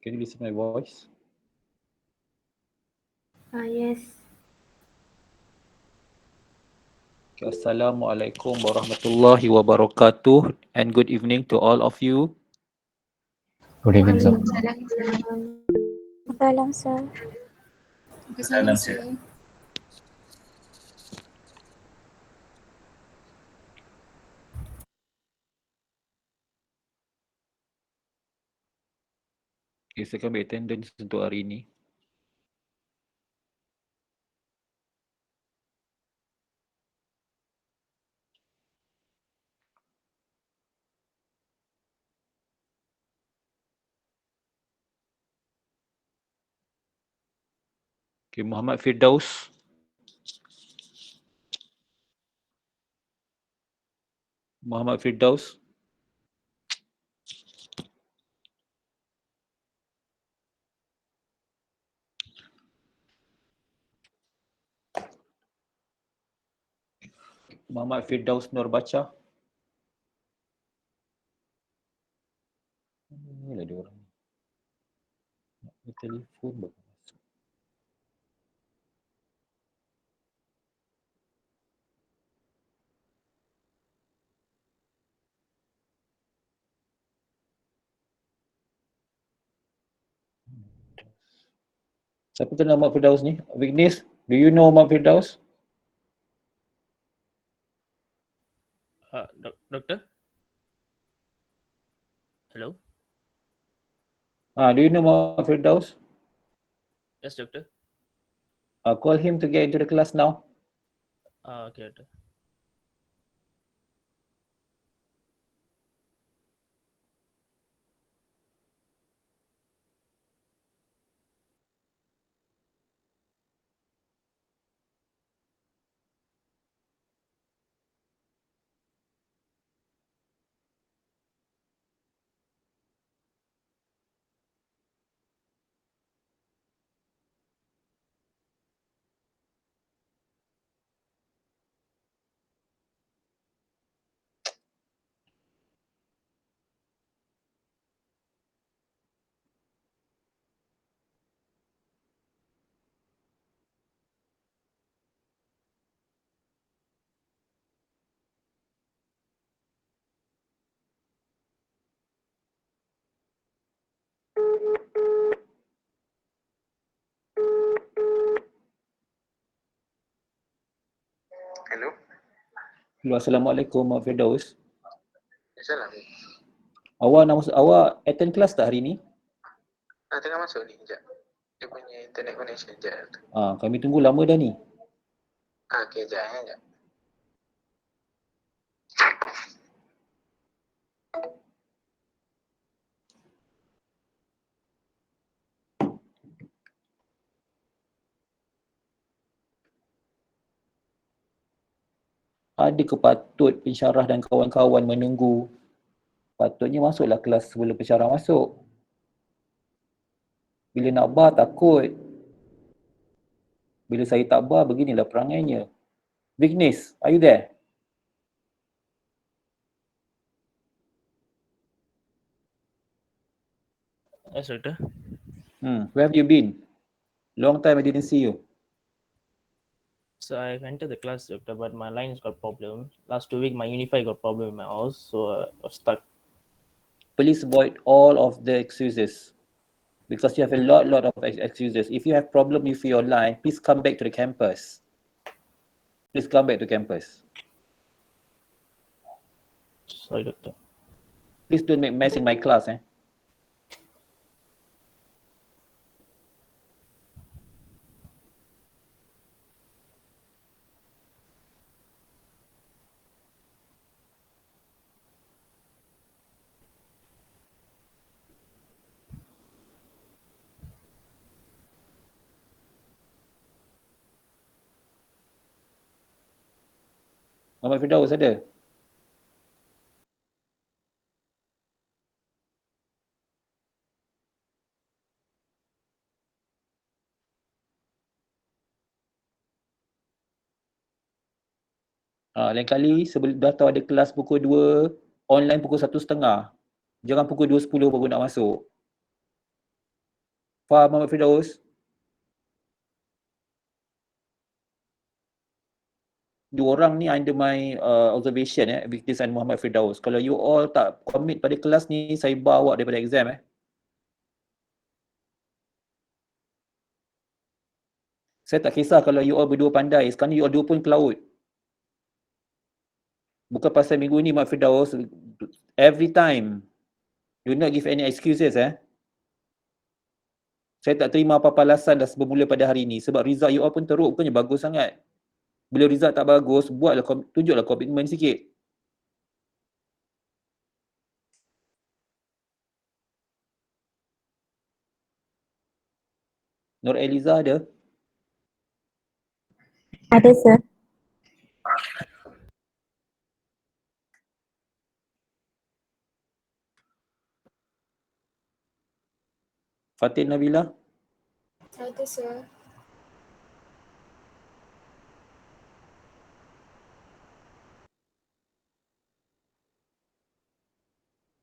Can you listen to my voice? Yes. Okay, Assalamualaikum warahmatullahi wabarakatuh and good evening to all of you. Good evening, sir. Waalaikumsalam. Salam, sir. Salam, sir. Okay, saya akan ambil attendance untuk hari ini. Okay, Muhammad Firdaus. Muhammad Firdaus. Muhammad Firdaus Nur baca. Inilah dia orang. Nak telefon baru masuk. Siapa tu nama Firdaus ni? Vignis, do you know Muhammad Firdaus? Doctor? Hello? Do you know Muhammad Firdaus? Yes, doctor. Call him to get into the class now. Okay, doctor. Hello. Hello, Assalamualaikum Muhammad Firdaus. Salam. Awak attend kelas tak hari ni? Tengah masuk ni, sekejap. Dia punya internet connection, sekejap. Kami tunggu lama dah ni. Okay, sekejap. Adakah patut pensyarah dan kawan-kawan menunggu? Patutnya masuklah kelas sebelum pensyarah masuk. Bila nak bar takut. Bila saya tak bar, beginilah perangainya. Vignis, are you there? Yes, doctor. Where have you been? Long time I didn't see you. So I entered the class, doctor, but my line's got problem. Last 2 weeks, my Unify got problem in my house, so I was stuck. Please avoid all of the excuses. Because you have a lot of excuses. If you have problem with your line, please come back to the campus. Please come back to campus. Sorry, doctor. Please don't make mess in my class. Muhammad Firdaus ada? Lain kali sebelum dah tahu ada kelas pukul 2, online pukul 1.30. Jangan pukul 2.10 baru nak masuk. Faham Muhammad Firdaus? Dua orang ni under my observation Victis and Muhammad Firdaus. Kalau you all tak commit pada kelas ni, saya bawa daripada exam Saya tak kisah kalau you all berdua pandai. Sekarang ni you all dua pun ke laut. Bukan pasal minggu ni Muhammad Firdaus, every time. Do not give any excuses Saya tak terima apa-apa alasan dah bermula pada hari ni. Sebab result you all pun teruk, bukannya bagus sangat. Bila result tak bagus, tunjuklah komitmen sikit. Nur Eliza ada? Ada, sir. Fatin Nabila? Ada, sir.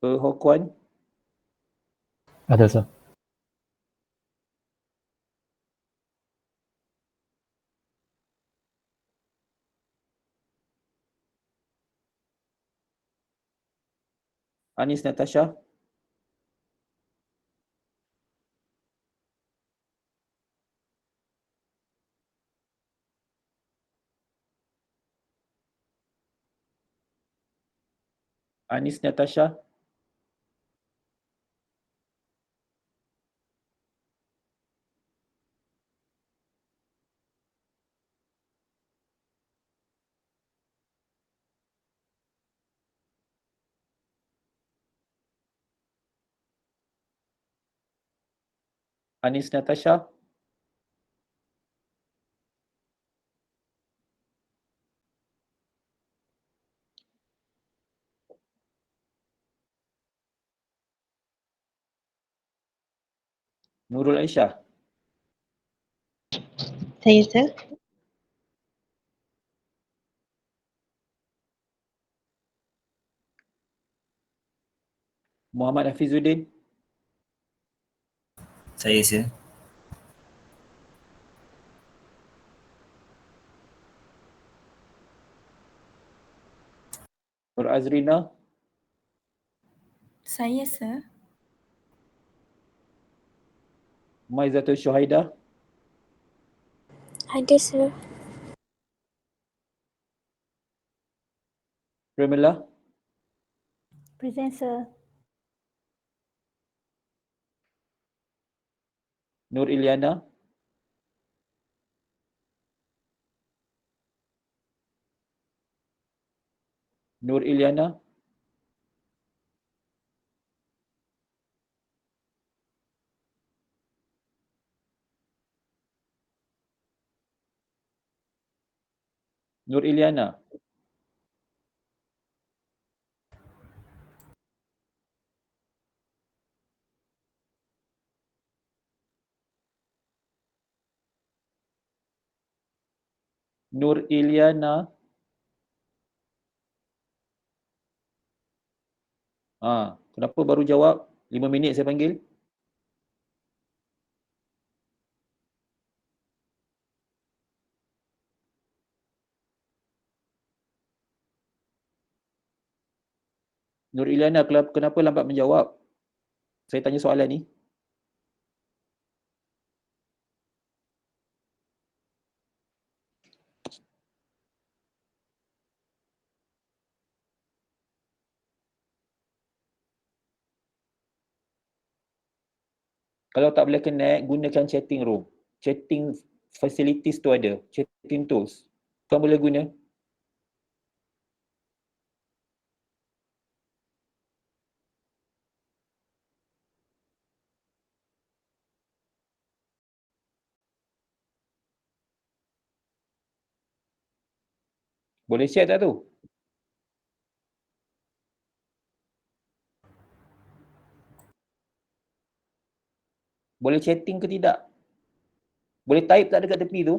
Ho Kuan? Ada, sir. Anis Natasha? Anis Natasha? Anis Natasha? Nurul Aisyah? Saya, sir. Muhammad Hafizuddin? Saya, sir. Nur Azrina? Saya, sir. Maizatul Syuhaida? Ada, sir. Premila? Present, sir. Nur Iliana? Nur Iliana? Nur Iliana? Nur Iliana? Kenapa baru jawab? 5 minit saya panggil. Nur Iliana, kenapa lambat menjawab? Saya tanya soalan ni. Kalau tak boleh connect, gunakan chatting room. Chatting facilities tu ada. Chatting tools. Kau boleh guna. Boleh share tak tu? Boleh chatting ke tidak? Boleh type tak dekat tepi tu?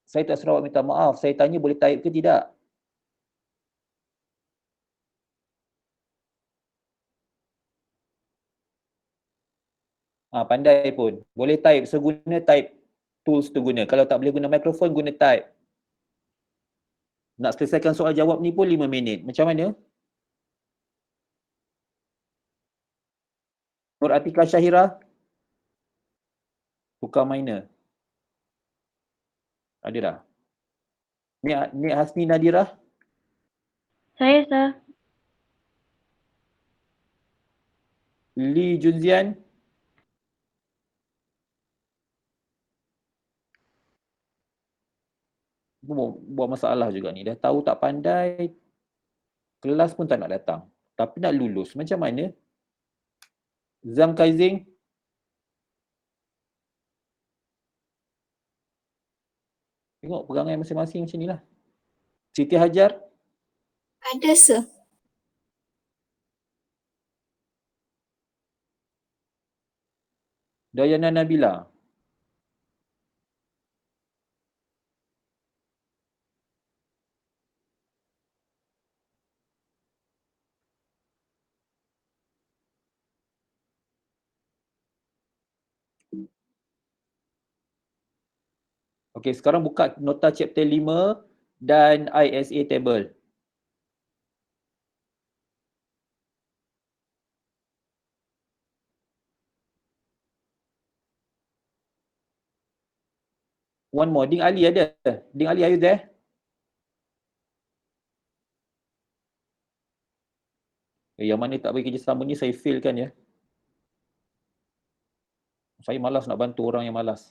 Saya tak suruh awak minta maaf. Saya tanya boleh type ke tidak? Pandai pun. Boleh type. So guna type tools tu guna. Kalau tak boleh guna mikrofon, guna type. Nak selesaikan soal jawab ni pun 5 minit. Macam mana? Nur Atika Syahira? Tukar minor. Ada dah? Nik Hasni Nadirah? Saya, sir. Lee Junzian? Buat masalah juga ni. Dah tahu tak pandai, kelas pun tak nak datang. Tapi nak lulus. Macam mana? Zhang Kaizing? Tengok perangai masing-masing macam ni lah. Siti Hajar? Ada, sir. Dayana Nabila? Okey, sekarang buka nota chapter 5 dan ISA table. One more. Ding Ali ada? Ding Ali, are you there? Yang mana tak bagi kerjasama ni saya fail kan ya. Saya malas nak bantu orang yang malas.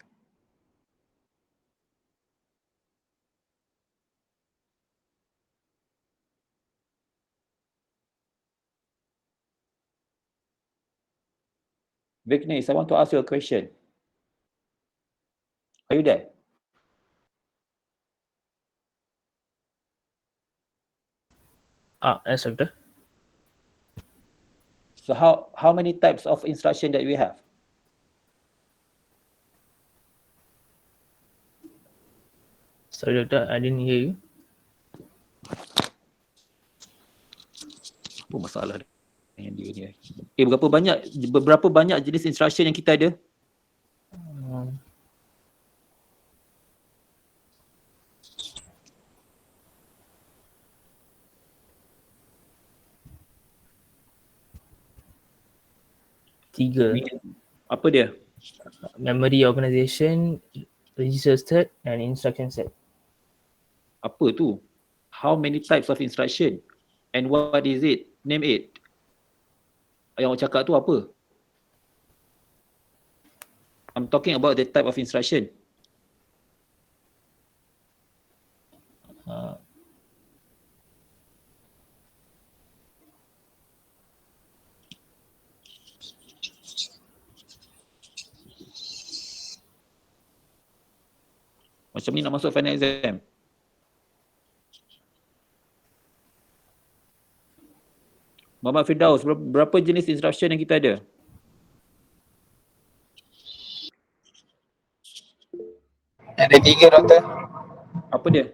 Vignesh, I want to ask you a question. Are you there? Yes, Doctor. So how many types of instruction that we have? Sorry, Doctor, I didn't hear you. Apa masalah dengan dia ni? Berapa banyak jenis instruction yang kita ada? Tiga. Apa dia? Memory organization, register set, and instruction set. Apa tu? How many types of instruction? And what is it? Name it. Yang awak cakap tu apa? I'm talking about the type of instruction. Macam ni nak masuk final exam. Muhammad Firdaus, berapa jenis instruction yang kita ada? Ada 3, Doktor. Apa dia?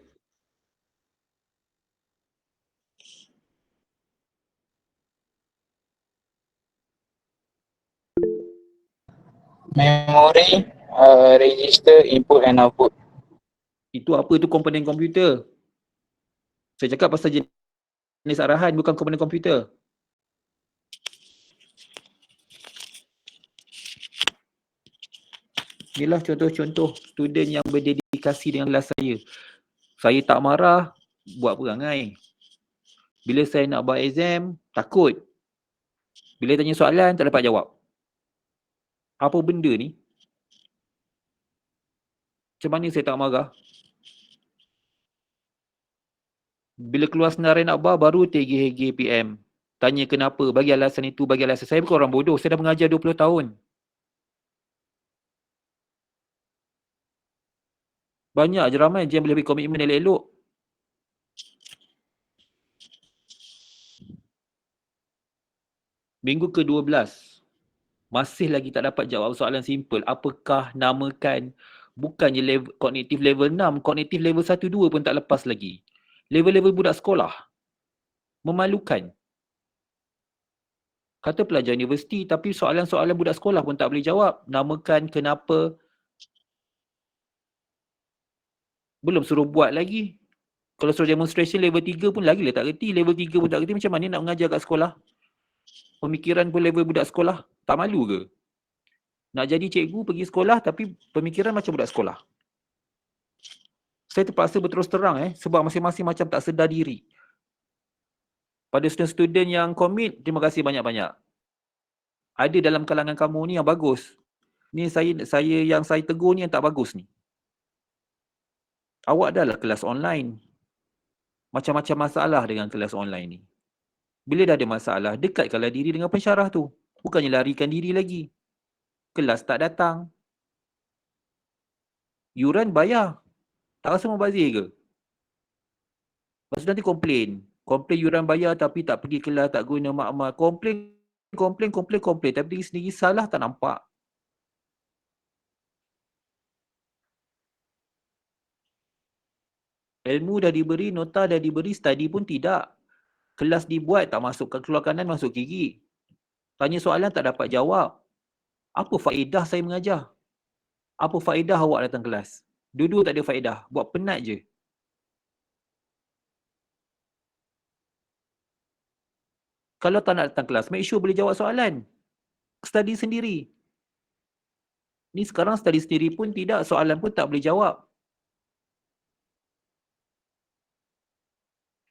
Memory, register, input and output. Itu apa tu komponen komputer? Saya cakap pasal jenis arahan bukan komponen komputer. Inilah contoh-contoh student yang berdedikasi dengan kelas saya. Saya tak marah, buat perangai. Bila saya nak buat exam, takut. Bila tanya soalan, tak dapat jawab. Apa benda ni? Macam mana saya tak marah? Bila keluar senarai nakbah, baru tergih-gih PM. Tanya kenapa, bagi alasan itu, bagi alasan. Saya bukan orang bodoh, saya dah mengajar 20 tahun. Banyak je ramai je yang boleh beri komitmen elok-elok. Minggu ke-12, masih lagi tak dapat jawab soalan simple. Apakah namakan Bukannya level, kognitif level 6, kognitif level 1, 2 pun tak lepas lagi. Level-level budak sekolah. Memalukan. Kata pelajar universiti, tapi soalan-soalan budak sekolah pun tak boleh jawab. Namakan, kenapa. Belum suruh buat lagi. Kalau suruh demonstration level 3 pun lagi lah tak reti. Level 3 pun tak reti, macam mana nak mengajar kat sekolah? Pemikiran pun level budak sekolah. Tak malu ke? Nak jadi cikgu pergi sekolah tapi pemikiran macam budak sekolah. Saya terpaksa berterus terang sebab masing-masing macam tak sedar diri. Pada student-student yang komit, terima kasih banyak-banyak. Ada dalam kalangan kamu ni yang bagus. Ni saya tegur ni yang tak bagus ni. Awak dah lah kelas online. Macam-macam masalah dengan kelas online ni. Bila dah ada masalah, dekatkanlah diri dengan pensyarah tu. Bukannya larikan diri lagi. Kelas tak datang. Yuran bayar. Tak rasa membazir ke? Lepas tu nanti komplain. Komplain yuran bayar tapi tak pergi kelas, tak guna makmal. Komplain. Tapi diri sendiri salah tak nampak. Ilmu dah diberi, nota dah diberi, study pun tidak. Kelas dibuat, tak masuk ke keluar kanan, masuk gigi. Tanya soalan tak dapat jawab. Apa faedah saya mengajar? Apa faedah awak datang kelas? Dua-dua tak ada faedah. Buat penat je. Kalau tak nak datang kelas, make sure boleh jawab soalan. Study sendiri. Ni sekarang study sendiri pun tidak, soalan pun tak boleh jawab.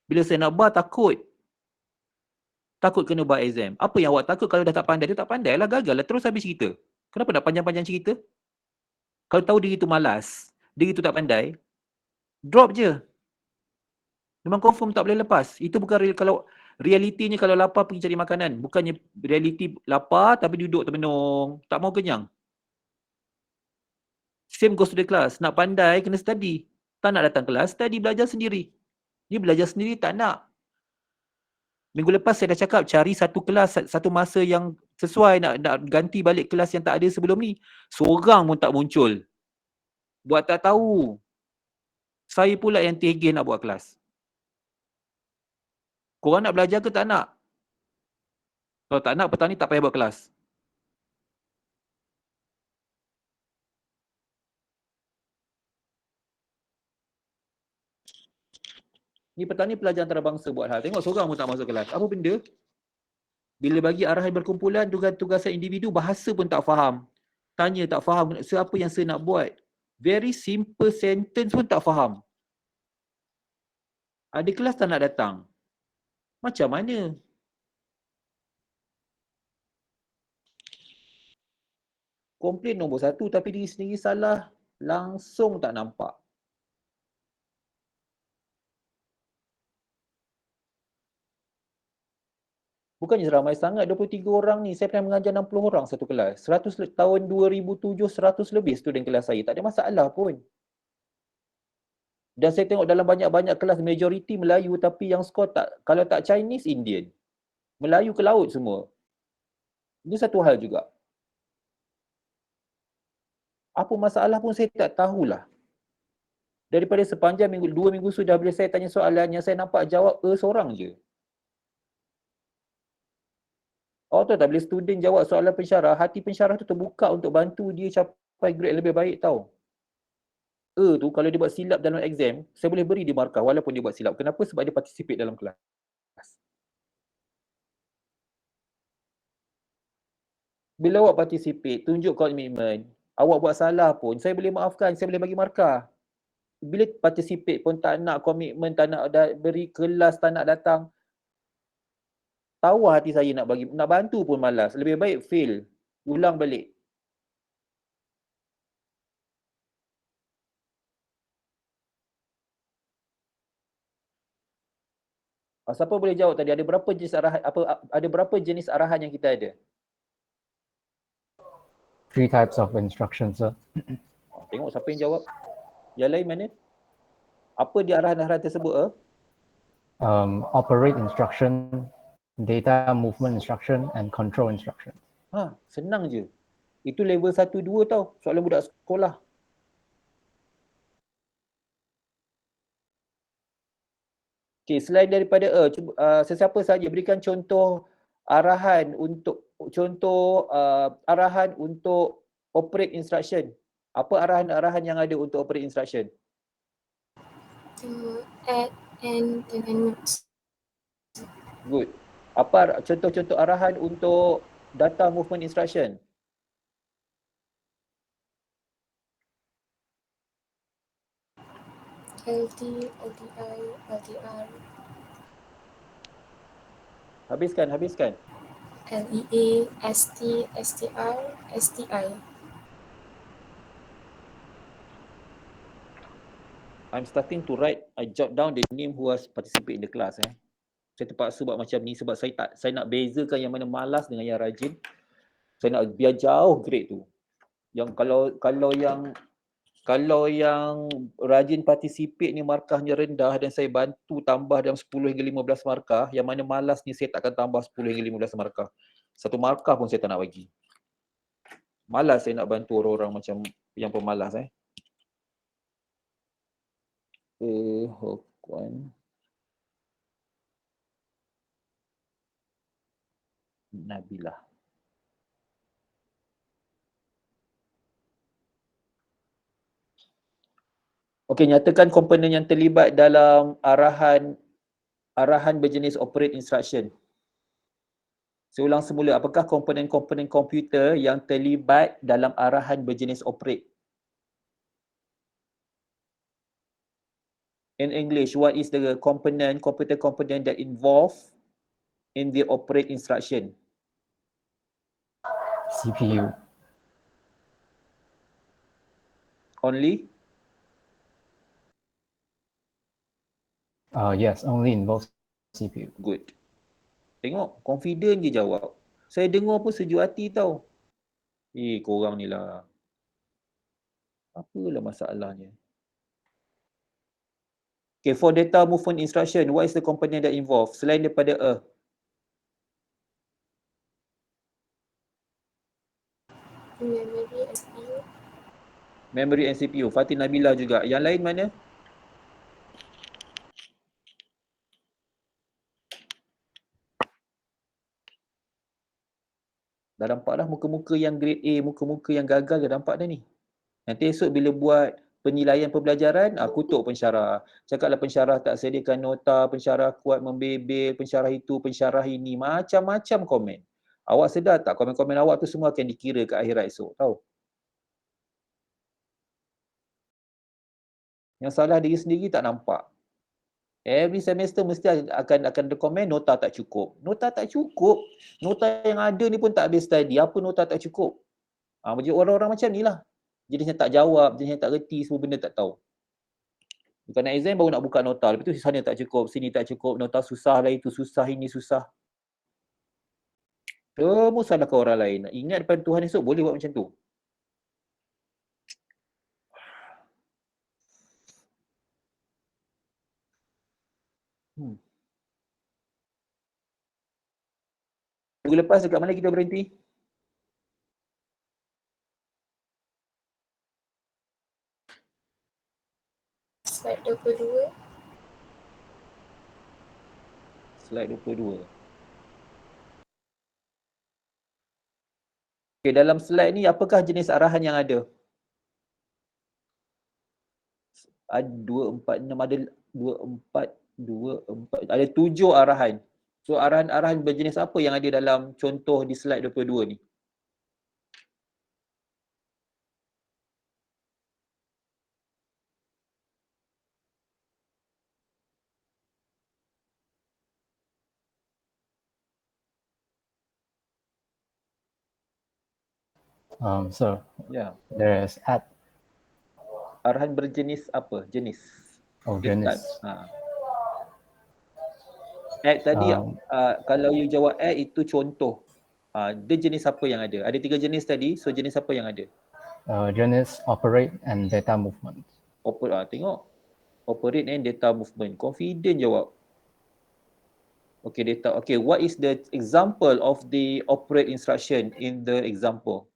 Bila saya nak bar, takut. Takut kena bar exam. Apa yang awak takut kalau dah tak pandai? Dia tak pandai lah, gagal lah. Terus habis cerita. Kenapa nak panjang-panjang cerita? Kalau tahu diri tu malas, diri tu tak pandai, drop je. Memang confirm tak boleh lepas. Itu bukan real. Kalau realitinya kalau lapar pergi cari makanan. Bukannya realiti lapar tapi duduk termenung. Tak mau kenyang. Same goes to the class. Nak pandai kena study. Tak nak datang kelas, study belajar sendiri. Ni belajar sendiri tak nak. Minggu lepas saya dah cakap cari satu kelas, satu masa yang sesuai, nak ganti balik kelas yang tak ada sebelum ni. Seorang pun tak muncul. Buat tak tahu. Saya pula yang tegeh nak buat kelas. Korang nak belajar ke tak nak? Kalau tak nak, petang ni tak payah buat kelas. Ni petang ni pelajar antarabangsa buat hal. Tengok seorang pun tak masuk kelas. Apa benda? Bila bagi arahan berkumpulan, tugas-tugasan individu, bahasa pun tak faham. Tanya tak faham, siapa yang saya nak buat? Very simple sentence pun tak faham. Ada kelas tak nak datang. Macam mana? Komplain nombor satu tapi diri sendiri salah. Langsung tak nampak. Bukannya ramai sangat, 23 orang ni. Saya pernah mengajar 60 orang satu kelas. 100 tahun 2007, 100 lebih student kelas saya. Tak ada masalah pun. Dan saya tengok dalam banyak-banyak kelas, majoriti Melayu tapi yang skor tak, kalau tak Chinese, Indian. Melayu ke laut semua. Ini satu hal juga. Apa masalah pun saya tak tahulah. Daripada sepanjang minggu, 2 minggu sudah bila saya tanya soalan, yang saya nampak jawab seorang je. Awak tahu tak, bila student jawab soalan pensyarah, hati pensyarah tu terbuka untuk bantu dia capai grade lebih baik tau. Tu kalau dia buat silap dalam exam, saya boleh beri dia markah walaupun dia buat silap. Kenapa? Sebab dia participate dalam kelas. Bila awak participate, tunjuk komitmen. Awak buat salah pun, saya boleh maafkan, saya boleh bagi markah. Bila participate pun tak nak komitmen, tak nak beri kelas, tak nak datang. Tahu hati saya nak bantu pun malas. Lebih baik fail. Ulang balik. Siapa boleh jawab tadi? Ada berapa jenis arahan, ada berapa jenis arahan yang kita ada? 3 types of instructions, sir. Tengok siapa yang jawab. Yang lain mana? Apa dia arahan-arahan tersebut? Operate instruction, data movement instruction, and control instruction. Senang je. Itu level 1, 2 tau. Soalan budak sekolah. Okay, selain daripada sesiapa saja berikan contoh arahan untuk arahan untuk operate instruction. Apa arahan-arahan yang ada untuk operate instruction? Add and dengan notes. Good. Apa contoh-contoh arahan untuk data movement instruction? LD, LDI, LDR, Habiskan. LEA, ST, STR, STI. I'm starting to write, I jot down the name who has participate in the class. Saya terpaksa buat macam ni sebab saya nak bezakan yang mana malas dengan yang rajin. Saya nak biar jauh grade tu. Yang kalau yang rajin participate ni markahnya rendah dan saya bantu tambah dalam 10 hingga 15 markah, yang mana malas ni saya takkan tambah 10 hingga 15 markah. Satu markah pun saya tak nak bagi. Malas saya nak bantu orang-orang macam yang pemalas. Nabilah. Okey, nyatakan komponen yang terlibat dalam arahan berjenis operate instruction. Saya ulang semula, apakah komponen-komponen komputer yang terlibat dalam arahan berjenis operate? In English, what is the computer component that involved in the operate instruction? CPU. Only? Yes, only involves CPU. Good. Tengok, confident je jawab. Saya dengar pun sejuk hati tau. Korang ni lah. Apalah masalahnya. Okay, for data movement instruction, what is the component that involved? Selain daripada Memory and CPU. memory and CPU. Fatin Nabila juga. Yang lain mana? Dah nampak dah muka-muka yang grade A, muka-muka yang gagal dah nampak dah ni. Nanti esok bila buat penilaian pembelajaran, kutuk pensyarah. Cakaplah pensyarah tak sediakan nota, pensyarah kuat membebel, pensyarah itu, pensyarah ini. Macam-macam komen. Awak sedar tak komen-komen awak tu semua akan dikira ke akhirat esok, tahu? Yang salah diri sendiri tak nampak. Every semester mesti akan ada komen nota tak cukup. Nota tak cukup. Nota yang ada ni pun tak habis study. Apa nota tak cukup? Macam orang-orang macam ni lah. Jenisnya tak jawab, jenisnya tak reti, semua benda tak tahu. Bukan nak exam baru nak buka nota. Lepas tu sana tak cukup, sini tak cukup, nota susah lah, itu susah, ini susah. Semua salahkan orang lain. Ingat depan Tuhan esok boleh buat macam tu. Minggu lepas dekat mana kita berhenti? Slide 22. Slide 22. Okay, dalam slide ni apakah jenis arahan yang ada? Ada 2, 4, 6, ada 2, 4, ada 7 arahan. So arahan-arahan berjenis apa yang ada dalam contoh di slide 22 ni? So Ya. there is add. Arahan berjenis apa? Jenis. Jenis. Add tadi, kalau you jawab add itu contoh. Dia jenis apa yang ada? Ada 3 jenis tadi, so jenis apa yang ada? Jenis operate and data movement. Tengok. Operate and data movement. Confident jawab. Okay, data. Okay, what is the example of the operate instruction in the example?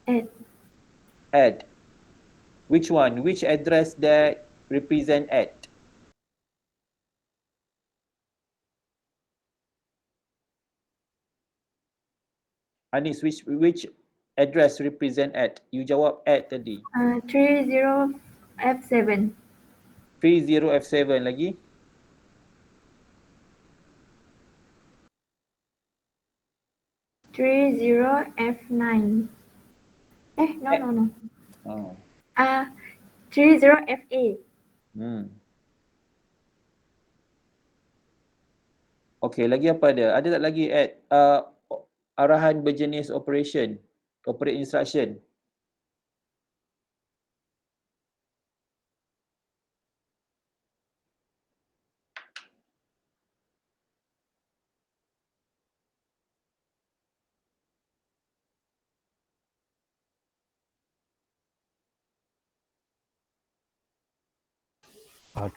Add. Add. Which one? Which address that represent at? Anis, which address represent at? You jawab at tadi. 30F7. 30F7 lagi. 30F9. No. Oh. 30FA. Okey, lagi apa ada? Ada tak lagi at arahan berjenis operation, operate instruction?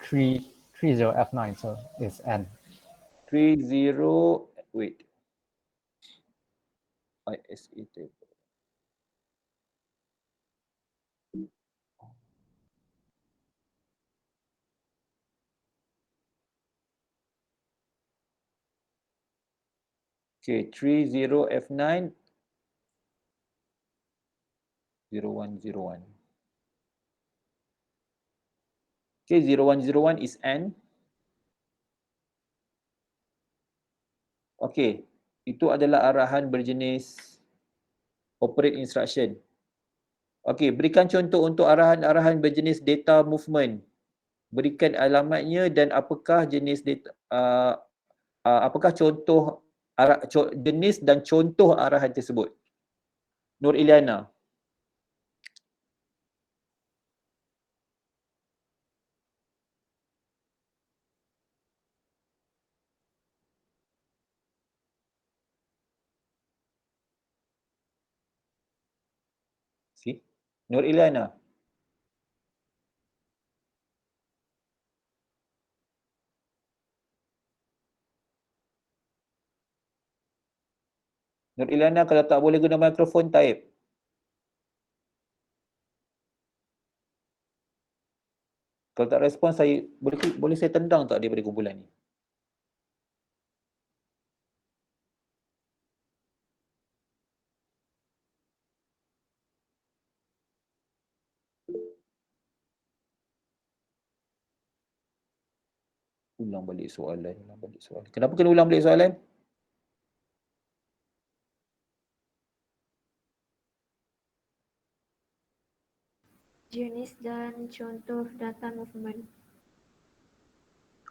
Three 30F9, so it's N. 30, wait. ISA table. Okay, 30F9 0101. Okay, 0101 is N. Okay, itu adalah arahan berjenis operate instruction. Okay, berikan contoh untuk arahan-arahan berjenis data movement. Berikan alamatnya dan apakah jenis data, apakah contoh jenis dan contoh arahan tersebut. Nur Iliana. See? Nur Iliana. Nur Iliana, kalau tak boleh guna mikrofon, type. Kalau tak respon, saya boleh saya tendang tak daripada kumpulan ni? Ulang balik soalan. Kenapa kena ulang balik soalan? Jenis dan contoh data movement.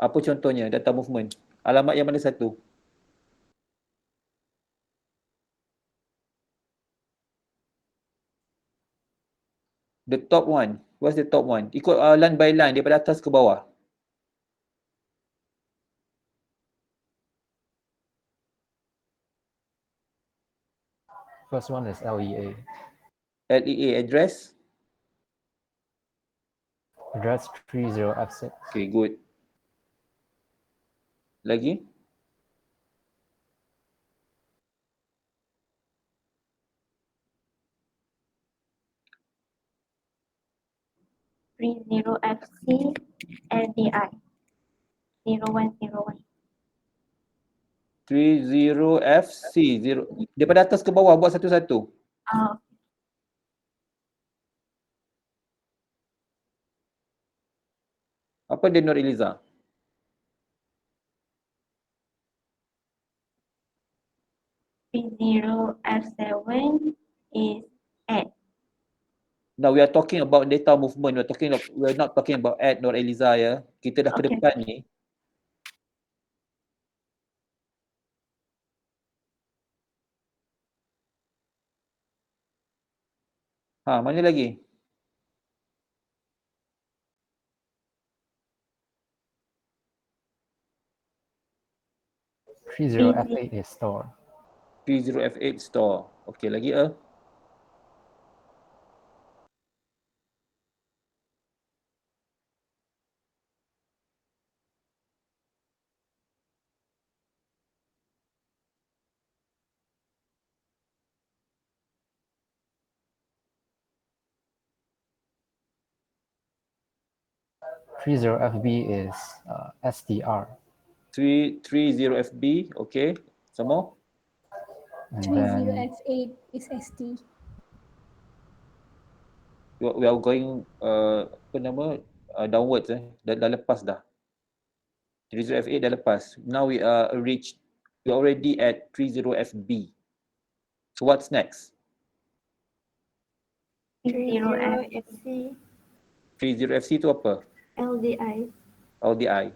Apa contohnya data movement? Alamat yang mana satu? The top one. What's the top one? Ikut line by line daripada atas ke bawah. First one is LEA. LEA address. Address 30F6. Okay, good. Lagi? Three zero FC LDI 0101. 30FC. Daripada atas ke bawah, buat satu-satu. Apa dia Nur Eliza? Three zero F7 is at. Now we are talking about data movement. We're not talking about at Nur Eliza ya. Kita dah ke Okay. depan ni. Mana lagi? F8 is store. 30F8 store. Okay, lagi 30FB is STR. 30FB, okay. Some more? And then 30F8 is ST. We are going apa nama downwards dah lepas dah. 30F8 dah lepas. Now we are already at 30FB. So what's next? 30FC 30FC tu apa? LDI. LDI.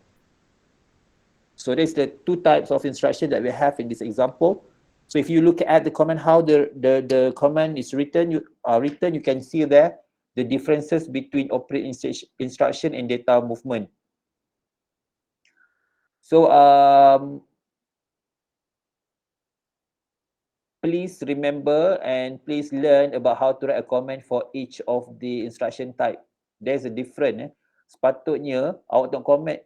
So there's the two types of instruction that we have in this example. So if you look at the command, how the command is written, you can see there the differences between operate instruction and data movement. So please remember and please learn about how to write a command for each of the instruction type. There's a different. Sepatutnya awak tengok command.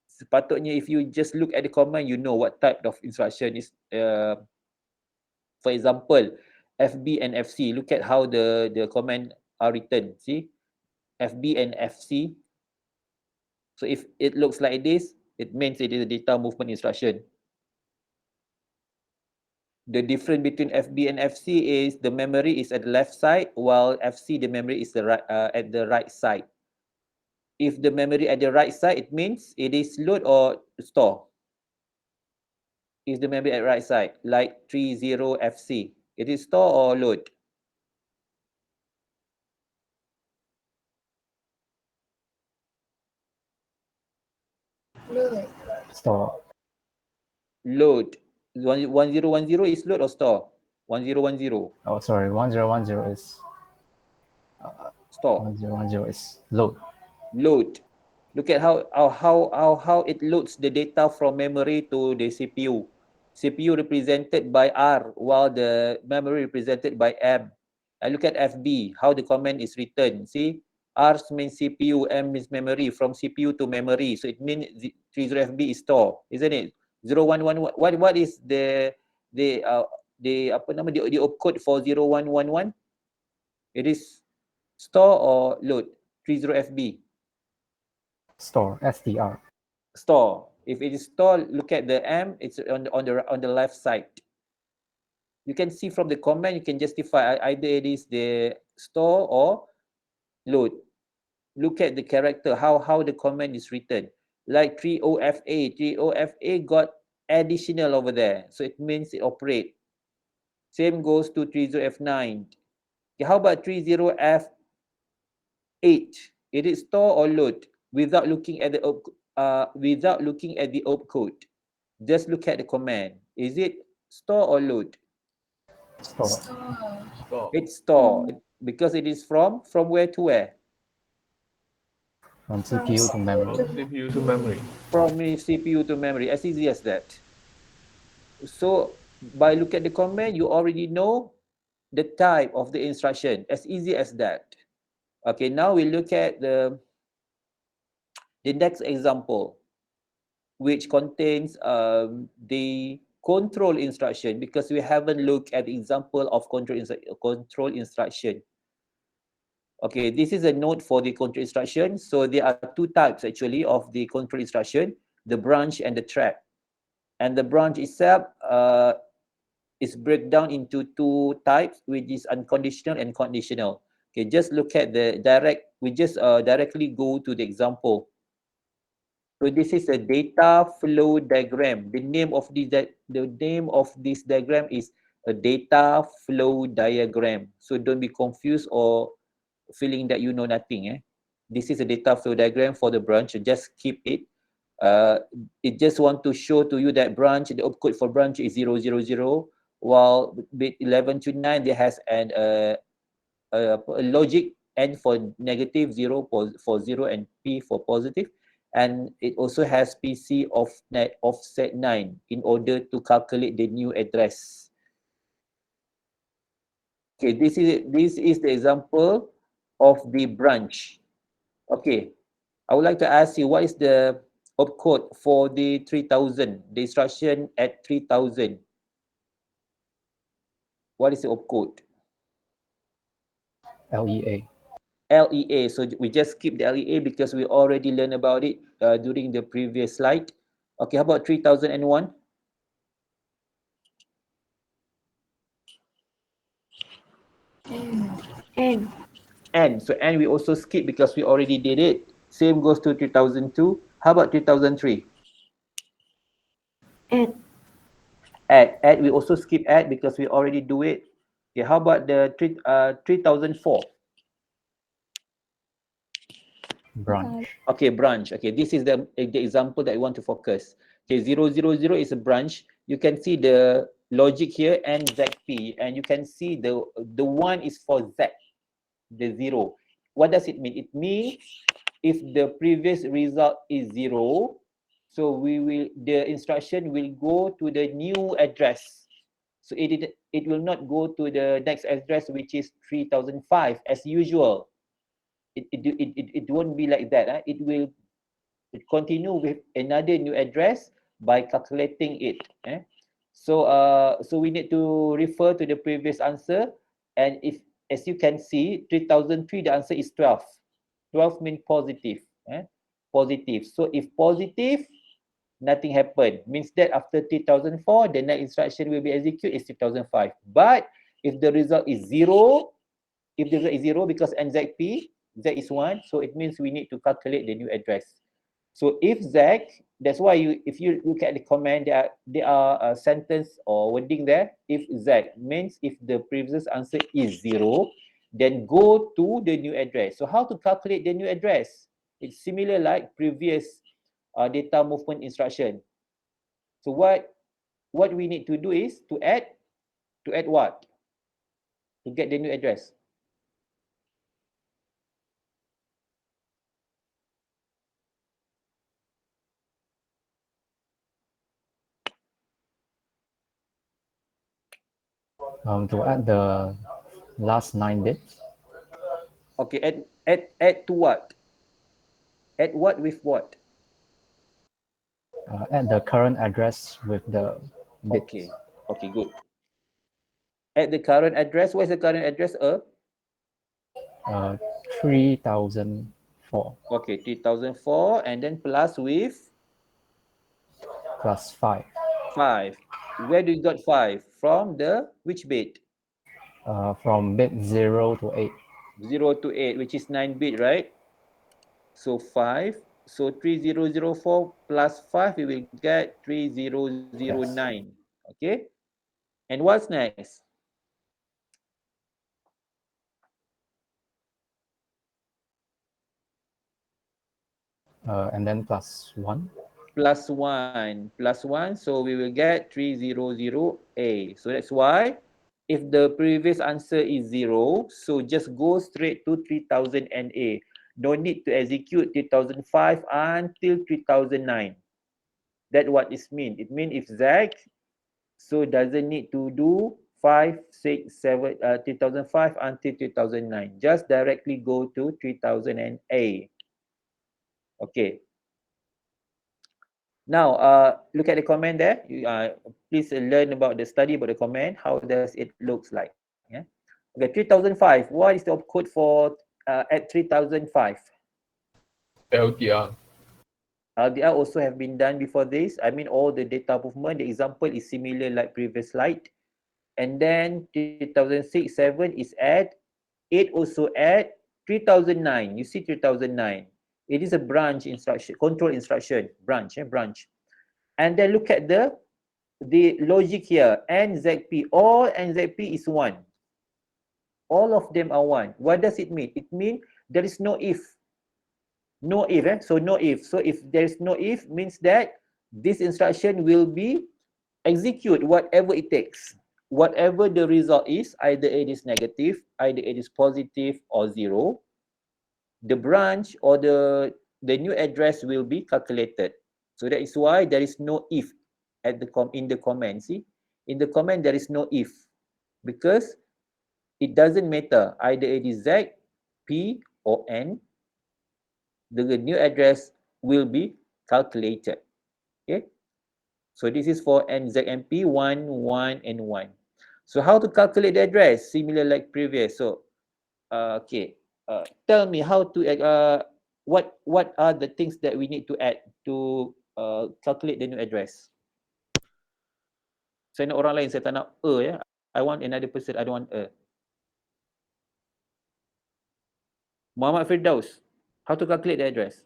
Sepatutnya if you just look at the command, you know what type of instruction is. For example, FB and FC. Look at how the command are written. See, FB and FC. So if it looks like this, it means it is a data movement instruction. The difference between FB and FC is the memory is at the left side, while FC the memory is at the right side. If the memory at the right side, it means it is load or store. Is the memory at right side, like 30FC? It is store or load? Load. Store. Load. 1010 is load or store? 1010 Oh, sorry. 1010 is store. 1010 is load. Load. Look at how it loads the data from memory to the CPU. CPU represented by R, while the memory represented by M. And look at FB, how the command is written. See, R means CPU, M means memory, from CPU to memory. So it means 30FB is store, isn't it? 0111. What is the opcode for 0111? It is store or load? 30FB. Store. STR. Store. If it is store, look at the M. It's on the left side. You can see from the command, you can justify either it is the store or load. Look at the character, how the command is written. Like 30FA. 30FA got additional over there, so it means it operate. Same goes to 30F9. Okay, how about 30F8? It is store or load without looking at the opcode. Just look at the command. Is it store or load? Store. Store. It's store because it is from where to where? From CPU to memory. CPU to memory. From CPU to memory. As easy as that. So by look at the command, you already know the type of the instruction. As easy as that. Okay, now we look at the next example, which contains the control instruction, because we haven't looked at the example of control instruction. Okay, this is a note for the control instruction. So there are two types actually of the control instruction, the branch and the trap. And the branch itself is break down into two types, which is unconditional and conditional. Okay, just look at directly go to the example. So this is a data flow diagram. The name of this diagram is a data flow diagram. So don't be confused or feeling that you know nothing. This is a data flow diagram for the branch. Just keep it. It just want to show to you that branch, the opcode for branch is 000, while bit 11 to 9 there has a logic N for negative, 0 for 0, and P for positive. And it also has PC offset 9 in order to calculate the new address. Okay, this is the example of the branch. Okay, I would like to ask you, what is the opcode for the 3000, the instruction at 3000? What is the opcode? LEA. LEA. So we just skip the LEA because we already learned about it during the previous slide. Okay, how about 3001? N. N. So N we also skip because we already did it. Same goes to 3002. How about 3003? Add. Add we also skip add because we already do it. Okay, how about the 3004? Branch. Okay, branch. Okay, this is the example that I want to focus. Okay, 000 is a branch. You can see the logic here and ZP, and you can see the one is for Z, the 0. What does it mean? It means if the previous result is 0, so the instruction will go to the new address. So it will not go to the next address, which is 3005 as usual. It won't be like that. It will continue with another new address by calculating it. So we need to refer to the previous answer, and if, as you can see, 3003, the answer is 12. 12 means positive. Positive. So if positive, nothing happened. Means that after 3004, the next instruction will be executed is 3005. But if the result is 0, if the result is 0 because NZP, Z is 1, so it means we need to calculate the new address. So if Z, that's why if you look at the command, there are a sentence or wording there. If Z means if the previous answer is 0, then go to the new address. So how to calculate the new address? It's similar like previous data movement instruction. So what we need to do is to add what? To get the new address. To add the last 9 bits. Okay, add to what? Add what with what? Add the current address with the bits. Okay, good. Add the current address. What is the current address? 3004. Okay, 3004, and then plus with plus 5. 5. Where do you got 5? From the which bit? From bit 0 to 8. 0 to 8, which is 9 bit, right? So 5. So 3004 plus 5, we will get 3009. Yes. Okay. And what's next? And then plus 1. Plus 1. Plus 1. So we will get 300A. So that's why if the previous answer is 0, so just go straight to 3000 NA. No need to execute 3005 until 3009. That's what it means. It means if Z, so doesn't need to do 5, 6, 7, 3005 until 3009. Just directly go to 3000 NA. Okay. Now, look at the comment there. Please learn about the study about the comment. How does it looks like? Yeah. Okay, 3005. What is the opcode for at 3005? LDR. LDR also have been done before this. I mean, all the data movement. The example is similar like previous slide. And then 3006, 7 is add. 8 also add. 3009. You see 3009. It is a branch instruction, control instruction, branch. And then look at the logic here, NZP, all NZP is 1. All of them are 1. What does it mean? It means there is no if. No if, so no if. So if there is no if, means that this instruction will be execute whatever it takes. Whatever the result is, either it is negative, either it is positive or 0, the branch or the new address will be calculated. So that is why there is no if at in the comment. See, in the comment there is no if, because it doesn't matter either it is Z, P or N. The new address will be calculated. Okay. So this is for NZMP 1, 1, and 1. So how to calculate the address? Similar like previous. So okay. tell me how to what are the things that we need to add to calculate the new address. Saya nak orang lain, saya tak nak ya. I want another person, I don't want a. Muhammad Firdaus, how to calculate the address?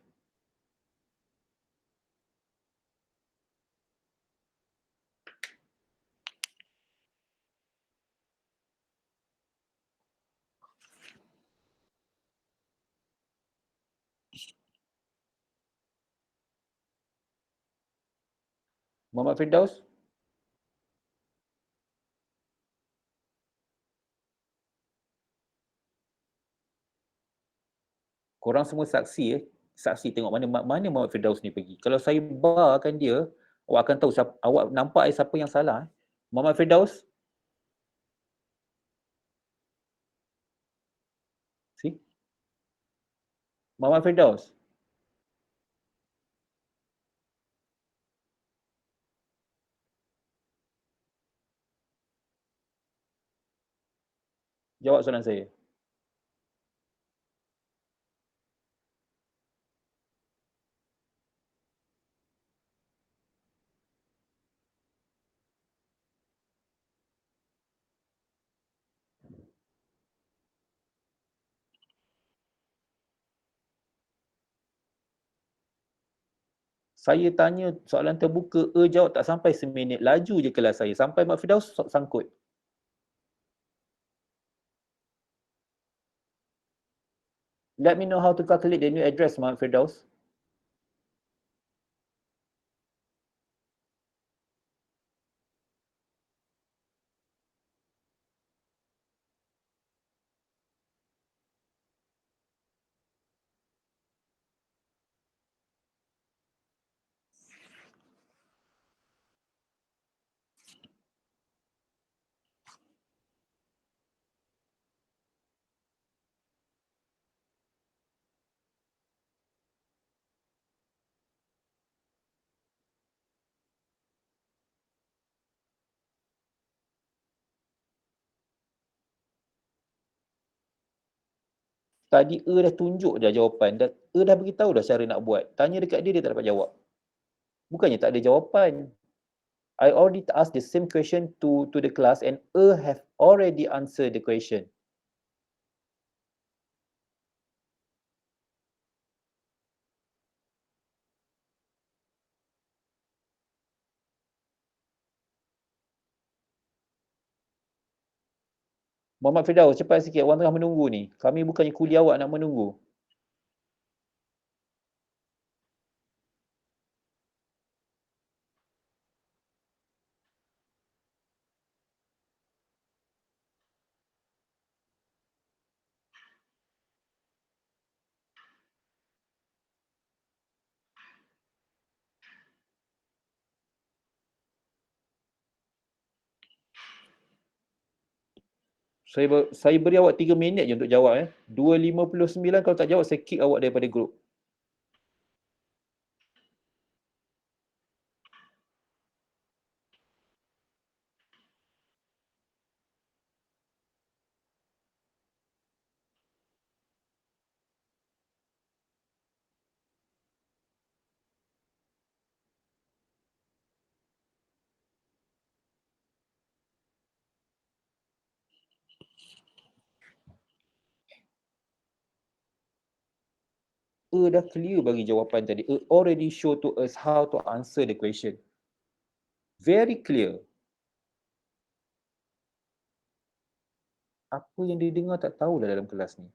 Muhammad Firdaus? Korang semua saksi saksi tengok mana Muhammad Firdaus ni pergi. Kalau saya barkan dia, awak akan tahu siapa, awak nampak siapa yang salah. Muhammad Firdaus? See? Muhammad Firdaus? Jawab soalan saya. Saya tanya soalan terbuka, jawab tak sampai seminit. Laju je kelas saya. Sampai Mak Firdaus sangkut. Let me know how to calculate the new address, Muhammad Firdaus. Tadi dah tunjuk dah jawapan. Dah beritahu dah cara nak buat. Tanya dekat dia, dia tak dapat jawab. Bukannya tak ada jawapan. I already asked the same question to the class and have already answered the question. Muhammad Firdaus, cepat sikit. Orang tengah menunggu ni. Kami bukannya kuli awak nak menunggu. Saya beri awak 3 minit je untuk jawab. 2.59 kalau tak jawab, saya kick awak daripada grup. Dah clear bagi jawapan tadi. Already show to us how to answer the question. Very clear. Apa yang dia dengar tak tahulah dalam kelas ni.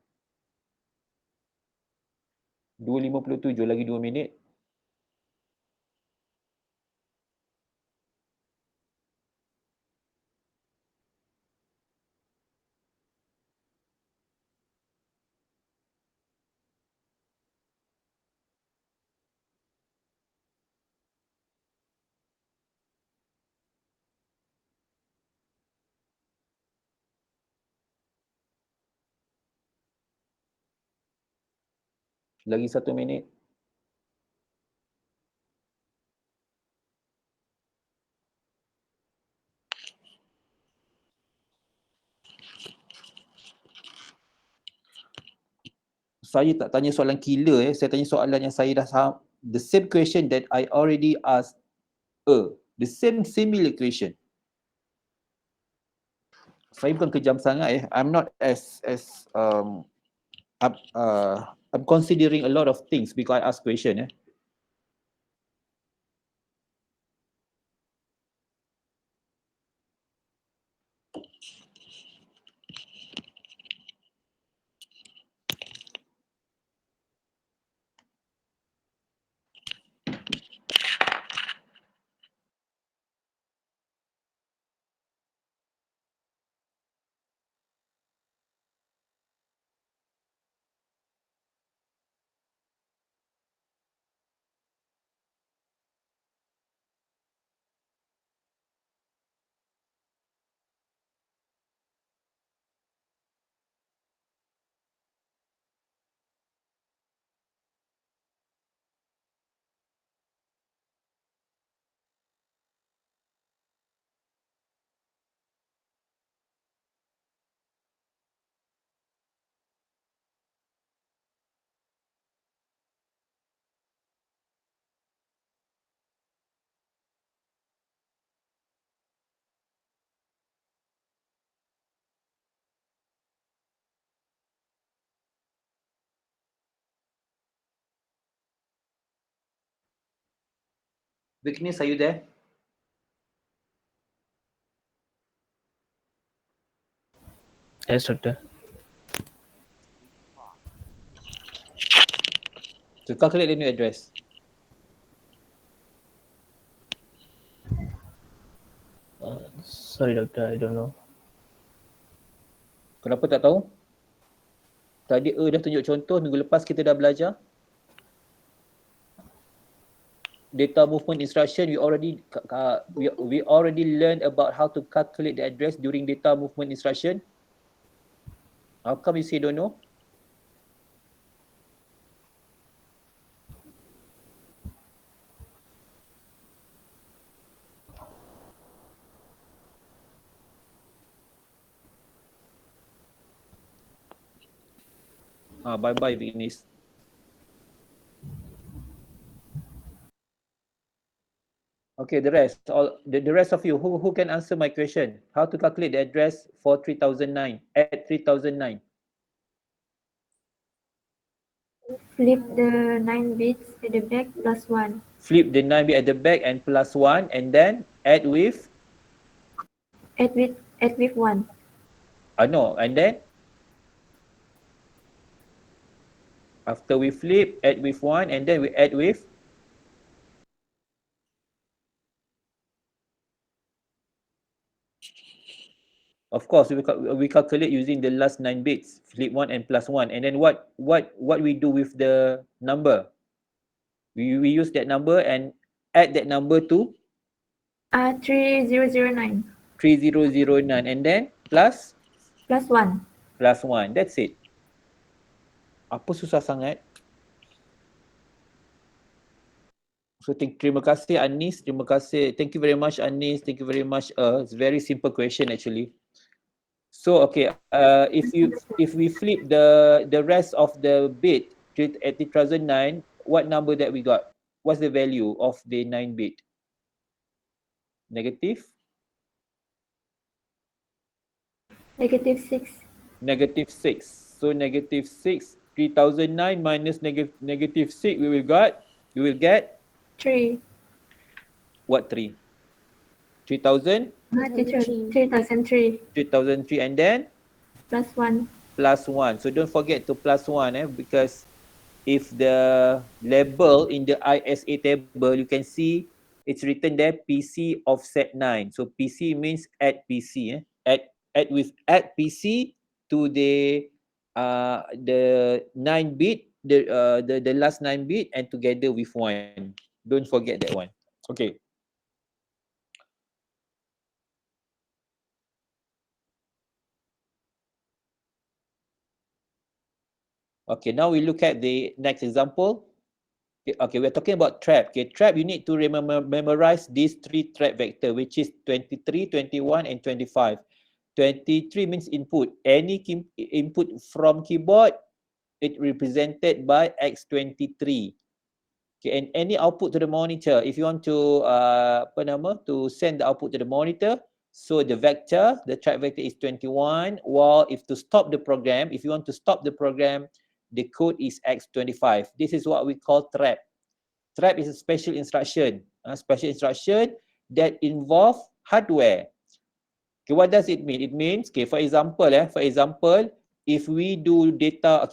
2.57 lagi 2 minit. Lagi 1 minit. saya tak tanya soalan killer saya tanya soalan yang saya dah the same question that I already asked the same similar question. Saya bukan kejam sangat I'm not as I'm considering a lot of things because I ask question Weakness, are you there? Yes, doctor. To calculate the new address. Sorry, doctor, I don't know. Kenapa tak tahu? Tadi dah tunjuk contoh, minggu lepas kita dah belajar. Data movement instruction, we already learned about how to calculate the address during data movement instruction. How come you say don't know? Bye-bye, Vignesh. Okay, the rest of you, who can answer my question? How to calculate the address for 3009 at 3009? Flip the 9 bits at the back plus 1. Flip the 9 bit at the back and plus 1 and then add with? Add with 1. No, and then? After we flip, add with 1 and then we add with? Of course, we calculate using the last 9 bits, flip 1 and plus 1. And then what we do with the number? We use that number and add that number to? 3009. 3009 and then plus? Plus 1. Plus 1, that's it. Apa susah sangat? So terima kasih Anis, terima kasih. Thank you very much Anis, thank you very much. It's very simple question actually. So okay, if we flip the rest of the bit at 3009, what number that we got? What's the value of the 9 bit? Negative? Negative 6. Negative 6. So negative 6, 3009 minus negative 6, we will get 3. what 3? 3000? 3003. 3003 and then? Plus 1. Plus 1. So don't forget to plus 1 because if the label in the ISA table, you can see it's written there PC offset 9. So PC means add PC. Add PC to the 9 bit, the last 9 bit and together with 1. Don't forget that one. Okay. Okay, now we look at the next example. Okay, we're talking about trap. Okay, trap, you need to memorize these 3 trap vector, which is 23, 21, and 25. 23 means input. Any input from keyboard it represented by X23. Okay, and any output to the monitor, if you want to to send the output to the monitor, so the vector, the track vector is 21, while if to stop the program, if you want to stop the program, the code is X25. This is what we call trap. Trap is a special instruction that involve hardware. Okay, what does it mean? It means, okay, for example, if we do data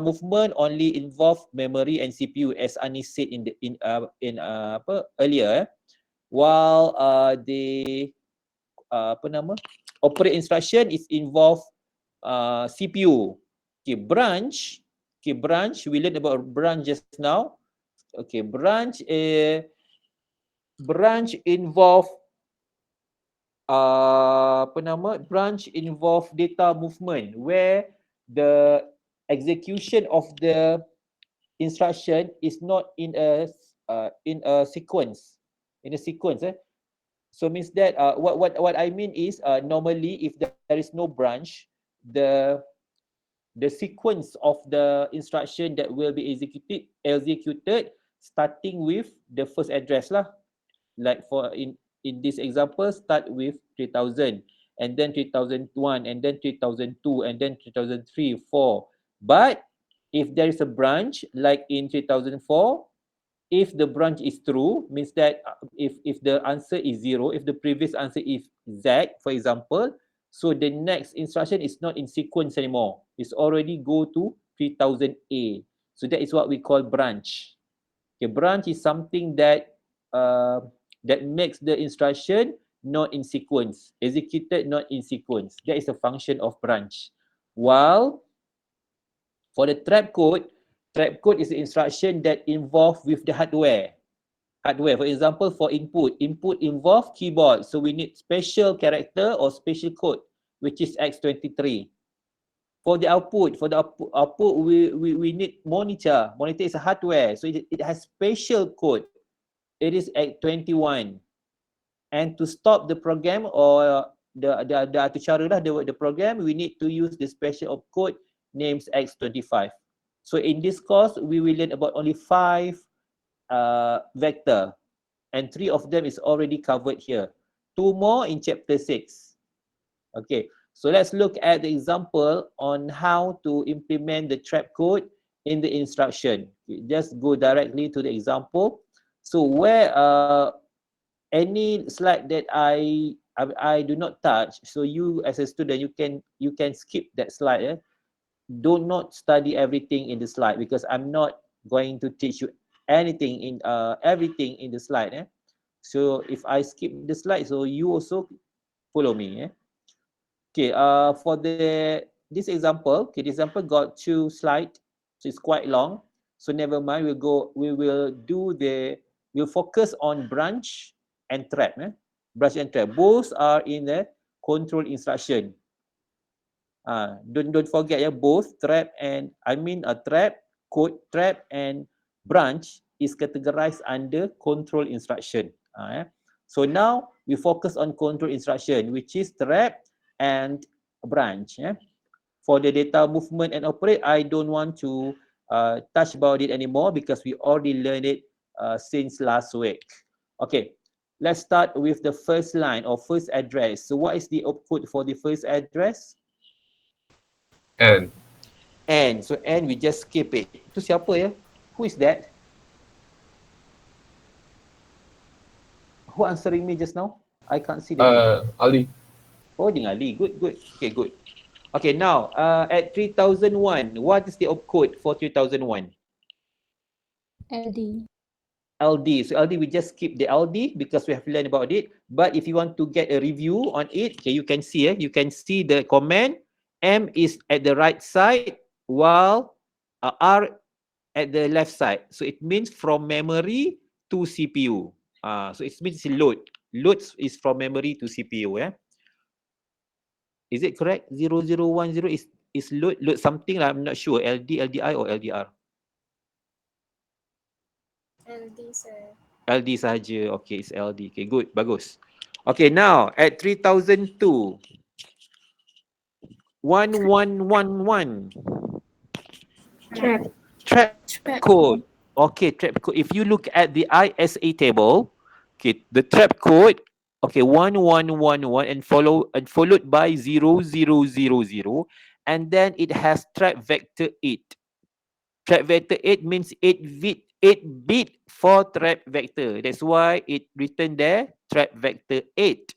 movement only involve memory and CPU, as Anis said earlier, while the operate instruction is involve CPU. Okay, branch. We learned about branch just now. Okay, branch involve branch involve data movement, where the execution of the instruction is not in a sequence. So means that what I mean is normally if there is no branch, the sequence of the instruction that will be executed starting with the first address lah. Like for in this example, start with 3000, and then 3001, and then 3002, and then 3003, 4. But if there is a branch, like in 3004, if the branch is true, means that if the answer is 0, if the previous answer is Z, for example, so the next instruction is not in sequence anymore. It's already go to 3000A. So that is what we call branch. Okay, branch is something that that makes the instruction not in sequence, executed not in sequence. That is a function of branch. While for the trap code is the instruction that involved with the hardware. For example, for input involve keyboard. So we need special character or special code, which is X23. For the output, we need monitor. Monitor is a hardware, so it has special code. It is X21. And to stop the program or the program, we need to use the special opcode names X25. So in this course, we will learn about only 5 vector, and 3 of them is already covered here. 2 more in chapter 6. Okay, so let's look at the example on how to implement the trap code in the instruction. Okay, just go directly to the example. So where any slide that I do not touch, so you as a student you can skip that slide. Do not study everything in the slide, because I'm not going to teach you anything in everything in the slide. So if I skip the slide, so you also follow me. Okay, for this example, this example got 2 slides, so it's quite long. So never mind, we'll focus on branch and trap. Branch and trap, both are in the control instruction. Don't forget, both trap and trap, code, trap and branch is categorized under control instruction. So now we focus on control instruction, which is trap and branch. For the data movement and operate, I don't want to touch about it anymore, because we already learned it since last week. Okay, let's start with the first line or first address. So what is the output for the first address? N. So N, we just skip it. Itu siapa ya? Who is that? Who answering me just now? I can't see the name. Ali. Oh, Ding Ali. Good. Okay, good. Okay, now at 3001, what is the opcode for 3001? LD. LD. So LD, we just skip the LD because we have learned about it. But if you want to get a review on it, okay, you can see the command. M is at the right side, while R at the left side. So it means from memory to CPU. So it means load. Load is from memory to CPU. Is it correct? 0010 is load something. I'm not sure. LD, LDI or LDR? LD, sir. LD sahaja. Okay, it's LD. Okay, good. Bagus. Okay, now at 3002. 1111. Trap. Trap Trap. code. Okay, trap code. If you look at the ISA table, okay, the trap code, okay, 1111 and followed by 0000, and then it has trap vector 8. Trap vector 8 means 8 bit for trap vector. That's why it written there trap vector 8.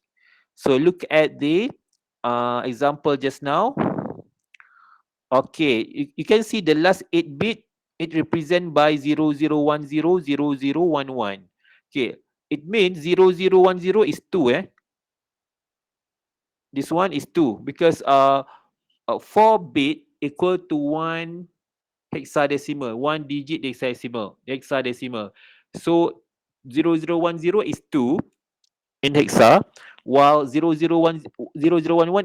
So look at the example just now. Okay, you can see the last 8 bit, it represent by 00100011. Okay, it means 0010 is 2, eh? This one is 2 because 4 bit equal to 1 hexadecimal, 1 digit hexadecimal. So 0010 is 2 in hexa, while 0011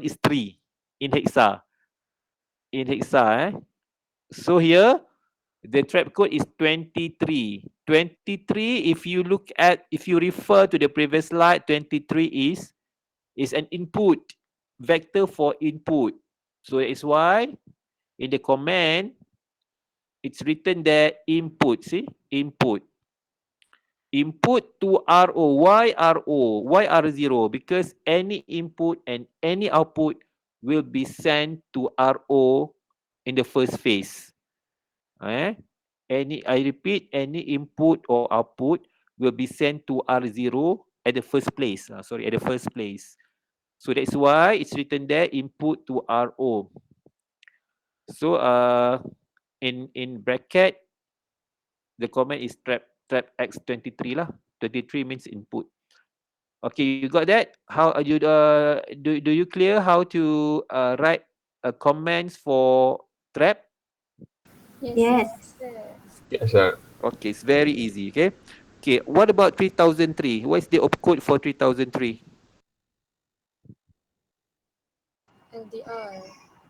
is 3 in hexa. So here the trap code is 23. 23, if you refer to the previous slide, 23 is an input vector for input. So that is why in the command it's written there input. See, input to RO. Why RO? Why R0? Because any input and any output will be sent to RO in the first phase. I repeat, any input or output will be sent to R0 at the first place. At the first place. So that's why it's written there input to RO. So in bracket, the comment is trap x23 lah. 23 means input. Okay, you got that? How you do you clear how to write comments for trap? Yes. Sir. Yes, sir. Okay, it's very easy. Okay, what about 3003? What is the opcode for 3003? LDR.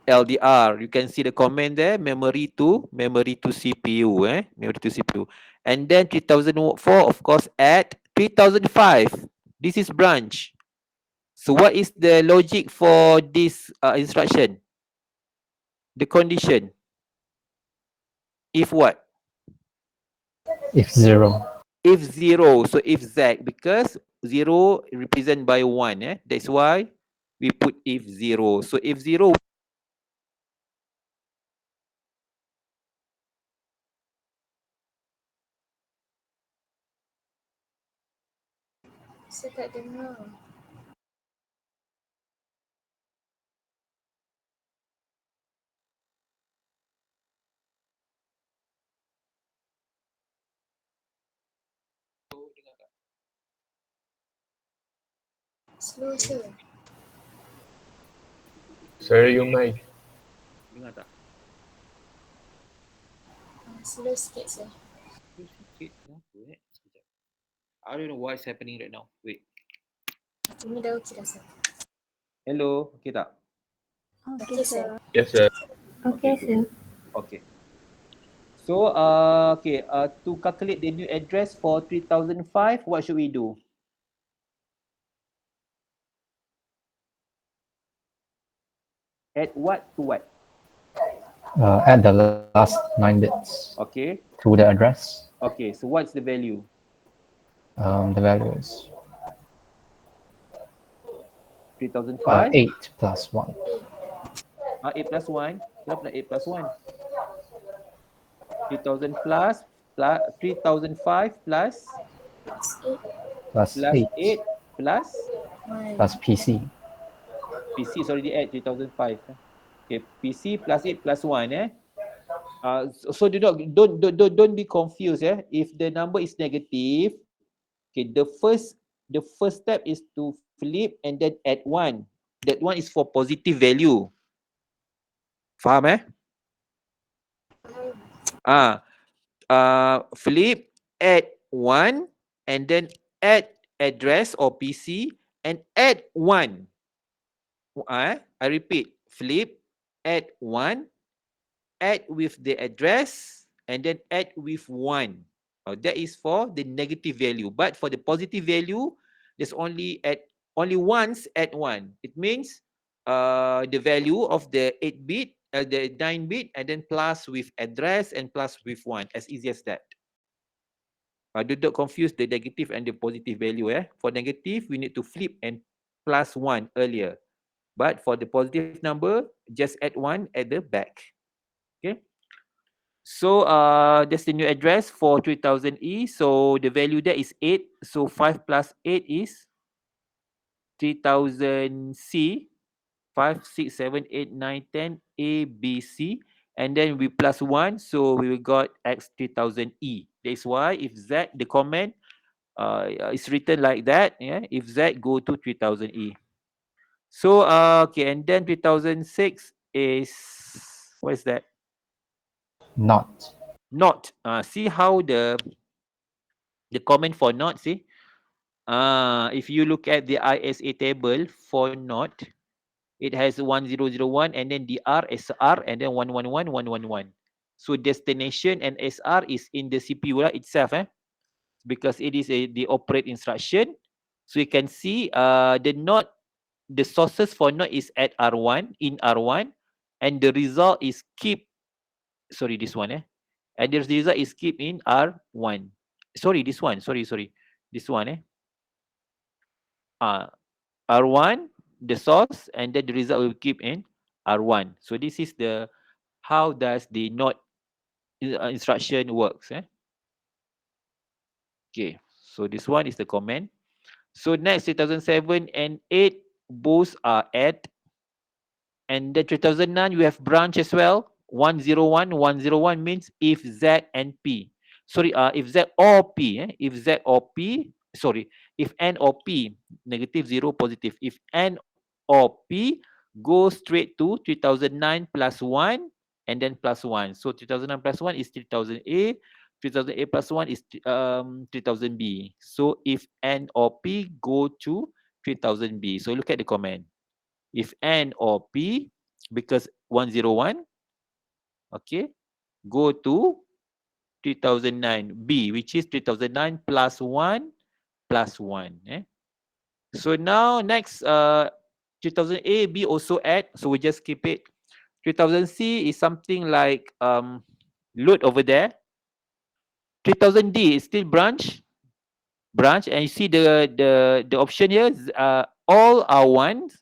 LDR. You can see the comment there, memory to CPU, memory to CPU. And then 3004, of course, at 3005. This is branch. So what is the logic for this instruction? The condition. If what? If 0. If 0. So if Z, because 0 represent by 1. That's why we put if 0. So if 0, Saya tak dengar. Slow, sir. Sir, yung mic. dengar tak? Slow sikit, sir. Sikit, kenapa sekejap. I don't know what's happening right now. Wait. Ini dah okey dah, sir. Hello, okay tak? Okay, sir. Yes, sir. Okay, sir. Okay. So, to calculate the new address for 3005, what should we do? Add what to what? Add the last 9 bits Okay. to the address. Okay, so what's the value? The value is 3005? 8 plus 1. 8 plus 1. Kenapa nak 8 plus 1? 3000 plus 3005 plus Plus 8 8 plus plus PC. PC is already at 3005. Okay, PC plus 8 plus 1. So don't be confused. If the number is negative, okay, the first step is to flip and then add 1. That one is for positive value. Faham? Flip, add 1, and then add address or PC and add 1. I repeat, flip, add 1, add with the address, and then add with 1. That is for the negative value. But for the positive value, there's only once add 1. It means the value of the 8-bit the 9 bit, and then plus with address and plus with 1. As easy as that. Do not confuse the negative and the positive value. For negative, we need to flip and plus 1 earlier. But for the positive number, just add 1 at the back. Okay. So that's the new address for 3000E. So the value there is 8. So 5 plus 8 is 3000C. 5, 6, 7, 8, 9, 10, A, B, C. And then we plus 1. So we got X 3000E. That's why if Z, the comment is written like that. Yeah. If Z, go to 3000E. So, okay. And then 3006 is, what is that? Not. Not. See how the comment for not, see? If you look at the ISA table for not, it has 1001 and then the R, SR, and then 111, 111. So destination and SR is in the CPU itself, because it is the operate instruction. So you can see the not, the sources for not is at R1, in R1, and the result is keep, sorry, this one, and the result is keep in R1. Sorry, this one, sorry. This one, R1, the source, and then the result will keep in R1. So this is the, how does the not instruction works. Okay, so this one is the comment. So next, 2007 and 8, both are add. And then 2009, we have branch as well. 101, 101 means if Z and P. Sorry, if Z or P. If Z or P, sorry, if N or P, negative 0, positive. If N or P, go straight to 3009 plus 1 and then plus 1. So 3009 plus 1 is 3000A. 3000A plus 1 is 3000B. So if N or P, go to 3000B. So look at the comment. If N or P, because 101, okay, go to 3009B, which is 3009 plus 1 plus 1. So now next, 3000A, B also add, so we just keep it. 3000C is something like load over there. 3000D is still branch, and you see the option here, all are ones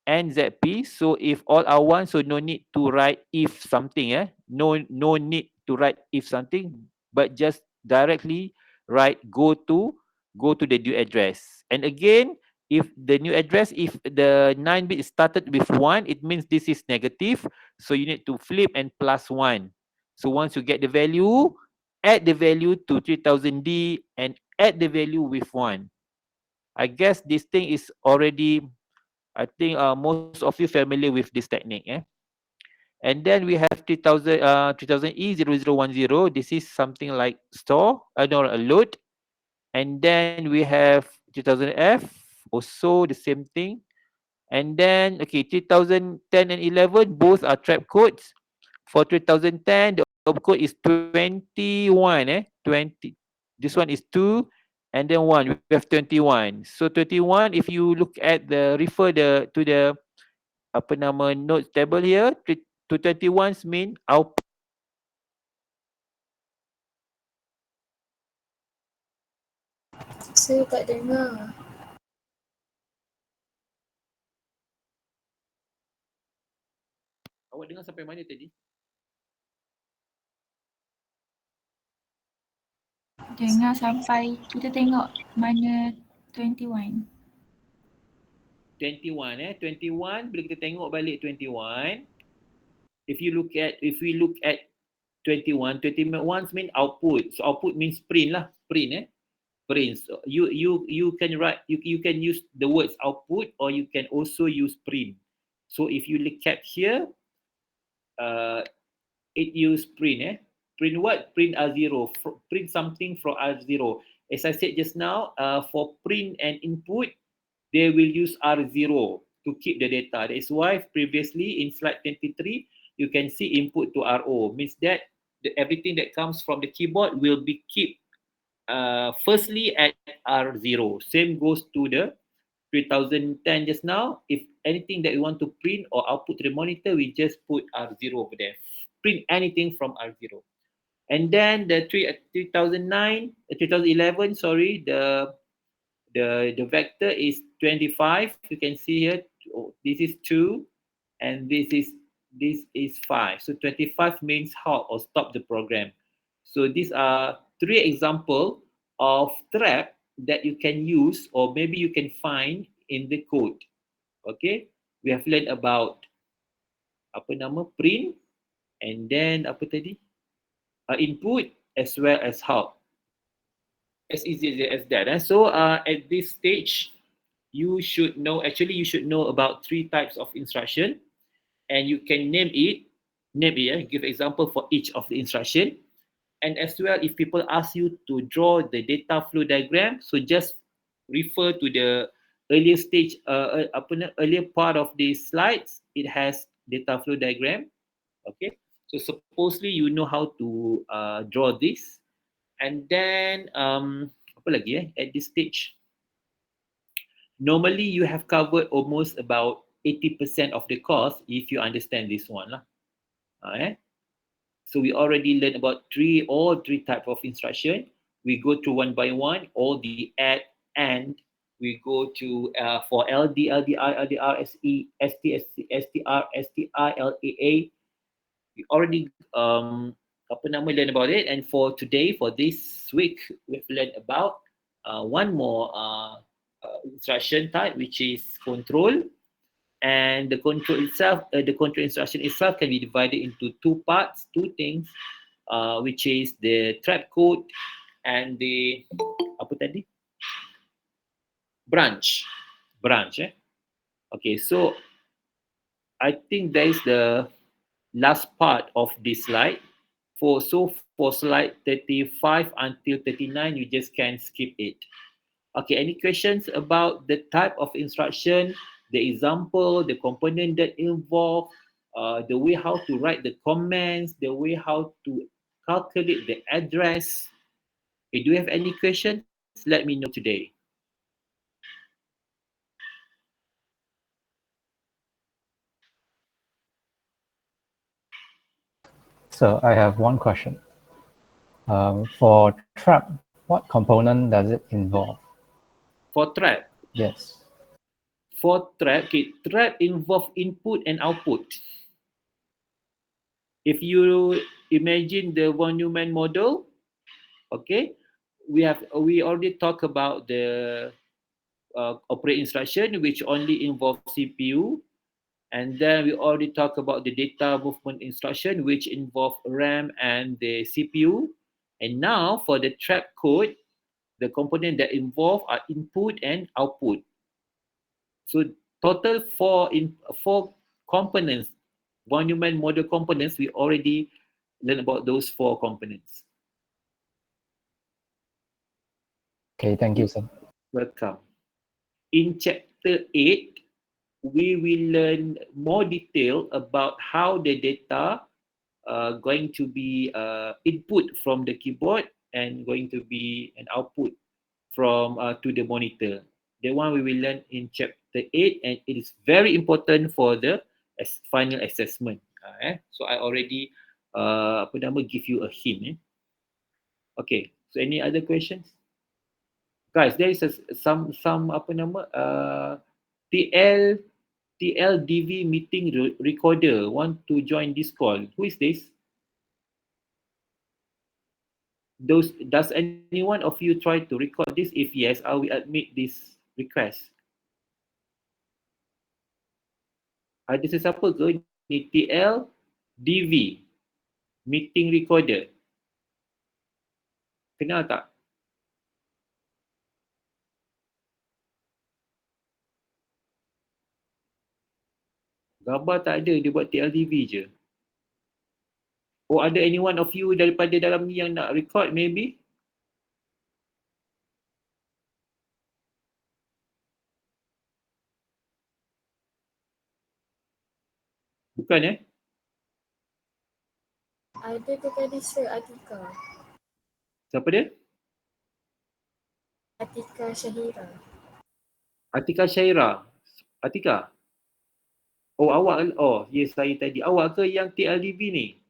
and ZP. So if all are one, so no need to write if something. No need to write if something, but just directly write go to the new address. And again, if the new address, if the 9 bit started with 1, it means this is negative. So you need to flip and plus 1. So once you get the value, add the value to 3000D and add the value with 1. I guess this thing is already, I think most of you familiar with this technique. And then we have 3000E0010. This is something like store, no, a load. And then we have 3000F, also the same thing. And then, okay, 3010 and 11, both are trap codes. For 3010, the opcode is 21. 20. This one is 2. And then 1, we have 21. So 21, if you look at the, refer to the apa nama notes table here, 221 mean output. Saya tak dengar. Awak dengar sampai mana tadi? Dengar sampai kita tengok mana 21. 21 21, bila kita tengok balik 21, if we look at 21 mean output. So output means print lah, print. So you can write, you can use the words output, or you can also use print. So if you look at here, it use print. Print what? Print R0. Print something from R0. As I said just now, for print and input, they will use R0 to keep the data. That is why previously in slide 23, you can see input to RO. Means that everything that comes from the keyboard will be kept firstly at R0. Same goes to the 3010 just now. If anything that we want to print or output to the monitor, we just put R0 over there. Print anything from R0. And then the 3011, sorry, the vector is 25. You can see here, this is 2 and this is 5. So 25 means halt or stop the program. So these are 3 examples of trap that you can use or maybe you can find in the code. Okay, we have learned about print, and then input as well as halt. As easy as that. So at this stage, you should know about 3 types of instruction, and you can name it, give example for each of the instruction. And as well, if people ask you to draw the data flow diagram, so just refer to the earlier stage, earlier part of the slides. It has data flow diagram. Okay, so supposedly you know how to draw this. And then at this stage, normally you have covered almost about 80% of the course if you understand this one lah. So we already learned about all three types of instruction. We go through one by one, all the add, and we go to for LD, LDI, LDR, SE, ST, STR, STI, LAA. We already learn about it. And for today, for this week, we've learned about one more instruction type, which is control. And the control itself, the control instruction itself can be divided into 2 parts, 2 things, which is the trap code and the branch. Okay, so I think that is the last part of this slide. For slide 35 until 39, you just can skip it. Okay, any questions about the type of instruction, the example, the component that involve, the way how to write the comments, the way how to calculate the address? Okay, do you have any questions? Let me know today. So I have one question. For trap, what component does it involve? For trap? Yes. For trap, okay, trap involve input and output. If you imagine the von Neumann model, okay, we already talked about the operate instruction, which only involve CPU, and then we already talked about the data movement instruction, which involve RAM and the CPU. And now for the trap code, the component that involve are input and output. So total 4 components, von Neumann model components, we already learned about those 4 components. Okay, thank you, sir. Welcome. In chapter 8, we will learn more detail about how the data going to be input from the keyboard and going to be an output from to the monitor. The one we will learn in chapter 8, and it is very important for the final assessment. So I already give you a hint. Okay, so any other questions? Guys, there is some TLDV meeting recorder want to join this call. Who is this? Does anyone of you try to record this? If yes, I will admit this request. Ada sesiapa ke ni TLDV meeting recorder? Kenal tak? Gambar tak ada, dia buat TLDV je. Oh, ada anyone of you daripada dalam ni yang nak record maybe? Bukan Ada tu tadi Sir Atika. Siapa dia? Atika Syahira. Atika Syaira. Atika. Oh awak, oh yes saya tadi. Awak ke yang TLDV ni?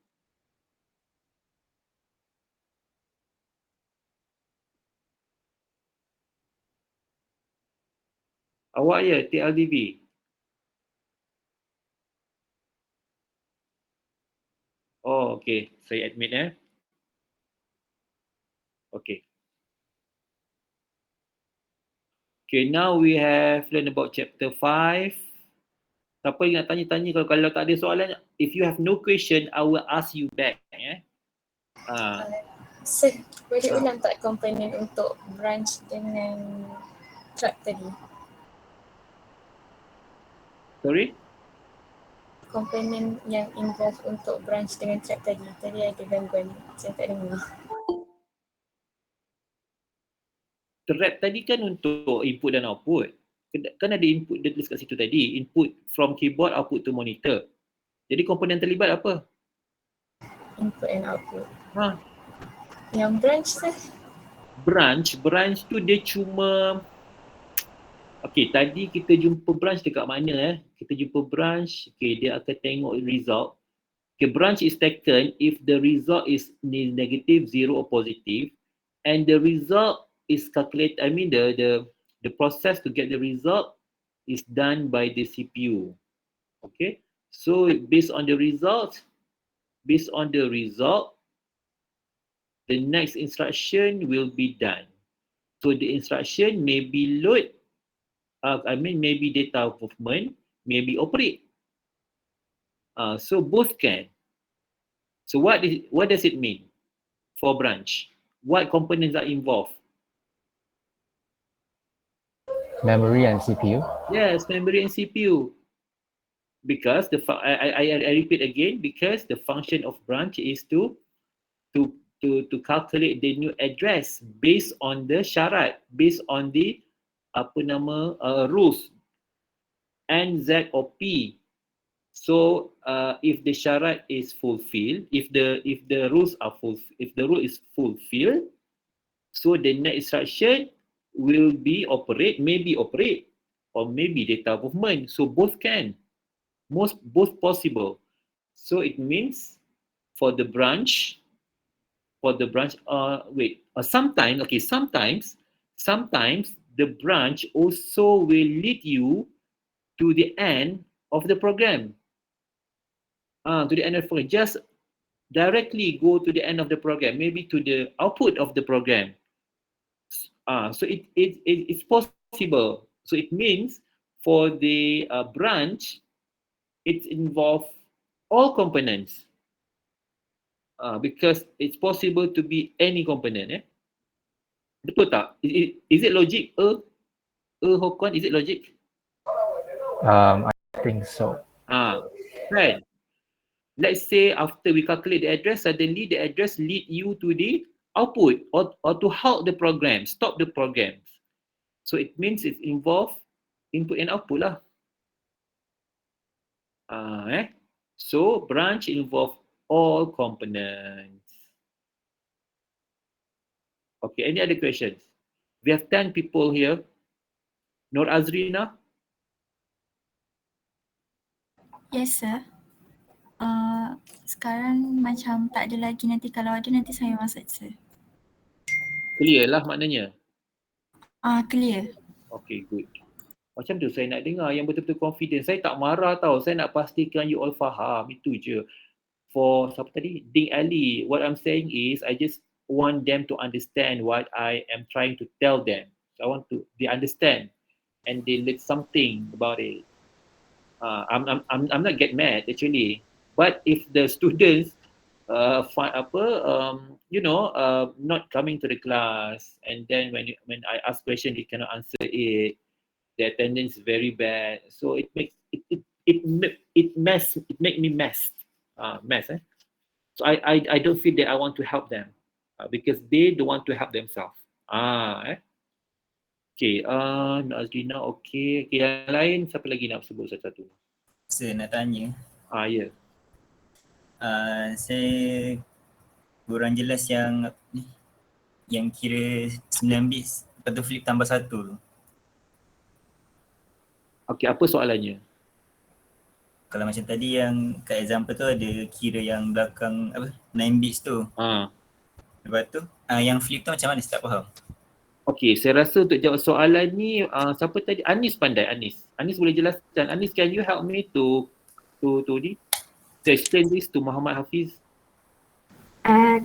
Awak ya TLDV? Oh okay, saya admit Okay. Okay, now we have learned about chapter 5. Siapa yang nak tanya-tanya kalau tak ada soalan, if you have no question, I will ask you back. Sir, boleh ulang tak komponen untuk branch dengan track tadi? Sorry? Komponen yang involve untuk branch dengan track tadi. Tadi ada gangguan, saya tak dengar. Trap tadi kan untuk input dan output. Kan ada input dia tulis kat situ tadi, input from keyboard, output to monitor. Jadi komponen terlibat apa? Input and output. Ha. Yang branch sir? Branch tu dia cuma okay, tadi kita jumpa branch dekat mana Kita jumpa branch, okay, dia akan tengok result. Okay, branch is taken if the result is negative, 0 or positive, and the result is calculated, the process to get the result is done by the CPU. Okay, so based on the result, the next instruction will be done. So the instruction may be load, maybe data movement, maybe operate. So both can. So what does it mean for branch? What components are involved? Memory and CPU. Yes, memory and CPU. Because I repeat again, because the function of branch is to calculate the new address based on the syarat, based on the rules N, Z or P. So if the syarat is fulfilled, if the rules are if the rule is fulfilled, so the next instruction will be operate, maybe operate, or maybe data movement. So both can, both possible. So it means for the branch, sometimes the branch also will lead you to the end of the program. To the end of the program, just directly go to the end of the program, maybe to the output of the program. So it's possible. So it means for the branch, it involves all components because it's possible to be any component. Betul tak? Is it logic? Hokon, is it logic? I think so. Right. Let's say after we calculate the address, suddenly the address lead you to the output or to halt the program, stop the program. So it means it involves input and output lah. So branch involve all components. Okay, any other questions? We have 10 people here. Nur Azrina? Yes, sir. Sekarang macam tak ada lagi, nanti kalau ada nanti saya masuk, sir. Clear lah maknanya? Clear. Okay, good. Macam tu saya nak dengar yang betul-betul confident. Saya tak marah tau. Saya nak pastikan you all faham. Itu je. For siapa tadi? Ding Ali. What I'm saying is I just want them to understand what I am trying to tell them. So I want to they understand and they learn something about it. I'm not get mad actually. But if the students not coming to the class, and then when I ask question they cannot answer it, the attendance is very bad, so it makes it make me mess. So I don't feel that I want to help them because they don't want to help themselves. Okay, Azrina, okay. Yang lain siapa lagi nak sebut satu-satu? Saya nak tanya. Ya. Saya kurang jelas yang kira 9 bits lepas tu flip tambah 1 tu. Okay, apa soalannya? Kalau macam tadi yang kat example tu ada kira yang belakang apa 9 bits tu. Lepas tu yang flip tu macam mana saya tak faham. Okay, saya rasa untuk jawab soalan ni siapa tadi? Anis pandai, Anis. Anis boleh jelaskan. Anis, can you help me to explain this to Muhammad Hafiz?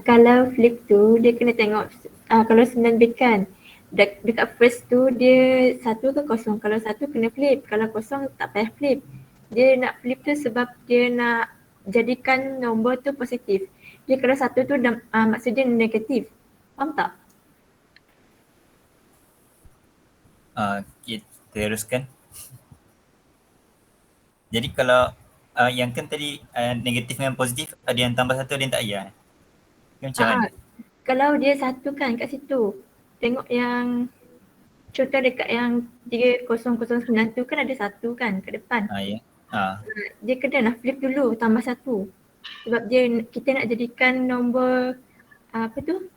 Kalau flip tu dia kena tengok kalau 9 bit kan. Dekat first tu dia 1 ke kosong. Kalau 1 kena flip, kalau kosong tak payah flip. Dia nak flip tu sebab dia nak jadikan nombor tu positif. Dia kalau 1 tu maksud dia negatif. Faham tak? Kita teruskan. Jadi kalau yang kan tadi negatif dengan positif ada yang tambah 1 ada yang tak payah. Macam mana? Kalau dia 1 kan kat situ. Tengok yang contoh dekat yang 3009 tu kan ada 1 kan kat depan. Ya. Dia kena flip dulu tambah 1. Sebab kita nak jadikan nombor apa tu?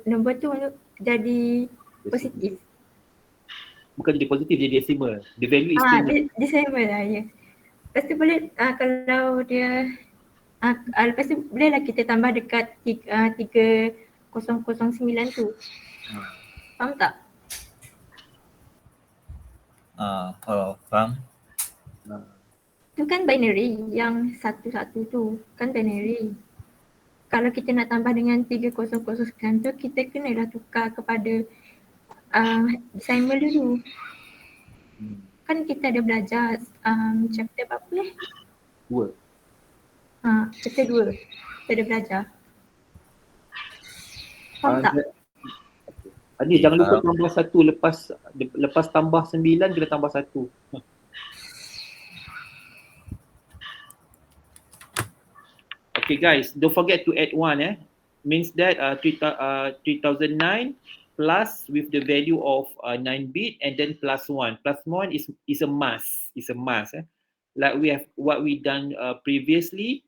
Nombor tu jadi positif. Bukan jadi positif, jadi decimal. The value is still Decimal lah, ya. Lepas tu boleh kalau dia lepas tu bolehlah kita tambah dekat 3009 tu. Faham tak? Faham. Tu kan binary, yang 11 tu kan binary. Kalau kita nak tambah dengan 3009 tu, kita kenalah tukar kepada decimal dulu. Kan kita ada belajar chapter berapa ni? 2. Chapter 2. Kita ada belajar. Faham tak? Anis, jangan lupa tambah 1 lepas tambah 9 kena tambah 1. Okay guys, don't forget to add 1 means that 3009 plus with the value of 9 bit and then plus 1. Plus 1 is a must. Like we have what we done previously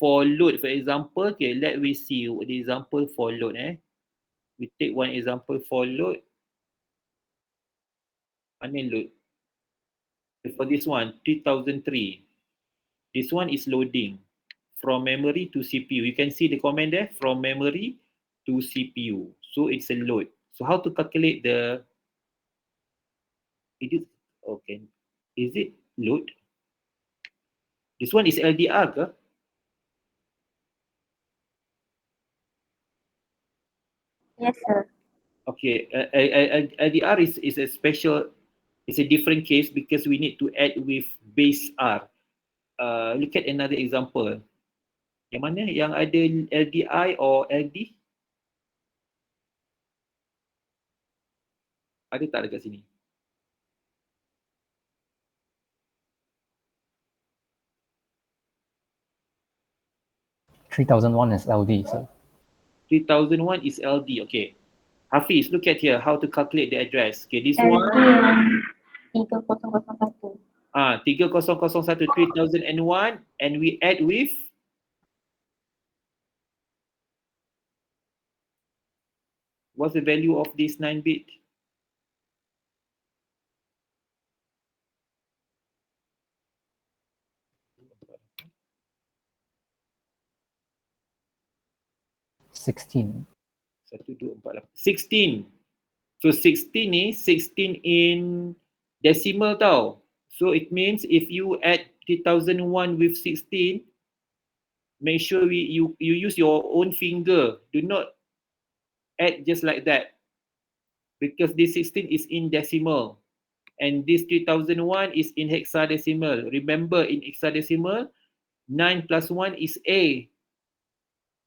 for load, for example. Okay, let me see the example for load. We take one example for load. Mana load? For this one, 3003. This one is loading from memory to CPU. You can see the comment there, from memory to CPU. So it's a load. So how to calculate is it load? This one is LDR ke? Yes, sir. Okay, LDR is a special, it's a different case because we need to add with base R. Look at another example. Yang mana? Yang ada LDI or LD? Ada tak dekat sini? $3,001 is LD, sir. 3001 is LD. Okay. Hafiz, look at here how to calculate the address. Okay, this LD one. 3001. 3001 3001 and we add with what's the value of this 9 bit? $16. 16. So 16 ni 16 in decimal tau. So it means if you add 3001 with 16, make sure you use your own finger. Do not add just like that. Because this 16 is in decimal. And this 3001 is in hexadecimal. Remember, in hexadecimal, 9 plus 1 is A.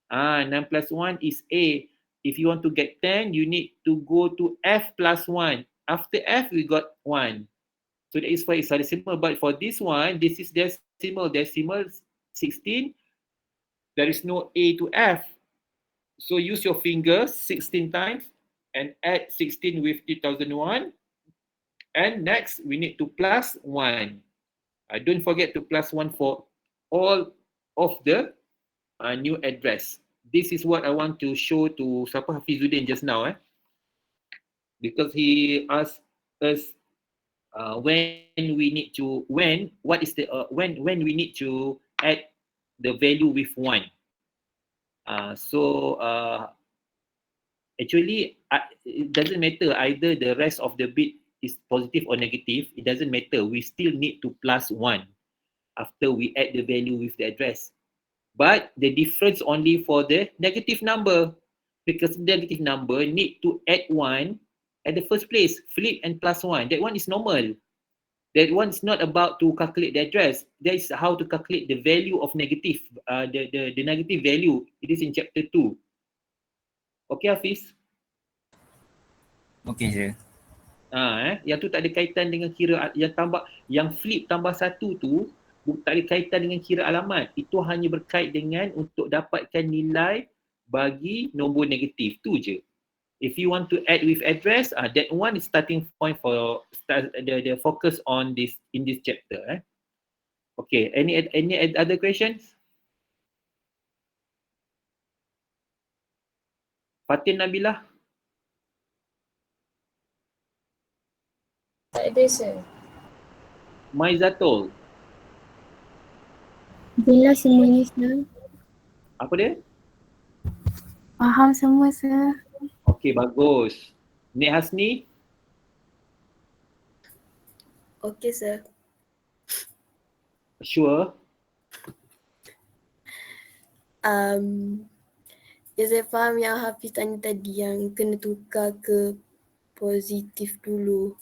9 plus 1 is A. If you want to get 10, you need to go to F plus 1. After F, we got 1. So that is for hexadecimal. But for this one, this is decimal. Decimal 16. There is no A to F. So use your fingers 16 times and add 16 with 3001. And next, we need to plus 1. Don't forget to plus 1 for all of the new address. This is what I want to show to Sapa Hafizuddin just now. Because he asked us when we need to when we need to add the value with 1. Actually it doesn't matter either the rest of the bit is positive or negative. It doesn't matter. We still need to plus 1 after we add the value with the address. But the difference only for the negative number, because negative number need to add 1 at the first place, flip and plus 1. That one is normal. That one is not about to calculate the address. That is how to calculate the value of negative, the negative value. It is in chapter 2. Okay, Hafiz? Okay, sir. Yang tu tak ada kaitan dengan kira yang flip tambah 1 tu tak ada kaitan dengan kira alamat. Itu hanya berkait dengan untuk dapatkan nilai bagi nombor negatif. Tu je. If you want to add with address, that one is starting point for the focus on this in this chapter. Okay, any other questions? Fatin Nabilah? Tak ada, sir. Maizatul? Jelas semuanya, sir. Apa dia? Faham semua, sir. Okay, bagus. Nik Hasni? Okay, sir. Sure? Saya faham yang Hafiz tanya tadi yang kena tukar ke positif dulu.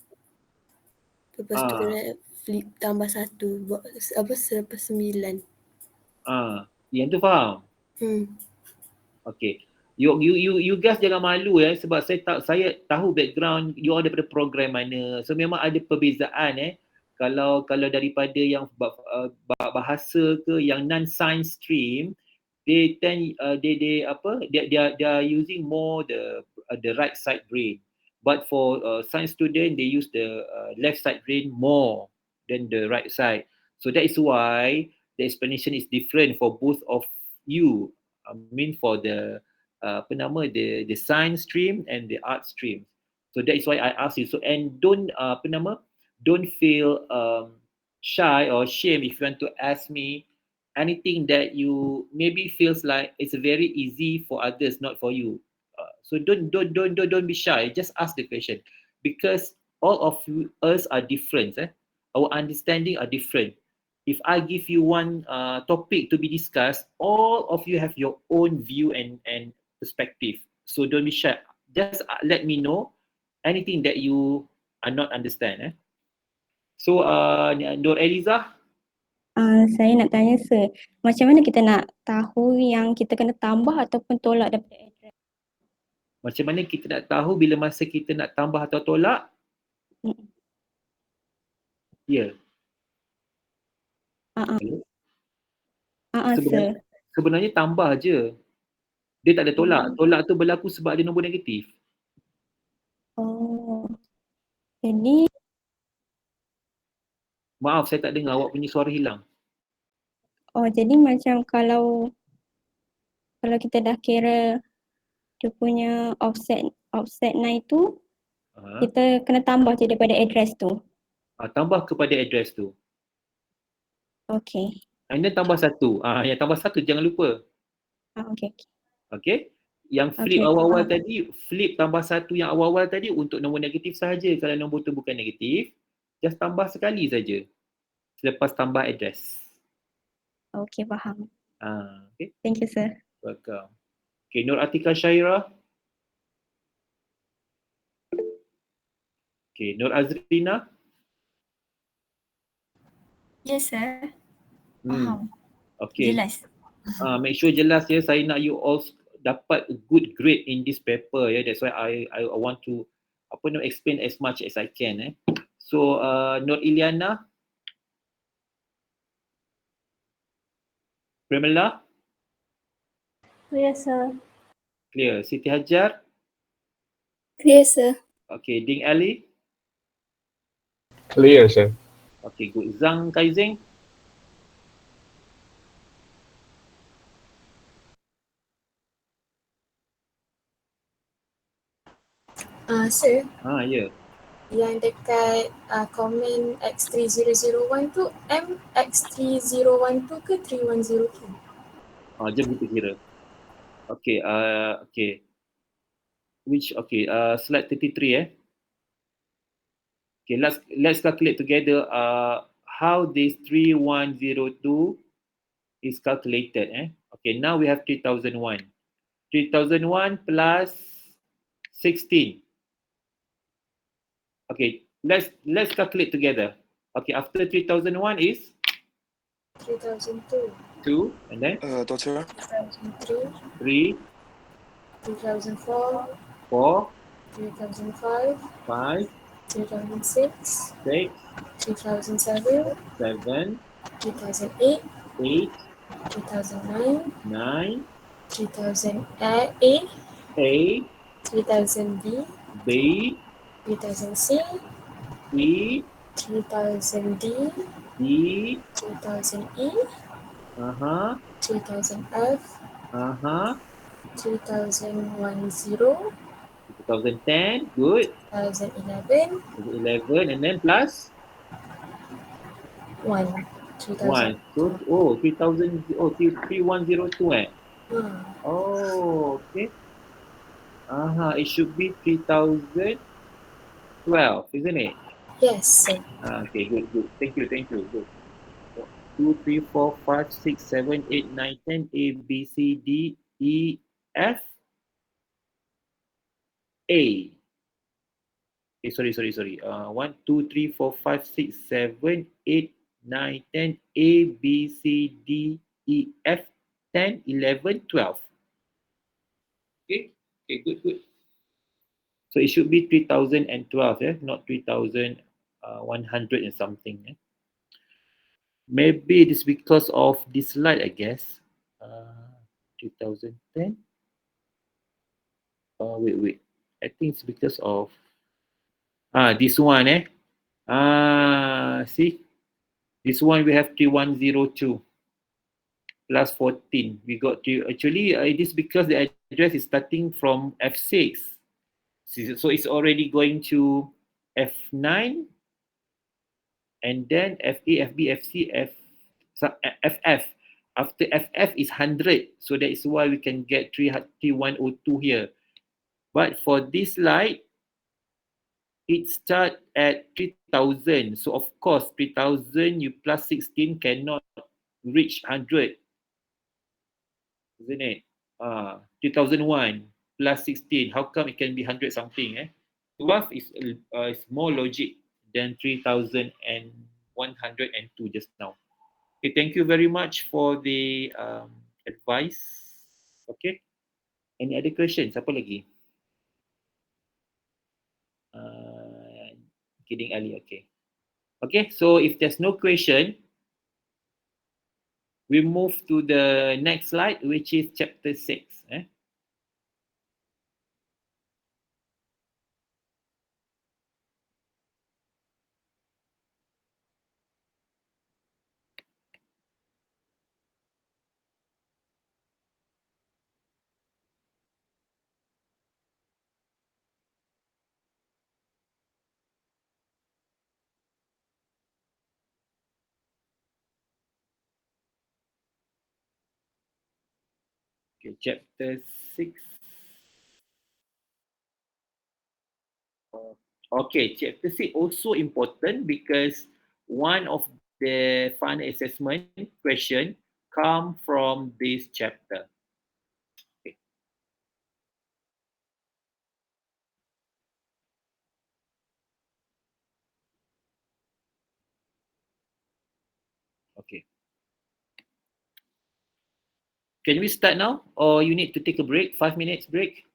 Lepas tu kena flip tambah 1 buat selepas 9. Yang tu faham? Okay. You guys jangan malu sebab saya tahu background you all daripada program mana. So memang ada perbezaan kalau daripada yang bahasa ke yang non science stream, they are using more the right side brain. But for science student, they use the left side brain more than the right side. So that is why the explanation is different for both of you. I mean for the the science stream and the art stream. So that is why I ask you. So and don't feel shy or shame if you want to ask me anything that you maybe feels like it's very easy for others, not for you. So don't be shy. Just ask the question because all of us are different. Our understanding are different. If I give you one topic to be discussed, all of you have your own view and perspective. So don't be shy. Just let me know anything that you are not understand. So Nur Eliza. Saya nak tanya, sir, macam mana kita nak tahu yang kita kena tambah ataupun tolak daripada address? Macam mana kita nak tahu bila masa kita nak tambah atau tolak? Ya. Sebenarnya tambah je. Dia tak ada tolak. Tolak tu berlaku sebab ada nombor negatif. Jadi maaf, saya tak dengar, awak punya suara hilang. Jadi macam kalau kita dah kira dia punya offset 9 tu, kita kena tambah je daripada address tu. Tambah kepada address tu. Okay. And then tambah 1. Yang tambah 1 jangan lupa. Okay. Yang flip awal-awal tadi, flip tambah 1 yang awal-awal tadi untuk nombor negatif sahaja. Kalau nombor tu bukan negatif, just tambah sekali saja. Selepas tambah address. Okay, faham. Okay. Thank you, sir. Welcome. Okay, Nur Atika Syairah. Okay, Nur Azrina. Yes, sir. Faham. Okay. Jelas. Make sure jelas ya. Saya nak you all dapat a good grade in this paper ya. That's why I want to explain as much as I can. So Nur Iliana. Premila. Clear, sir. Clear. Siti Hajar. Clear, sir. Okay, Ding Ali. Clear, sir. Okay, good. Zhang Kaizeng. Sir. Ya. Yang dekat komen X3001 tu MX3012 ke 3102? Jom kita kira. Okay, okay. Slide 33 Okay, let's calculate together how this 3102 is calculated. Okay, now we have 3001. 3001 plus 16. Okay, let's calculate together. Okay, after 3001 is 3002. 2, and then 3003. 3, 2004. 4, 2005. 5, 2006. 6, 2007. 7, 2008. 8, 2009. 9, 3000 A. A, 3000 B. B, 3000 C. C, 3000 D. D, 3000 E. 3000 F. 3010. 2010, good. 2011. 11, and then plus 1. 1. So, 3000, 3102 Oh, okay. It should be 3012, isn't it? Yes, sir. Okay, good. Thank you. Good. 2, 3, 4, 5, 6, 7, 8, 9, 10, A, B, C, D, E, F, A. Okay, sorry. 1, 2, 3, 4, 5, 6, 7, 8, 9, 10, A, B, C, D, E, F, 10, 11, 12. Okay, good. So it should be 3012, not 3100 and something. Maybe it is because of this slide, I guess. 2010. Wait. I think it's because of this one, see? This one we have 3102 plus 14. We got to actually it is because the address is starting from F6. So it's already going to F9 and then FA, FB, FC, FF. After FF is 100. So that is why we can get 3102 here. But for this slide, it starts at 3000. So of course, 3000 you plus 16 cannot reach 100. Isn't it? 2001 plus 16. How come it can be 100 something? 12 is more logic than 3102 just now. Okay, thank you very much for the advice. Okay. Any other questions? Apa lagi? Kidding Ali. Okay. Okay, so if there's no question, we move to the next slide, which is chapter 6. Okay, chapter 6. Okay, chapter 6 also important because one of the final assessment question come from this chapter. Okay. Can we start now or you need to take a break? 5 minutes break?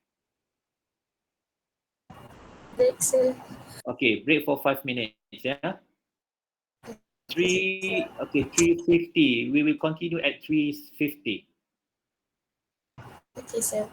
Break, sir. Okay, break for 5 minutes. 3:50. We will continue at 3:50. Okay, sir.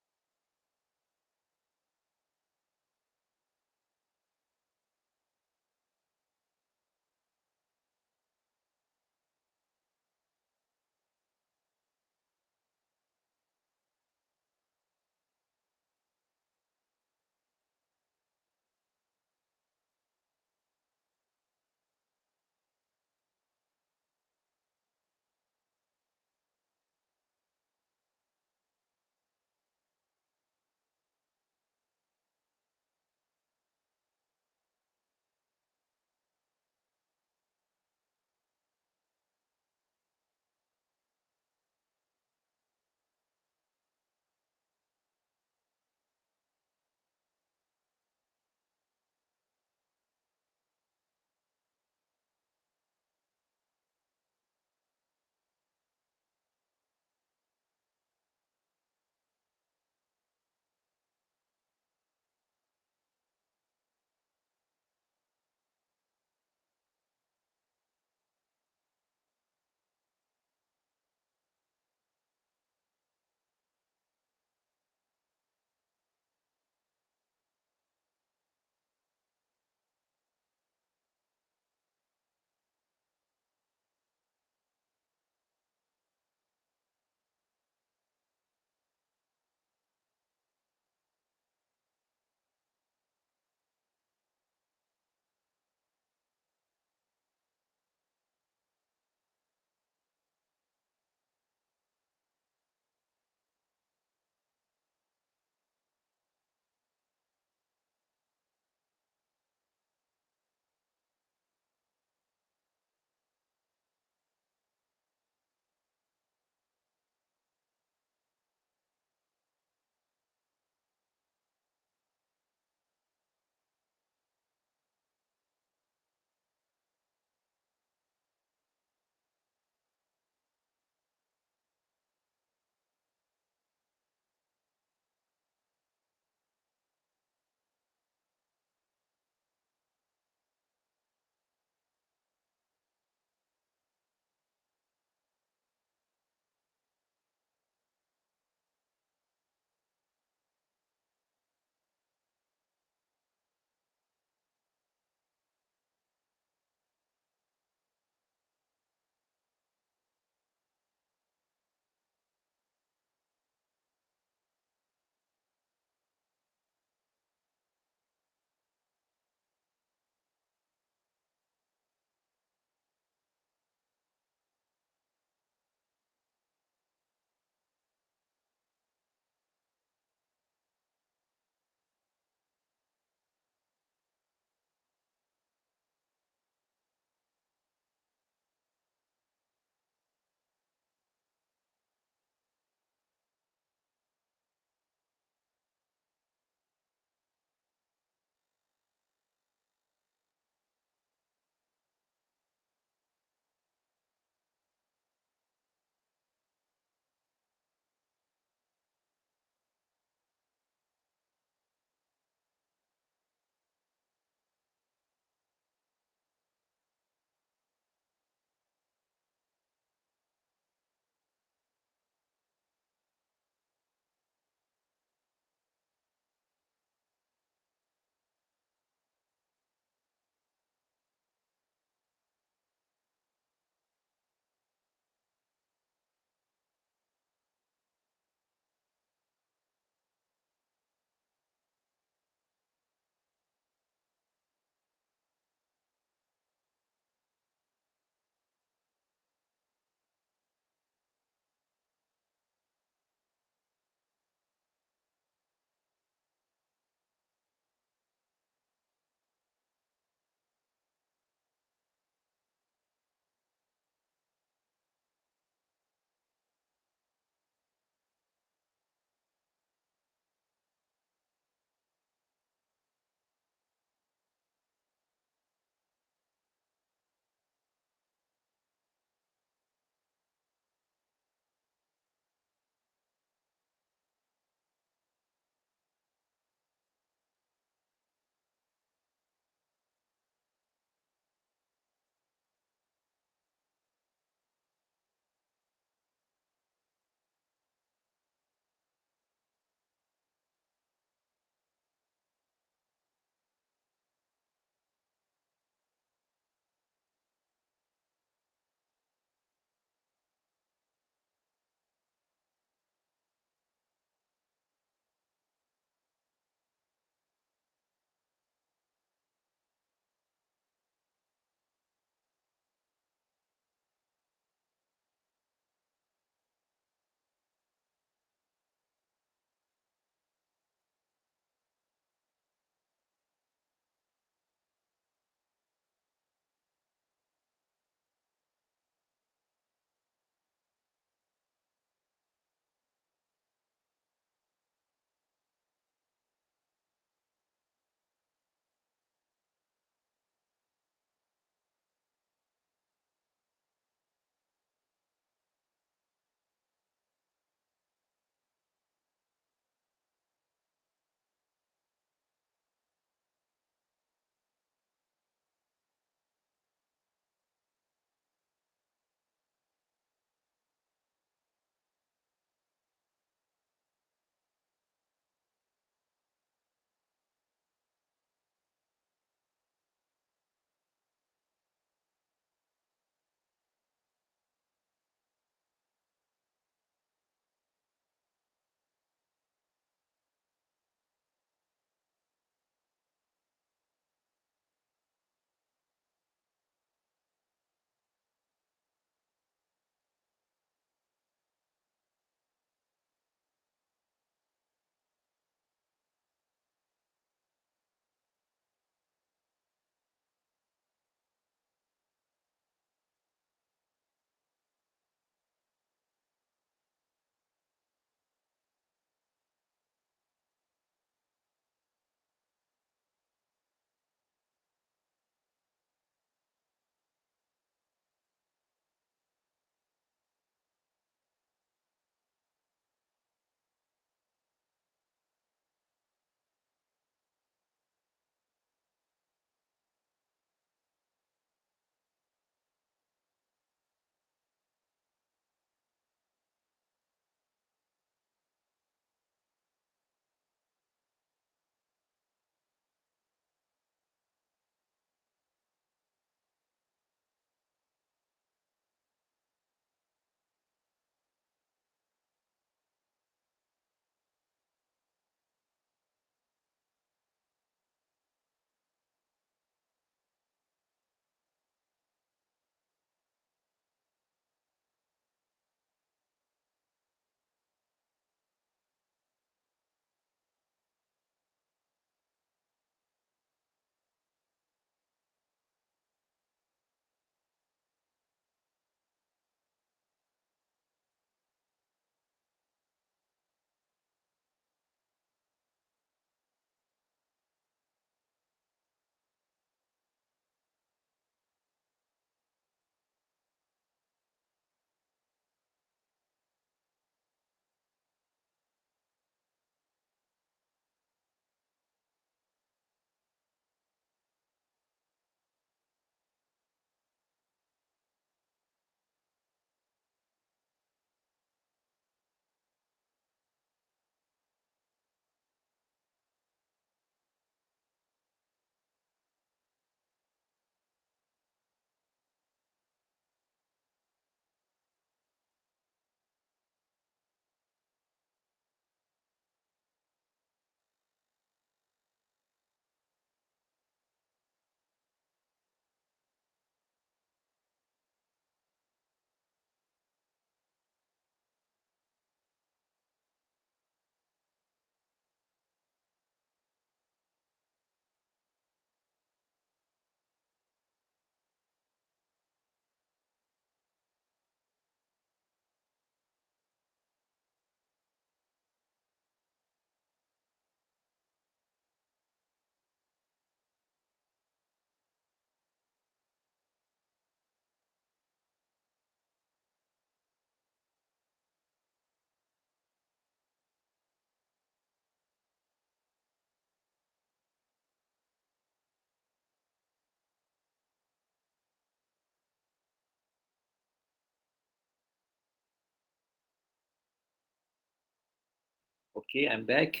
Okay, I'm back.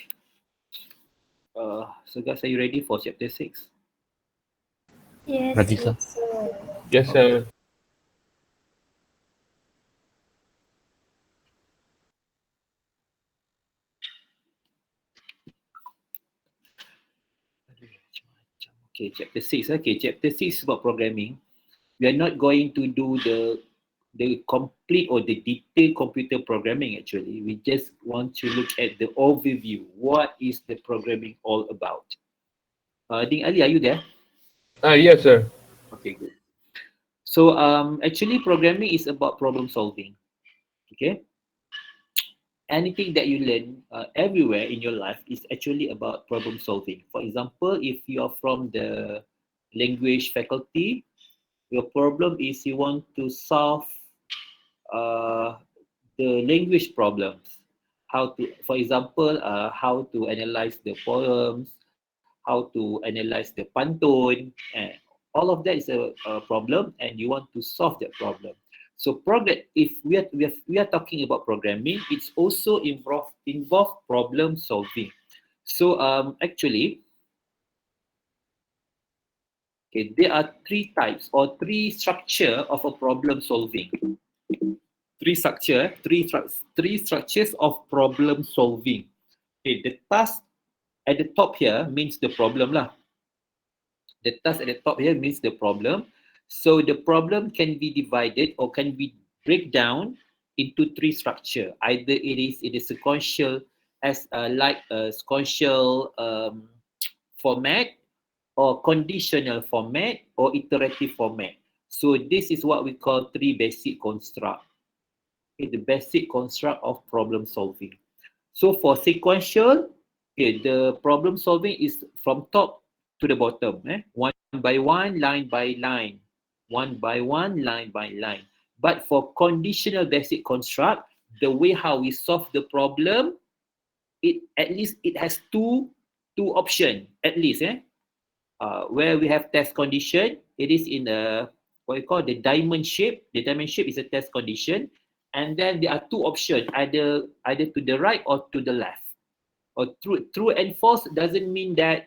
So guys, are you ready for chapter 6? Yes. Ready, sir? Yes, sir. Okay, chapter 6. Okay, chapter 6 is about programming. We are not going to do the complete or the detailed computer programming actually. We just want to look at the overview. What is the programming all about? Ding Ali, are you there? Yes, sir. Okay, good. So actually programming is about problem solving. Okay. Anything that you learn everywhere in your life is actually about problem solving. For example, if you are from the language faculty, your problem is you want to solve the language problems. How to, for example, how to analyze the poems, how to analyze the pantun, and all of that is a problem, and you want to solve that problem. So if we are talking about programming, it's also involve problem solving. So actually, okay, there are three types or three structure of a problem solving. Three structures of problem solving. Okay, the task at the top here means the problem lah. The task at the top here means the problem. So the problem can be divided or can be break down into three structure. Either it is sequential as like a sequential format, or conditional format, or iterative format. So this is what we call three basic construct. Okay, the basic construct of problem solving. So for sequential, okay, the problem solving is from top to the bottom, one by one, line by line, one by one, line by line. But for conditional basic construct, the way how we solve the problem, it at least it has two options at least, where we have test condition. It is in a what we call the diamond shape. The diamond shape is a test condition, and then there are two options, either to the right or to the left. Or true and false doesn't mean that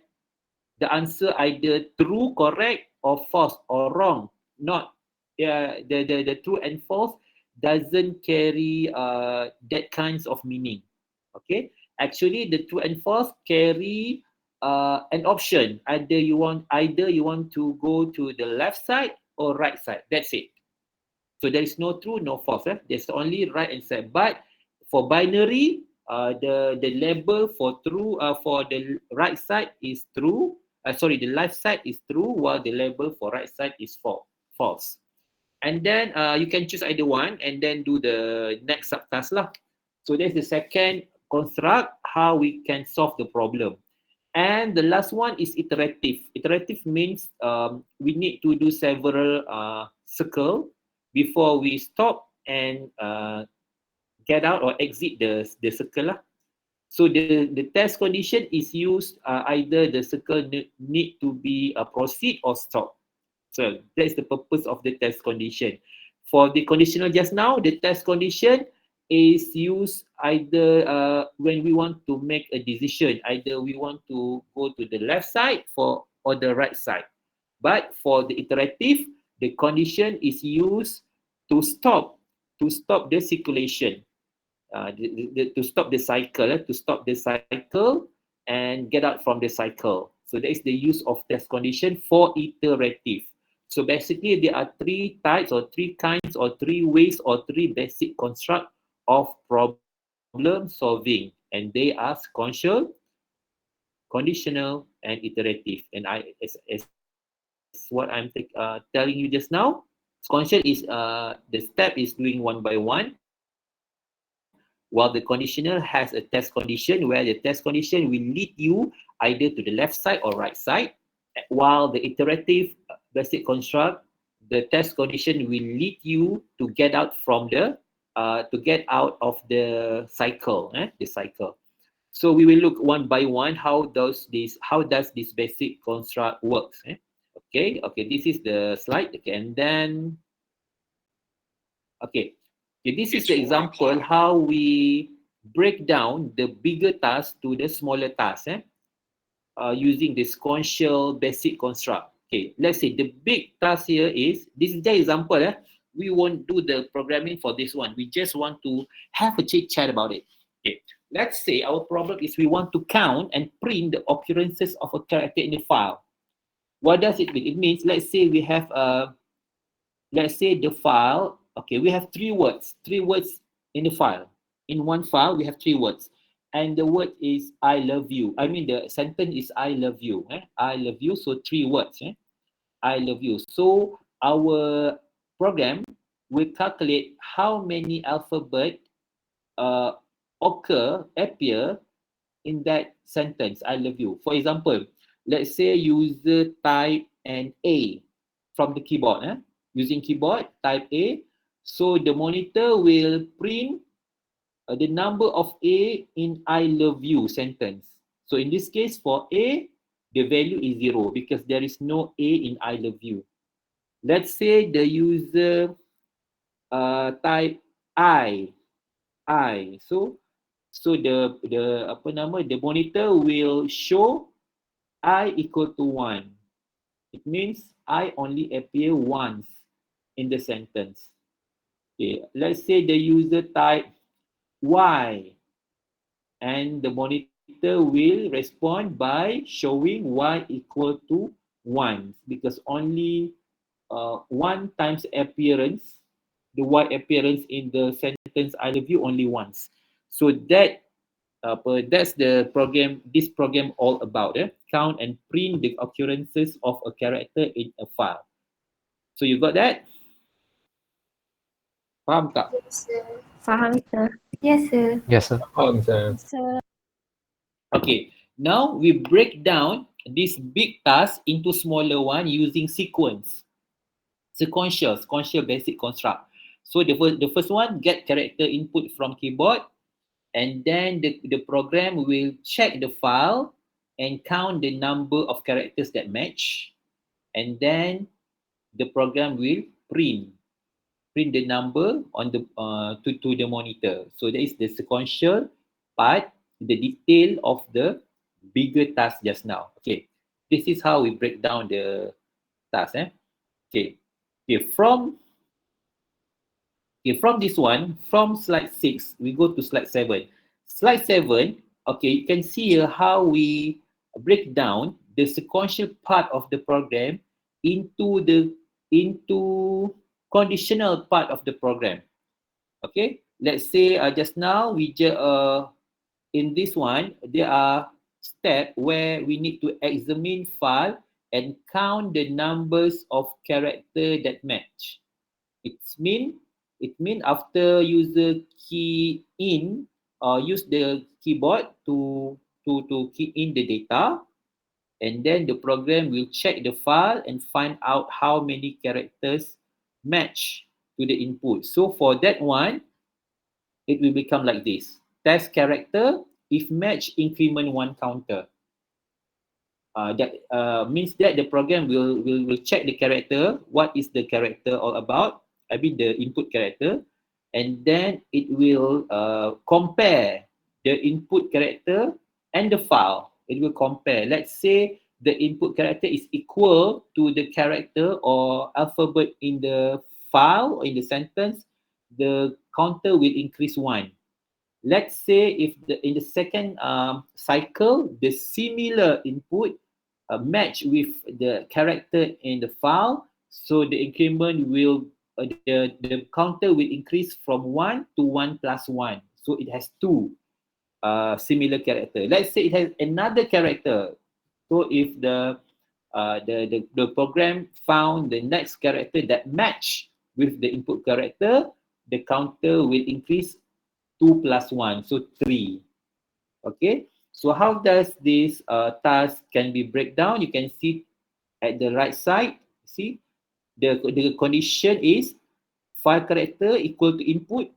the answer either true, correct, or false or wrong. Not the true and false doesn't carry that kinds of meaning. Okay, actually the true and false carry an option. Either you want to go to the left side or right side. That's it. So there is no true, no false. There's only right and side. But for binary, the label for true for the right side is true. The left side is true, while the label for right side is false. And then you can choose either one and then do the next subtask lah. So that's the second construct, how we can solve the problem. And the last one is iterative. Iterative means we need to do several circle before we stop and get out or exit the circle lah. So the test condition is used either the circle need to be proceed or stop. So that's the purpose of the test condition. For the conditional just now, the test condition is used either when we want to make a decision, either we want to go to the left side or the right side. But for the iterative, the condition is used to stop the circulation, to stop the cycle, and get out from the cycle. So that is the use of test condition for iterative. So basically, there are three types or three kinds or three ways or three basic construct of problem solving, and they are sequential, conditional, and iterative. And as what I'm telling you just now, sequential is the step is doing one by one, while the conditional has a test condition where the test condition will lead you either to the left side or right side, while the iterative basic construct, the test condition will lead you to get out from the of the cycle, the cycle. So we will look one by one how does this basic construct works. Okay, this is the slide. Okay, and then this is the example how we break down the bigger task to the smaller task using the sequential basic construct. Okay, let's say the big task here is, this is the example. We won't do the programming for this one. We just want to have a chit chat about it. Okay, let's say our problem is we want to count and print the occurrences of a character in the file. What does it mean? It means, let's say we have let's say the file, okay, we have three words in the file. In one file, we have 3 words. And the word is I love you. I mean, the sentence is I love you. I love you, so 3 words. I love you. So our program will calculate how many alphabet appear in that sentence, I love you. For example, let's say user type an A from the keyboard. Using keyboard, type A. So the monitor will print the number of A in I love you sentence. So in this case, for A, the value is 0 because there is no A in I love you. Let's say the user type I. So the monitor will show I equal to 1. It means I only appear once in the sentence. Okay, let's say the user type Y, and the monitor will respond by showing Y equal to 1 because only 1 times appearance, the Y appearance in the sentence I love you only once. So that's the program, this program all about. Count and print the occurrences of a character in a file. So you got that? Faham tak? Yes, sir. Faham, sir. Yes, sir. Yes, sir. So, Okay, now we break down this big task into smaller one using sequential basic construct. So the first one, get character input from keyboard, and then the program will check the file and count the number of characters that match, and then the program will print the number on the to the monitor. So that is the sequential part, the detail of the bigger task just now. Okay, this is how we break down the task. Okay, from this one, from slide 6, we go to slide 7. Slide 7, okay, you can see here how we break down the sequential part of the program into conditional part of the program. Okay, let's say just now we in this one there are steps where we need to examine file and count the numbers of character that match. It mean after user key in or use the keyboard to key in the data, and then the program will check the file and find out how many characters match to the input. So for that one, it will become like this. Test character, if match, increment 1 counter. That means that the program will check the character, what is the character all about, I mean the input character, and then it will compare the input character and the file. It will compare. Let's say the input character is equal to the character or alphabet in the file or in the sentence, the counter will increase 1. Let's say if in the second cycle, the similar input match with the character in the file, so the increment will, the counter will increase from 1 to 1 plus 1. So it has 2 similar character. Let's say it has another character. So if the program found the next character that match with the input character, the counter will increase 2 plus 1, so 3. Okay, so how does this task can be break down? You can see at the right side, see the condition is file character equal to input,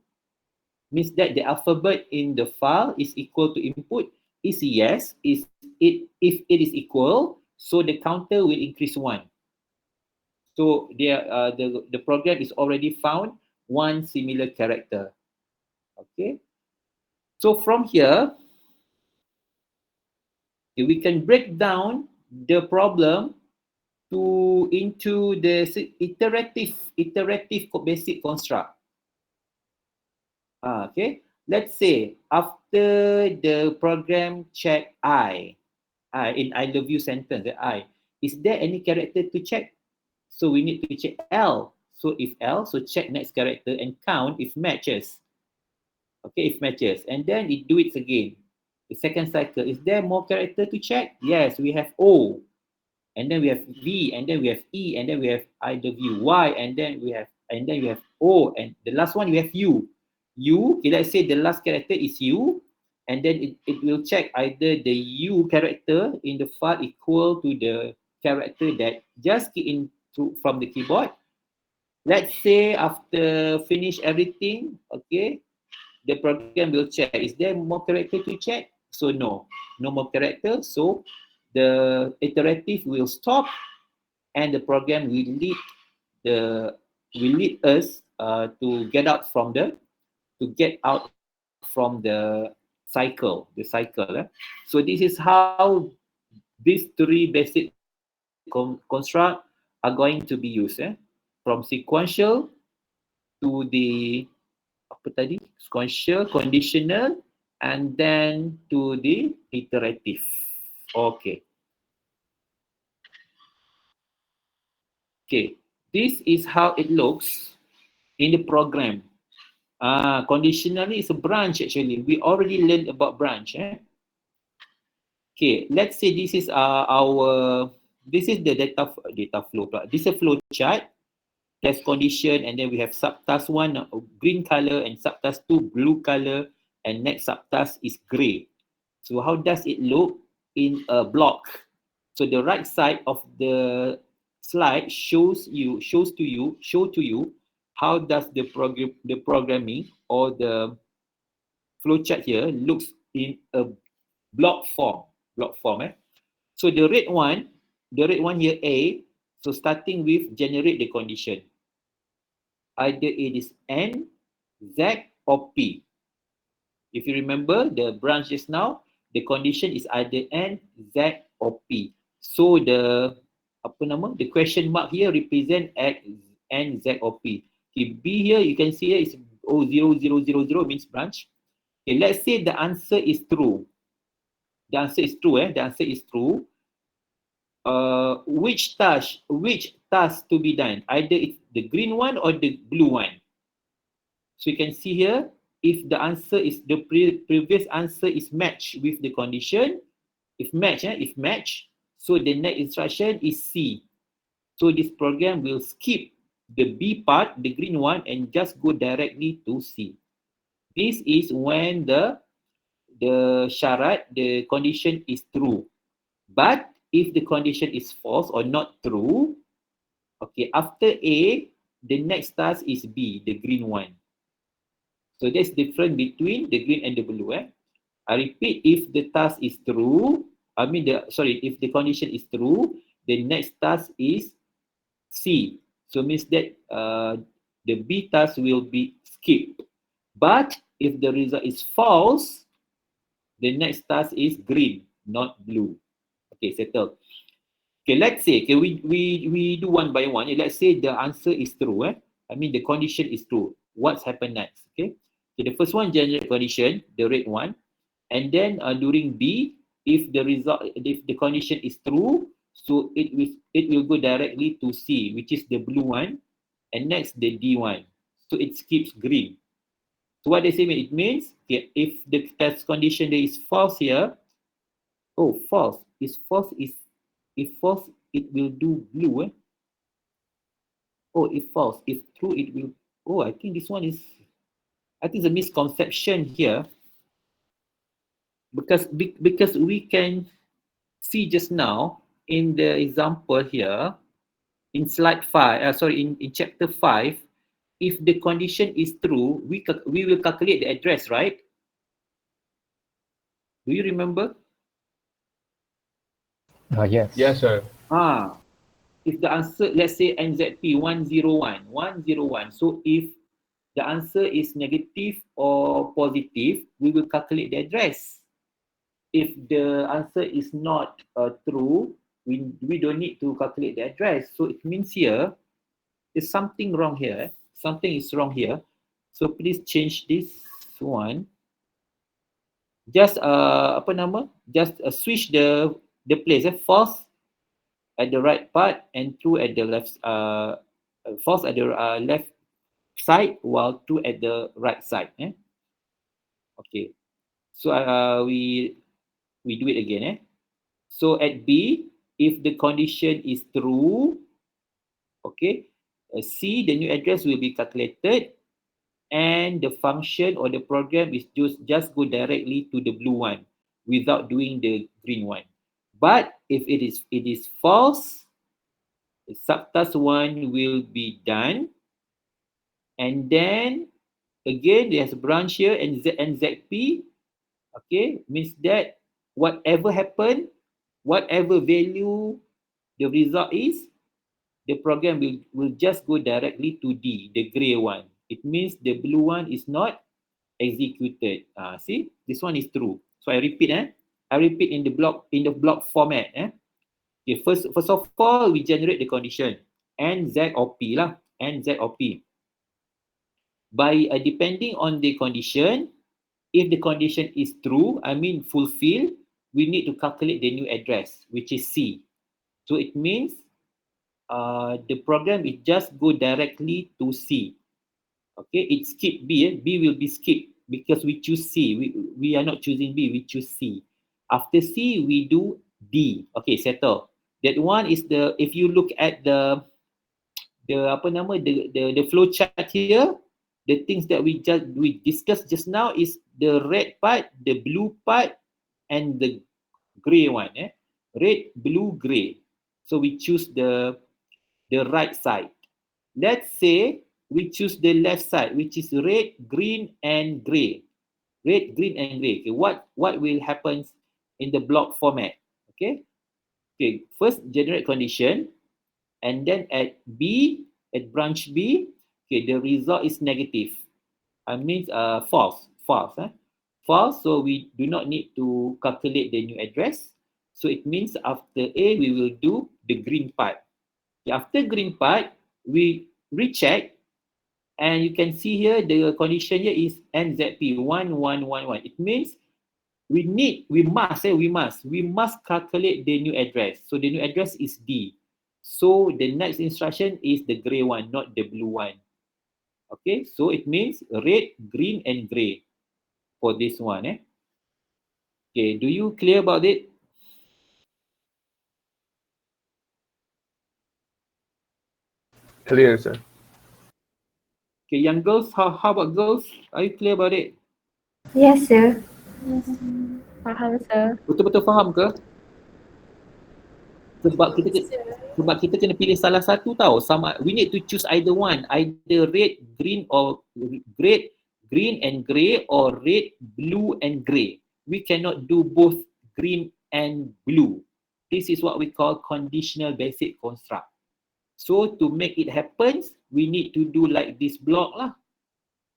means that the alphabet in the file is equal to input. Is yes, if it is equal, so the counter will increase 1. So the program is already found 1 similar character. Okay, So from here, we can break down the problem into the iterative basic construct. Okay, let's say after the program check I in I love you sentence, is there any character to check? So we need to check L. So if L, so check next character and count if matches. Okay, if matches, and then it do it again. The second cycle, is there more character to check? Yes, we have O, and then we have V, and then we have E, and then we have IW, Y, and then we have O, and the last one we have U. Okay, let's say the last character is U, and then it will check either the U character in the file equal to the character that just key in from the keyboard. Let's say after finish everything, okay, the program will check, is there more character to check? So no more character. So the iterative will stop, and the program will lead us to get out from the cycle. So this is how these three basic construct are going to be used, from sequential to the sequential, conditional, and then to the iterative. Okay, this is how it looks in the program. Conditionally is a branch. Actually, we already learned about branch. Okay, let's say this is this is the data flow. This is a flow chart. Test condition, and then we have subtask 1 green color and subtask 2 blue color, and next subtask is gray. So how does it look in a block? So the right side of the slide shows to you how does the programming or the flowchart here looks in a block form. So the red one here, A. So starting with generate the condition. Either it is N, Z, or P. If you remember the branch just now, the condition is either N, Z, or P. So the question mark here represent X, N, Z, or P. Okay, B here you can see here is 0000 means branch. Okay, let's say the answer is true. The answer is true. Which task to be done? Either it's the green one or the blue one. So you can see here, if the answer is the previous answer is matched with the condition, if match, so the next instruction is C. So this program will skip the B part, the green one, and just go directly to C. This is when the syarat, the condition is true. But if the condition is false or not true, okay, after A, the next task is B, the green one. So that's different between the green and the blue. I repeat, if the task is true, if the condition is true, the next task is C. So means that the B task will be skipped. But if the result is false, the next task is green, not blue. Okay, settled. Okay, let's say we do one by one. Let's say the answer is true. The condition is true. What's happened next? Okay, the first one, generate condition, the red one, and then during B, if the condition is true, so it will go directly to C, which is the blue one, and next the D one. So it skips green. So what they say, it means, okay, if the test condition there is false here, false. If false, it will do blue. If false, if true, it will. I think this one is. I think it's a misconception here, because we can see just now in the example here in slide 5. In chapter 5, if the condition is true, we will calculate the address, right? Do you remember? Yes. Yes, sir. If the answer, let's say NZP 101. So if the answer is negative or positive, we will calculate the address. If the answer is not true, we don't need to calculate the address. So it means here, there's something wrong here. Something is wrong here. So please change this one. Just Just switch the place. False at the right part and true at the left. False at the left side while true at the right side. Okay. So we do it again. So at B, if the condition is true, okay, C, the new address will be calculated, and the function or the program is just go directly to the blue one without doing the green one. But if it is false, the subtask 1 will be done, and then again there's a branch here and ZP. Okay, means that whatever happened, whatever value the result is, the program will just go directly to D, the gray one. It means the blue one is not executed. See, this one is true. So I repeat, I repeat in the block format. Okay, first of all, we generate the condition N, Z or P lah, N, Z or P. By depending on the condition, if the condition is true, I mean fulfilled, we need to calculate the new address, which is C. So it means the program is just go directly to C. Okay, it skip B. B will be skipped because we choose C. We are not choosing B, we choose C. After C, we do D. Okay, settle. That one is if you look at the flow chart here, the things that we discussed just now is the red part, the blue part, and the gray one. Red, blue, gray. So we choose the right side. Let's say we choose the left side, which is red, green, and gray. Red, green, and gray. Okay, what will happen in the block format? Okay. Okay. First, generate condition, and then at B, at branch B, okay, the result is negative. I mean false. False. False. So we do not need to calculate the new address. So it means after A, we will do the green part. Okay, after green part, we recheck. And you can see here the condition here is NZP 1111. It means we must calculate the new address. So the new address is D. So the next instruction is the gray one, not the blue one. Okay, so it means red, green, and gray for this one. Okay, do you clear about it? Clear, sir. Okay, young girls, how about girls? Are you clear about it? Yes, sir. Faham, sir. Betul-betul faham ke? Sebab kita kena pilih salah satu tau. We need to choose either one, either red, green, or red, green and gray, or red, blue and gray. We cannot do both green and blue. This is what we call conditional basic construct. So to make it happen, we need to do like this block lah.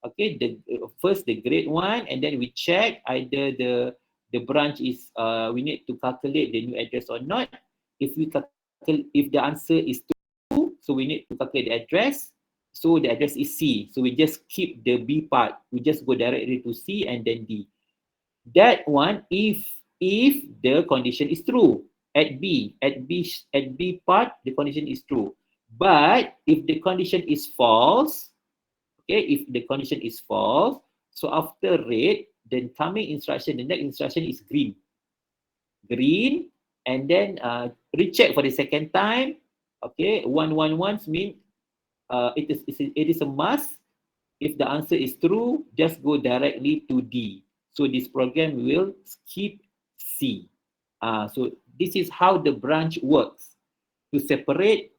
Okay, first the grade one, and then we check either the branch is we need to calculate the new address or not. If the answer is true, so we need to calculate the address. So the address is C. So we just keep the B part. We just go directly to C and then D. That one if the condition is true. At B part, the condition is true. But if the condition is false, okay, if the condition is false, so after red, the coming instruction, the next instruction is green. Green, and then recheck for the second time. Okay, 111 means it is a must. If the answer is true, just go directly to D. So this program will skip C. So this is how the branch works, to separate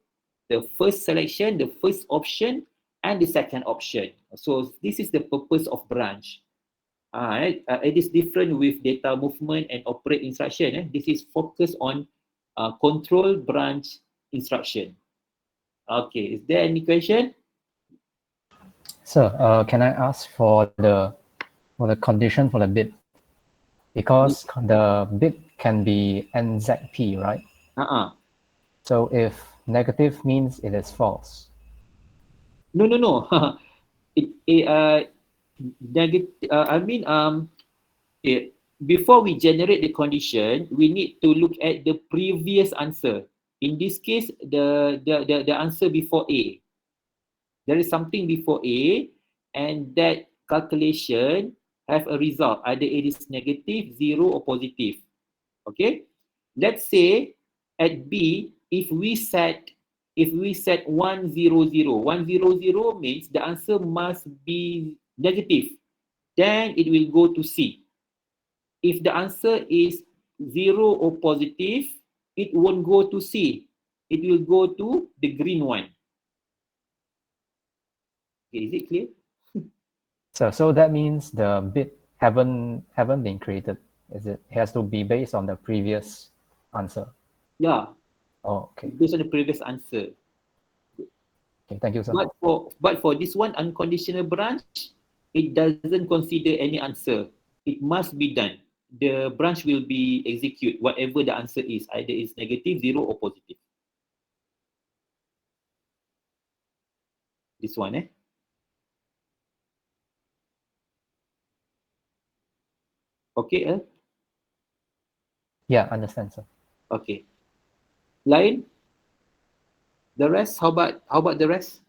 the first selection, the first option, and the second option. So this is the purpose of branch. It is different with data movement and operate instruction. This is focused on control branch instruction. Okay, is there any question? Sir, can I ask for the condition for the bit? Because the bit can be NZP, right? So if negative means it is false. No. Before we generate the condition, we need to look at the previous answer. In this case, the answer before A. There is something before A, and that calculation have a result. Either it is negative, 0, or positive. Okay? Let's say at B, if we set 100, 100 means the answer must be negative. Then it will go to C. If the answer is 0 or positive, it won't go to C. It will go to the green one. Okay, is it clear? So that means the bit haven't been created. Is it? It has to be based on the previous answer. Yeah. Oh, okay. Based on the previous answer. Okay, thank you, sir. But for this one, unconditional branch, it doesn't consider any answer. It must be done. The branch will be execute whatever the answer is, either it's negative, 0, or positive. This one, Okay, Yeah, understand, sir. Okay. Lain? The rest, how about the rest?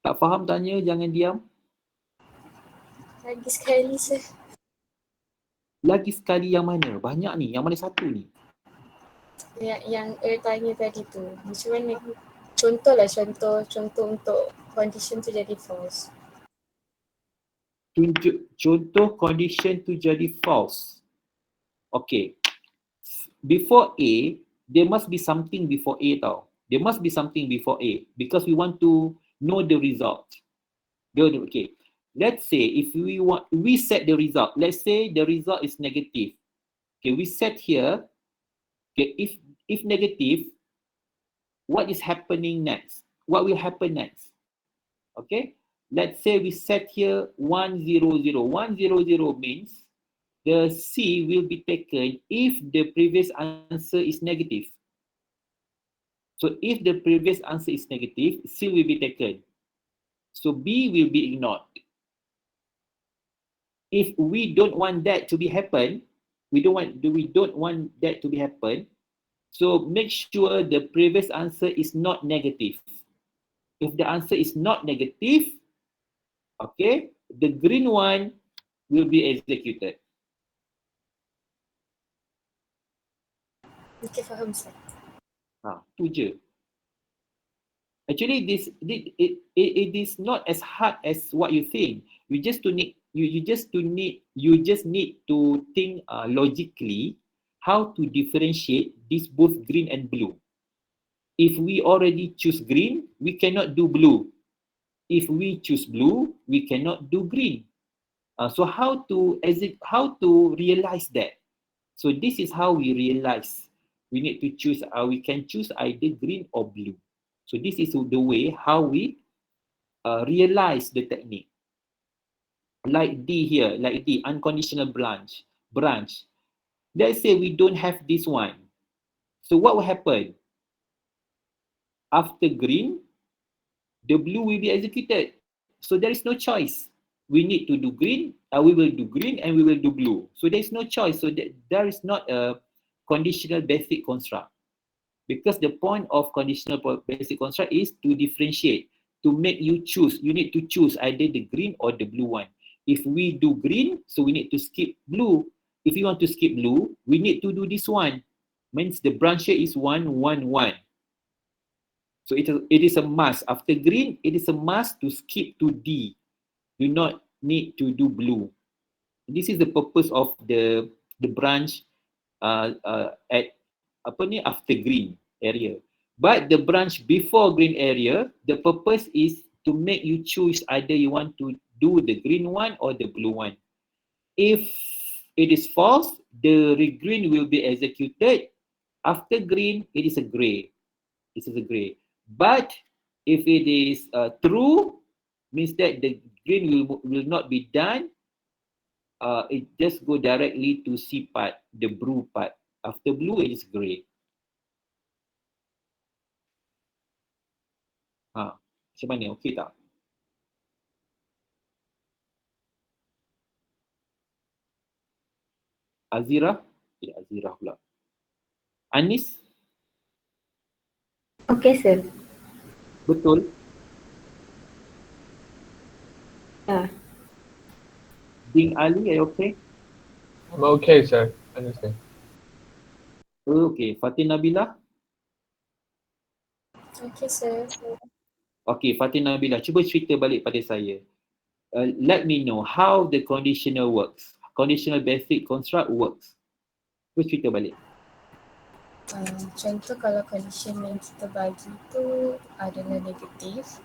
Tak faham tanya, jangan diam. Lagi sekali sir. Lagi sekali yang mana? Banyak ni, yang mana satu ni? Yang tanya tadi tu. Macam mana? Contoh untuk condition tu jadi false. Contoh condition tu jadi false. Okay. Before A, there must be something before A tau. There must be something before A because we want to know the result. Okay. Let's say if we set the result. Let's say the result is negative. Okay, we set here. Okay, if negative, what is happening next? What will happen next? Okay, let's say we set here 100. 100 means the C will be taken if the previous answer is negative. So if the previous answer is negative, C will be taken. So B will be ignored. If we don't want that to be happen, we don't want that to be happen. So make sure the previous answer is not negative. If the answer is not negative, okay, the green one will be executed. Okay, faham sir. Tu je. Actually, it is not as hard as what you think. You just need to think logically how to differentiate these both green and blue. If we already choose green, we cannot do blue. If we choose blue, we cannot do green. So how to realize that? So this is how we realize. We need to choose. We can choose either green or blue. So this is the way how we realize the technique. Like D here, like D, unconditional branch. Let's say we don't have this one. So what will happen? After green, the blue will be executed. So there is no choice. We need to do green, we will do green and we will do blue. So there is no choice. So there is not a conditional basic construct. Because the point of conditional basic construct is to differentiate, to make you choose. You need to choose either the green or the blue one. If we do green, so we need to skip blue. If you want to skip blue, we need to do this one. Means the branch here is 1, 1, 1. So it is a must. After green, it is a must to skip to D. You not need to do blue. This is the purpose of the branch at after green area. But the branch before green area, the purpose is to make you choose either you want to do the green one or the blue one. If it is false, the green will be executed. After green, it is a gray. This is a gray. But if it is true, means that the green will not be done. It just go directly to C part, the blue part. After blue, it is grey. Macam mana? Okey tak? Azira? Azira pula. Anis? Okay, sir. Betul? Ya. Ding Ali, are you okay? I'm okay, sir. Understand. Okay, Fatin Nabila? Okay, sir. Okay, Fatin Nabila, cuba cerita balik pada saya. Let me know how the conditional works. Conditional basic construct works. Cuba cerita balik. Contoh kalau condition yang kita bagi tu adalah negatif.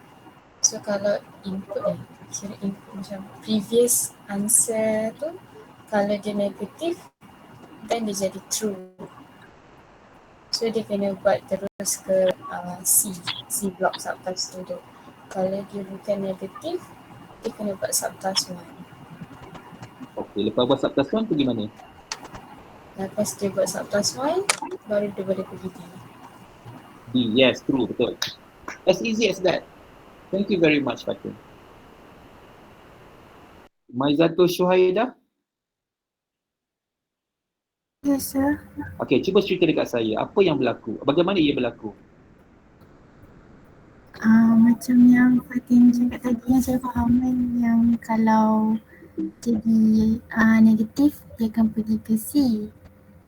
So kalau input kira input macam previous answer tu, kalau dia negatif, then dia jadi true. So dia kena buat terus ke C block subtask tu. Kalau dia bukan negatif, dia kena buat subtask 1. Okay, lepas buat subtask 1 pergi mana? Lepas dia buat subtask 1, baru dia boleh pergi D. D, yes, true, betul. As easy as that. Thank you very much, Fatin. Maizatul Syuhaidah? Yes, sir. Okay, cuba cerita dekat saya. Apa yang berlaku? Bagaimana ia berlaku? Macam yang Fatin cakap tadi yang saya fahaman, yang kalau jadi negatif, dia akan pergi ke C.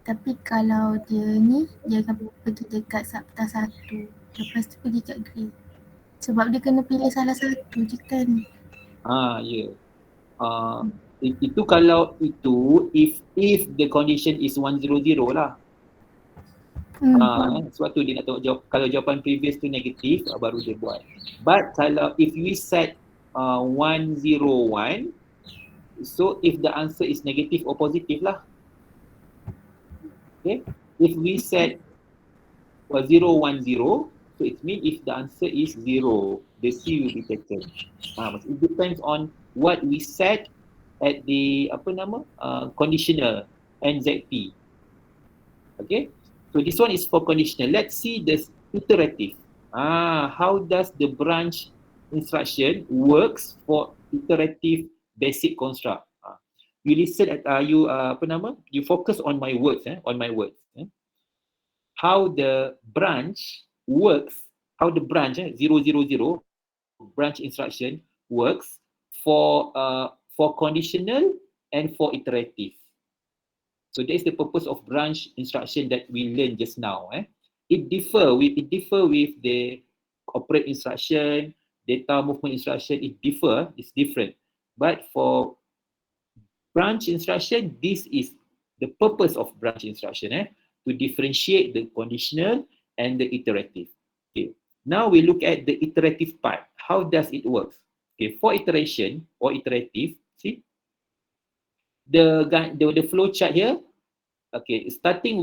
Tapi kalau dia ni, dia akan pergi dekat subtask 1. Lepas tu pergi kat grey. Sebab dia kena pilih salah satu je kan. Ya. Itu kalau itu if the condition is 100 lah. Sebab tu dia nak tengok kalau jawapan previous tu negatif, baru dia buat. But kalau if we set 101, so if the answer is negative or positive lah. Okay, if we set 010, so it means if the answer is 0, the C will be taken. It depends on what we set at the conditional NZP. Okay, so this one is for conditional. Let's see the iterative. How does the branch instruction works for iterative basic construct? You listen at you focus on my words, How the branch works, how the branch 000 branch instruction works for conditional and for iterative. So that is the purpose of branch instruction that we learned just now. It differ with the operate instruction, data movement instruction. It's different. But for branch instruction, this is the purpose of branch instruction, to differentiate the conditional and the iterative. Okay. Now we look at the iterative part. How does it work? Okay, for iteration or iterative, see the flow chart here. Okay, started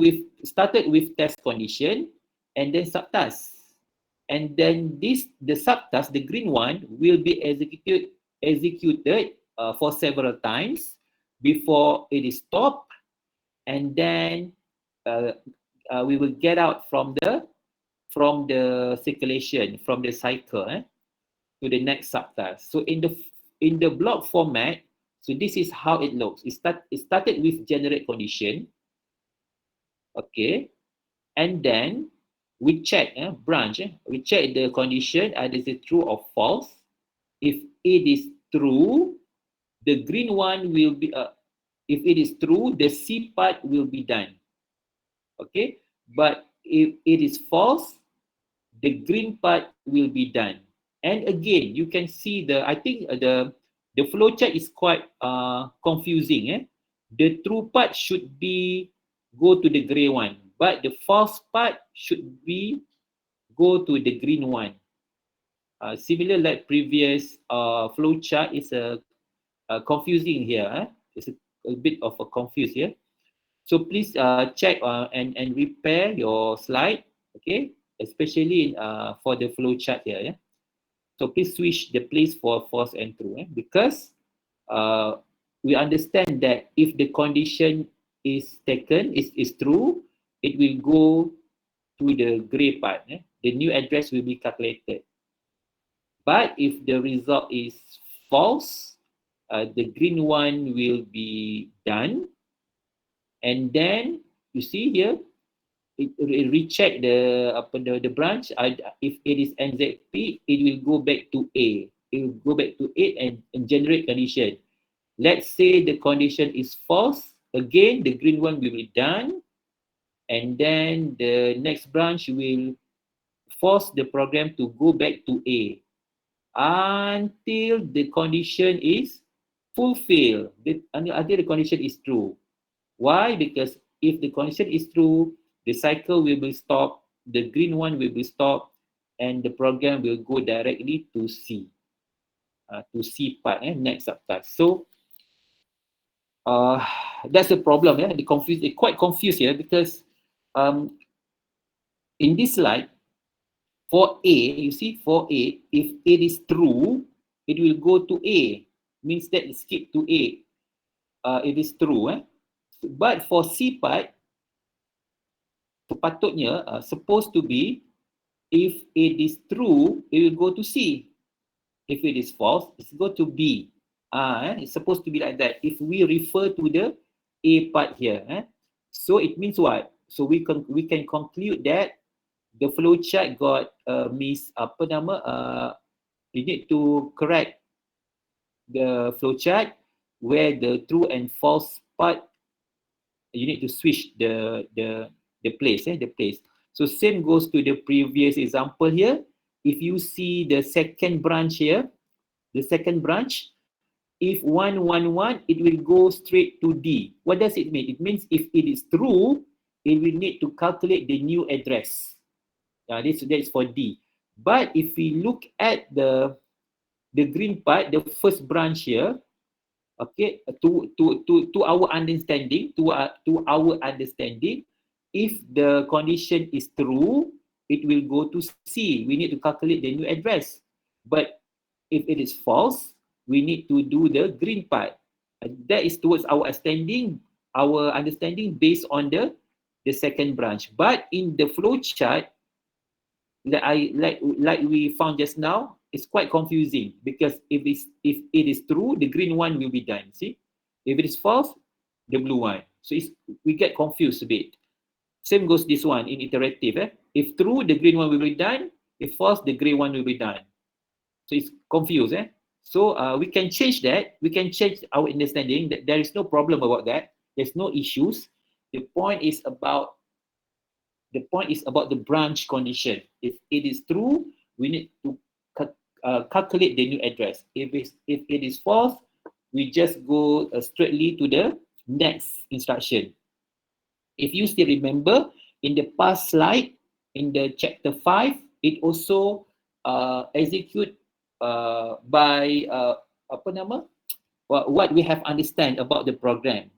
with test condition and then subtask, and then the subtask, the green one, will be executed for several times before it is stopped, and then we will get out from the circulation, from the cycle to the next subtask. So in the block format, so this is how it looks. It started with generate condition. Okay, and then we check branch. We check the condition, is it true or false. If it is true, the green one will be if it is true, the C part will be done. Okay, but if it is false, the green part will be done. And again, you can see I think the flow chart is quite confusing. The true part should be go to the gray one, but the false part should be go to the green one. Similar like previous flow chart is confusing here. It's a bit of a confuse here. So please check and repair your slide. Okay, especially for the flow chart here. Yeah? So please switch the place for false and true, because we understand that if the condition is taken, is true, it will go to the gray part. The new address will be calculated. But if the result is false, the green one will be done. And then you see here, it recheck the branch. If it is NZP, it will go back to A. It will go back to A and generate condition. Let's say the condition is false. Again, the green one will be done. And then the next branch will force the program to go back to A until the condition is fulfilled, until the condition is true. Why? Because if the condition is true, the cycle will be stopped, the green one will be stopped, and the program will go directly to C part, next subtask. So that's the problem. They're quite confused here because in this slide, for A, you see, for A, if it is true, it will go to A. Means that it skip to A. It is true. But for C part, sepatutnya supposed to be, if it is true, it will go to C. If it is false, it's go to B. It's supposed to be like that. If we refer to the A part here, so it means what? So we can conclude that the flow chart got you need to correct the flow chart where the true and false part, you need to switch the place, the place. So same goes to the previous example here. If you see the second branch here, the second branch, if 111, it will go straight to D. What does it mean? It means if it is true, it will need to calculate the new address. That's for D. But if we look at the green part, the first branch here, okay, to our understanding, if the condition is true, it will go to C. We need to calculate the new address. But if it is false, we need to do the green part. That is towards our understanding based on the second branch. But in the flow chart, like we found just now, it's quite confusing because if it is true, the green one will be done. See, if it is false, the blue one. So we get confused a bit. Same goes this one in iterative. If true, the green one will be done. If false, the gray one will be done. So it's confused. So we can change that. We can change our understanding. That there is no problem about that. There's no issues. The point is about the branch condition. If it is true, we need to calculate the new address. If it is false, we just go straightly to the next instruction. If you still remember, in the past slide, in the chapter 5, it also execute by what we have understand about the program.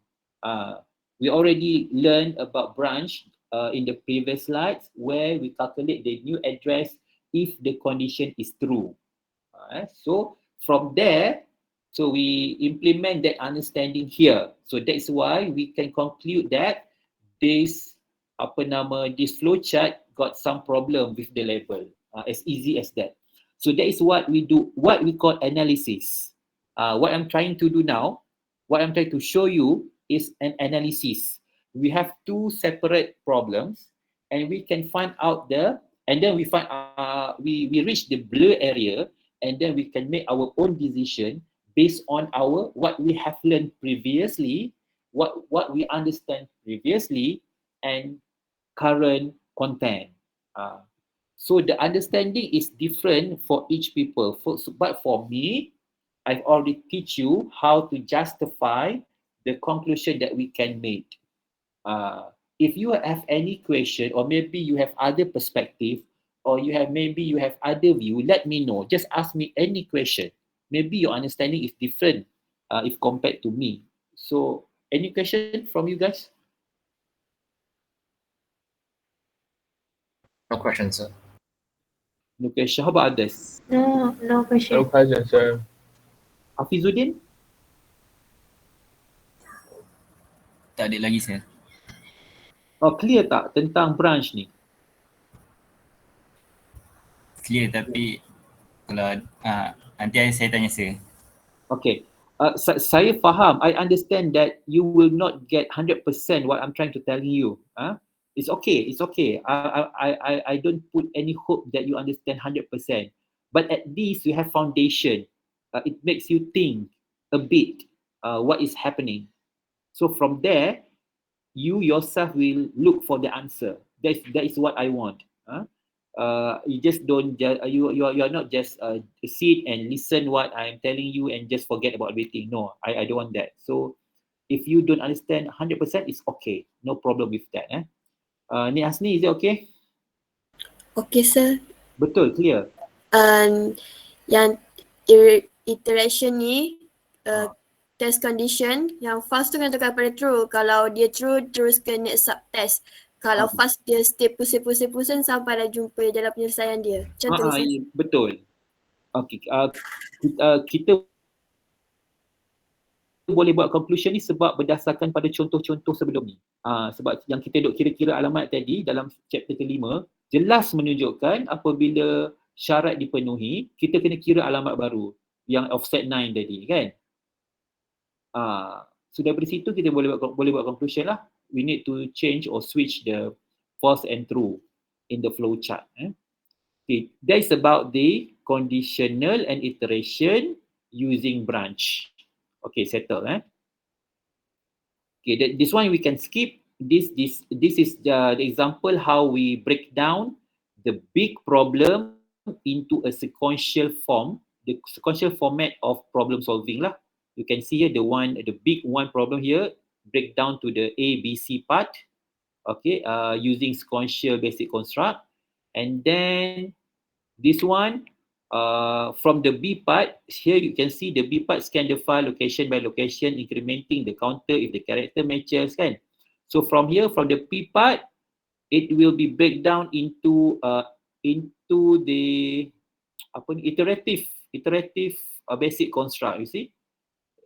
We already learned about branch in the previous slides where we calculate the new address if the condition is true. So from there, so we implement that understanding here. So that's why we can conclude that this flow chart got some problem with the label. As easy as that. So that is what we do, what we call analysis. What I'm trying to do now, what I'm trying to show you is an analysis. We have two separate problems, and we can find out and then we find we reach the blur area, and then we can make our own decision based on what we have learned previously, what we understand previously, and current content. So the understanding is different for each people. But for me, I've already teach you how to justify the conclusion that we can make. If you have any question, or maybe you have other perspective, or maybe you have other view, let me know. Just ask me any question. Maybe your understanding is different if compared to me. So any question from you guys? No question, sir. No question. How about others? No question. No question, sir. Hafizuddin? Tak ada lagi sir. Oh, clear tak tentang branch ni? Clear tapi kalau nanti saya tanya sir. Okay. Saya faham. I understand that you will not get 100% what I'm trying to tell you. It's okay. It's okay. I don't put any hope that you understand 100%. But at least you have foundation. It makes you think a bit what is happening. So from there, you yourself will look for the answer. That is what I want. You just don't you're not just sit and listen what I'm telling you and just forget about everything. No, I don't want that. So if you don't understand 100%, it's okay. No problem with that. Ni Hasni, is it okay? Okay, sir. Betul, clear. Yang iteration ni test condition, yang false tu kena tukar pada true. Kalau dia true, teruskan next subtest. Kalau false, dia stay pusing-pusing sampai dah jumpa dalam penyelesaian dia. Macam tu, sir. Betul. Okay. Kita boleh buat conclusion ni sebab berdasarkan pada contoh-contoh sebelum ni. Sebab yang kita duk kira-kira alamat tadi dalam chapter ke-5 jelas menunjukkan apabila syarat dipenuhi, kita kena kira alamat baru yang offset 9 tadi, kan? So dari situ kita boleh buat conclusion lah. We need to change or switch the false and true in the flow chart. Okay, that is about the conditional and iteration using branch. Okay, settle. Okay, this one we can skip. This is the example how we break down the big problem into a sequential form, the sequential format of problem solving lah. You can see here the big one problem here, break down to the A, B, C part, okay, using sequential basic construct. And then this one, from the B part, here you can see the B part scan the file location by location, incrementing the counter if the character matches, kan? So from here, from the P part, it will be break down into the iterative basic construct, you see?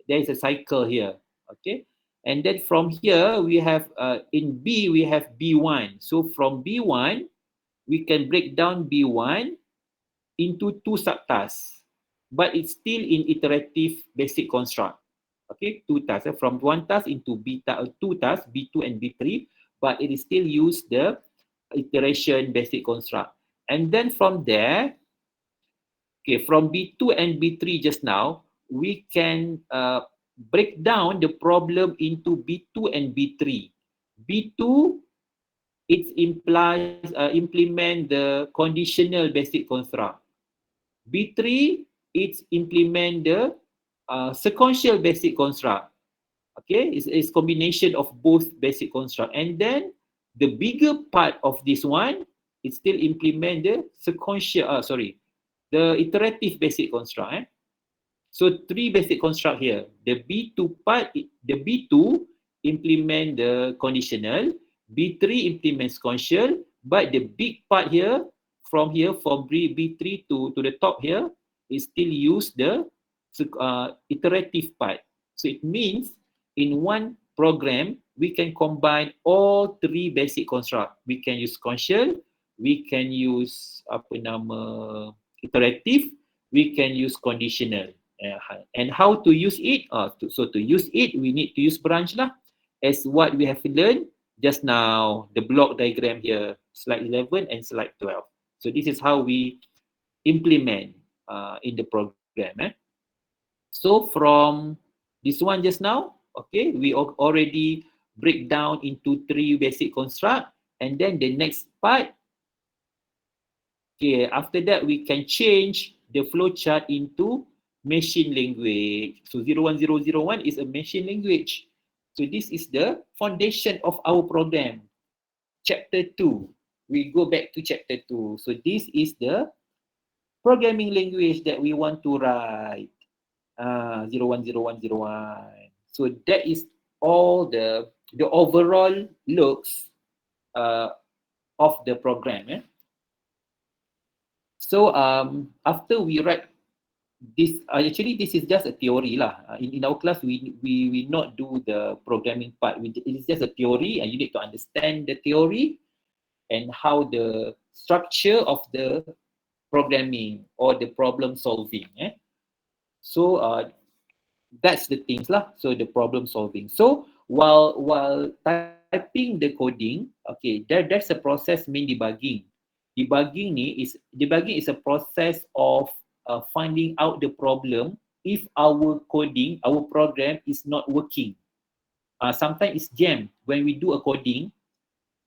There is a cycle here, okay? And then from here, we have, in B, we have B1. So from B1, we can break down B1 into 2 subtasks, but it's still in iterative basic construct, okay? 2 tasks, from 1 task into 2 tasks, B2 and B3, but it is still use the iteration basic construct. And then from there, okay, from B2 and B3 just now, we can break down the problem into B2 and B3. B2, it implies implement the conditional basic construct. B3, it implement the sequential basic construct. Okay, it's combination of both basic construct. And then the bigger part of this one, it still implement the the iterative basic construct. So 3 basic construct here. The B2 part, the B2 implement the conditional, B3 implements sequential, but the big part here, from B3 to the top here, is still use the iterative part. So it means in one program, we can combine all 3 basic construct. We can use sequential, we can use iterative, we can use conditional. And how to use it? So to use it, we need to use branch lah, as what we have learned just now, the block diagram here, slide 11 and slide 12. So this is how we implement in the program. So from this one just now, okay, we already break down into 3 basic construct, and then the next part, okay, after that we can change the flow chart into machine language. So 01001 is a machine language. So this is the foundation of our program. Chapter 2. We go back to chapter 2. So this is the programming language that we want to write. 010101. So that is all the overall looks of the program. So after we write this, actually this is just a theory lah. In our class, we not do the programming part. It is just a theory, and you need to understand the theory and how the structure of the programming or the problem solving. So that's the things lah. So the problem solving. So while typing the coding, okay, there's a process named debugging. Debugging is a process of finding out the problem if our coding, our program is not working. Sometimes it's jammed. When we do a coding,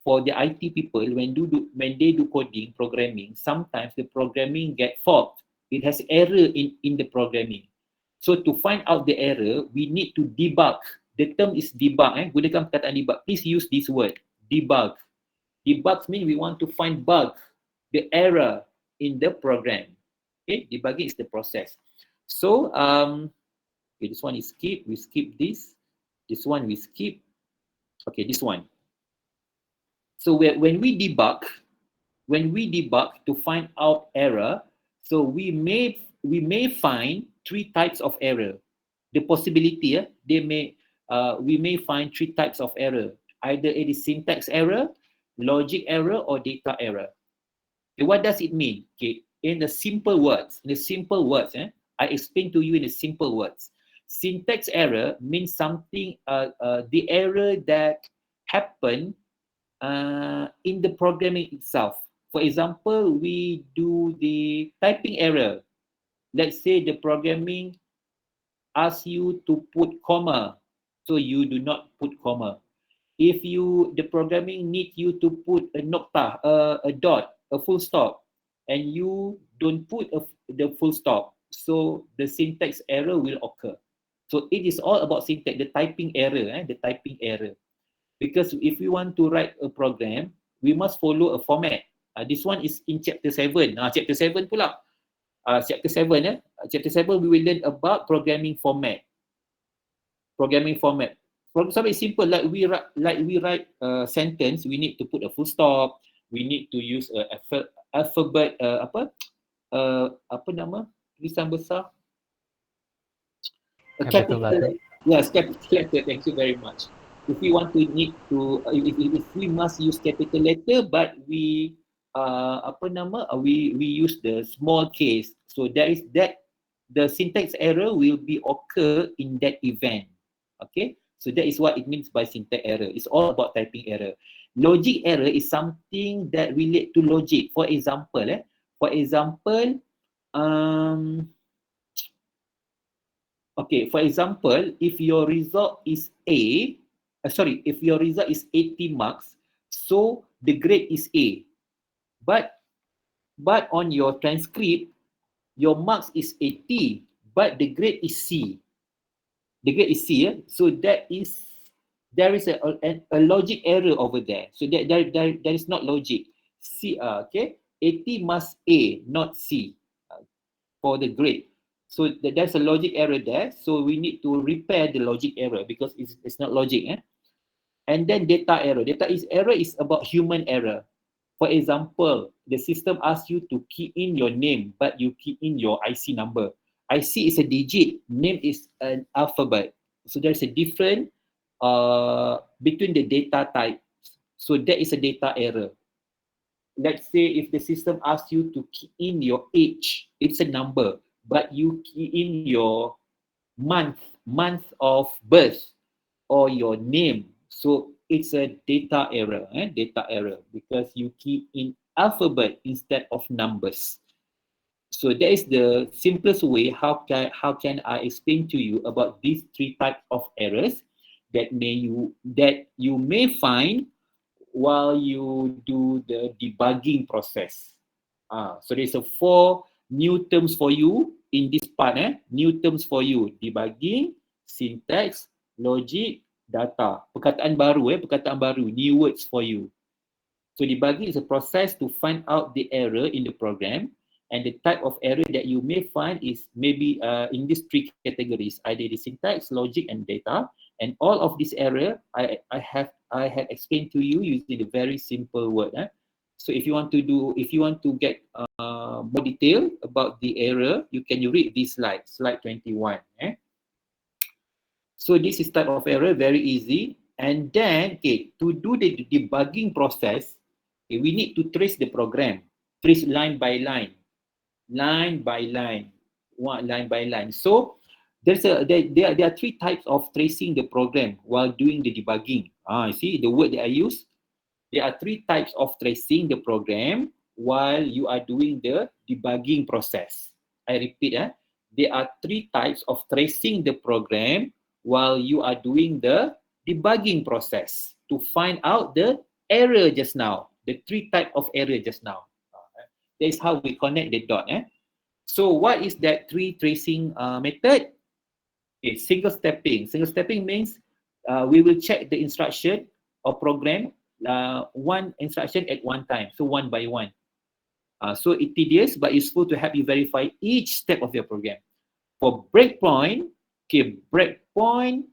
for the IT people, when they do coding, programming, sometimes the programming get fault. It has error in the programming. So to find out the error, we need to debug. The term is debug. Gunakan perkataan debug. Please use this word, debug. Debug means we want to find bug, the error in the program. Okay, debugging is the process. So okay, this one is skip. We skip this. This one we skip. Okay, this one. So when we debug to find out error, so we may find three types of error. The possibility, we may find three types of error. Either it is syntax error, logic error, or data error. Okay, what does it mean? Okay, in the simple words, I explain to you in the simple words. Syntax error means something, the error that happened in the programming itself. For example, we do the typing error. Let's say the programming asks you to put comma, so you do not put comma. If the programming need you to put a nokta, a dot, a full stop, and you don't put the full stop, so the syntax error will occur. So it is all about syntax, the typing error, the typing error. Because if we want to write a program, we must follow a format. This one is in chapter 7. Chapter 7 pula. Chapter 7, chapter 7 we will learn about programming format. Programming format. For example, it's simple. Like we write a sentence, we need to put a full stop. We need to use a alphabet. Apa nama tulisan besar? A capital letter. Yes, capital letter. Thank you very much. If we want to if we must use capital letter, but we we use the small case. So the syntax error will be occur in that event. Okay, so that is what it means by syntax error. It's all about typing error. Logic error is something that relate to logic. For example, for example, if your result is if your result is 80 marks, so the grade is A. But on your transcript, your marks is 80, but the grade is C. The grade is C. So there is a logic error over there. So there is not logic. C. Okay, 80 must A, not C, for the grade. So there's a logic error there. So we need to repair the logic error because it's not logic. And then data error. Error is about human error. For example, the system asks you to key in your name, but you key in your IC number. IC is a digit, name is an alphabet. So there's a difference between the data types. So that is a data error. Let's say if the system asks you to key in your age, it's a number, but you key in your month of birth or your name. So it's a data error, because you key in alphabet instead of numbers. So that is the simplest way how can I explain to you about these three types of errors that you may find while you do the debugging process. So there's 4 new terms for you in this part. New terms for you: debugging, syntax, logic, data. Perkataan baru, new words for you. So debugging is a process to find out the error in the program, and the type of error that you may find is maybe in these 3 categories: either the syntax, logic, and data. And all of this error I have explained to you using a very simple word. So if you want to get more detail about the error, you can read this slide, slide 21. So this is type of error, very easy. And then, okay, to do the debugging process, okay, we need to trace the program, trace line by line, line by line, line by line. So there are three types of tracing the program while doing the debugging. See the word that I use? There are three types of tracing the program while you are doing the debugging process. I repeat, there are three types of tracing the program while you are doing the debugging process to find out the error just now, the three type of error just now. That is how we connect the dot. So what is that three tracing method? Okay, single stepping. Single stepping means we will check the instruction or program one instruction at one time, so one by one. So it's tedious but useful to help you verify each step of your program. For breakpoint, okay, breakpoint,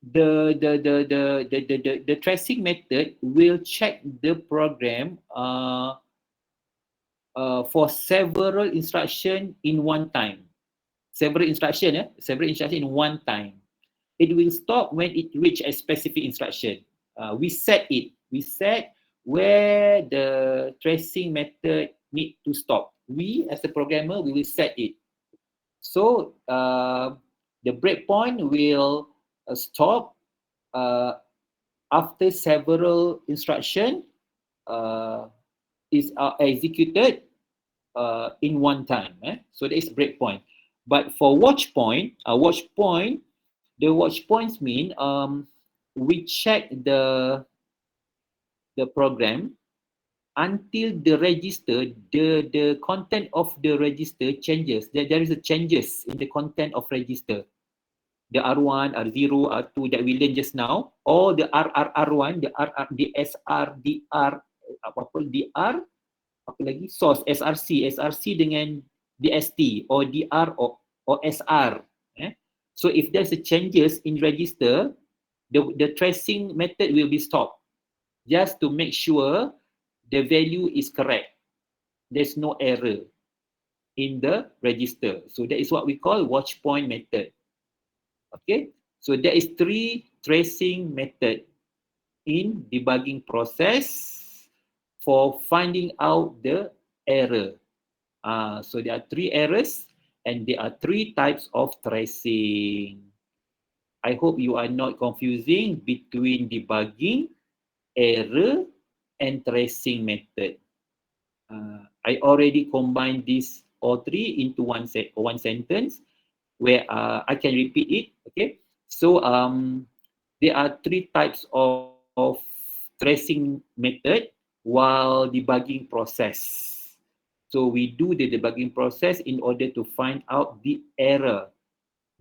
the tracing method will check the program for several instruction in one time. Several instruction in one time. It will stop when it reach a specific instruction. We set it. We set where the tracing method need to stop. We as a programmer, we will set it. So the breakpoint will stop after several instruction is executed in one time. So that is breakpoint. But for watch point, the watch points mean we check the program until the register, the content of the register changes. There is a changes in the content of register. The R1, R0, R2 that we learned just now, or the R1, the SR, DR, DR, apa lagi? Source, SRC dengan DST or DR or SR. So if there's a changes in register, the tracing method will be stopped just to make sure the value is correct. There's no error in the register. So that is what we call watch point method. Okay, so there is three tracing method in debugging process for finding out the error. So there are three errors and there are three types of tracing. I hope you are not confusing between debugging, error, and tracing method. I already combined these all three into one sentence where I can repeat it. Okay, so there are three types of tracing method while debugging process. So we do the debugging process in order to find out the error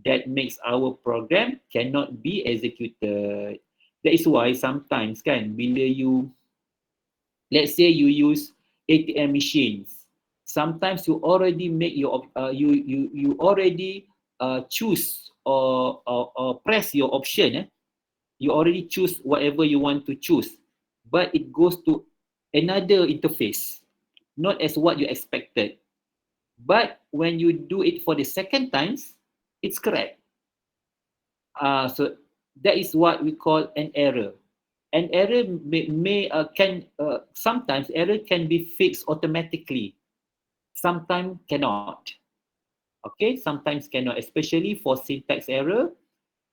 that makes our program cannot be executed. That is why sometimes kan bila you, let's say you use ATM machines, sometimes you already make your you already choose or press your option. You already choose whatever you want to choose, but it goes to another interface, not as what you expected. But when you do it for the second times, it's correct. So that is what we call an error. An error sometimes error can be fixed automatically. Sometimes cannot. Okay, sometimes cannot, especially for syntax error.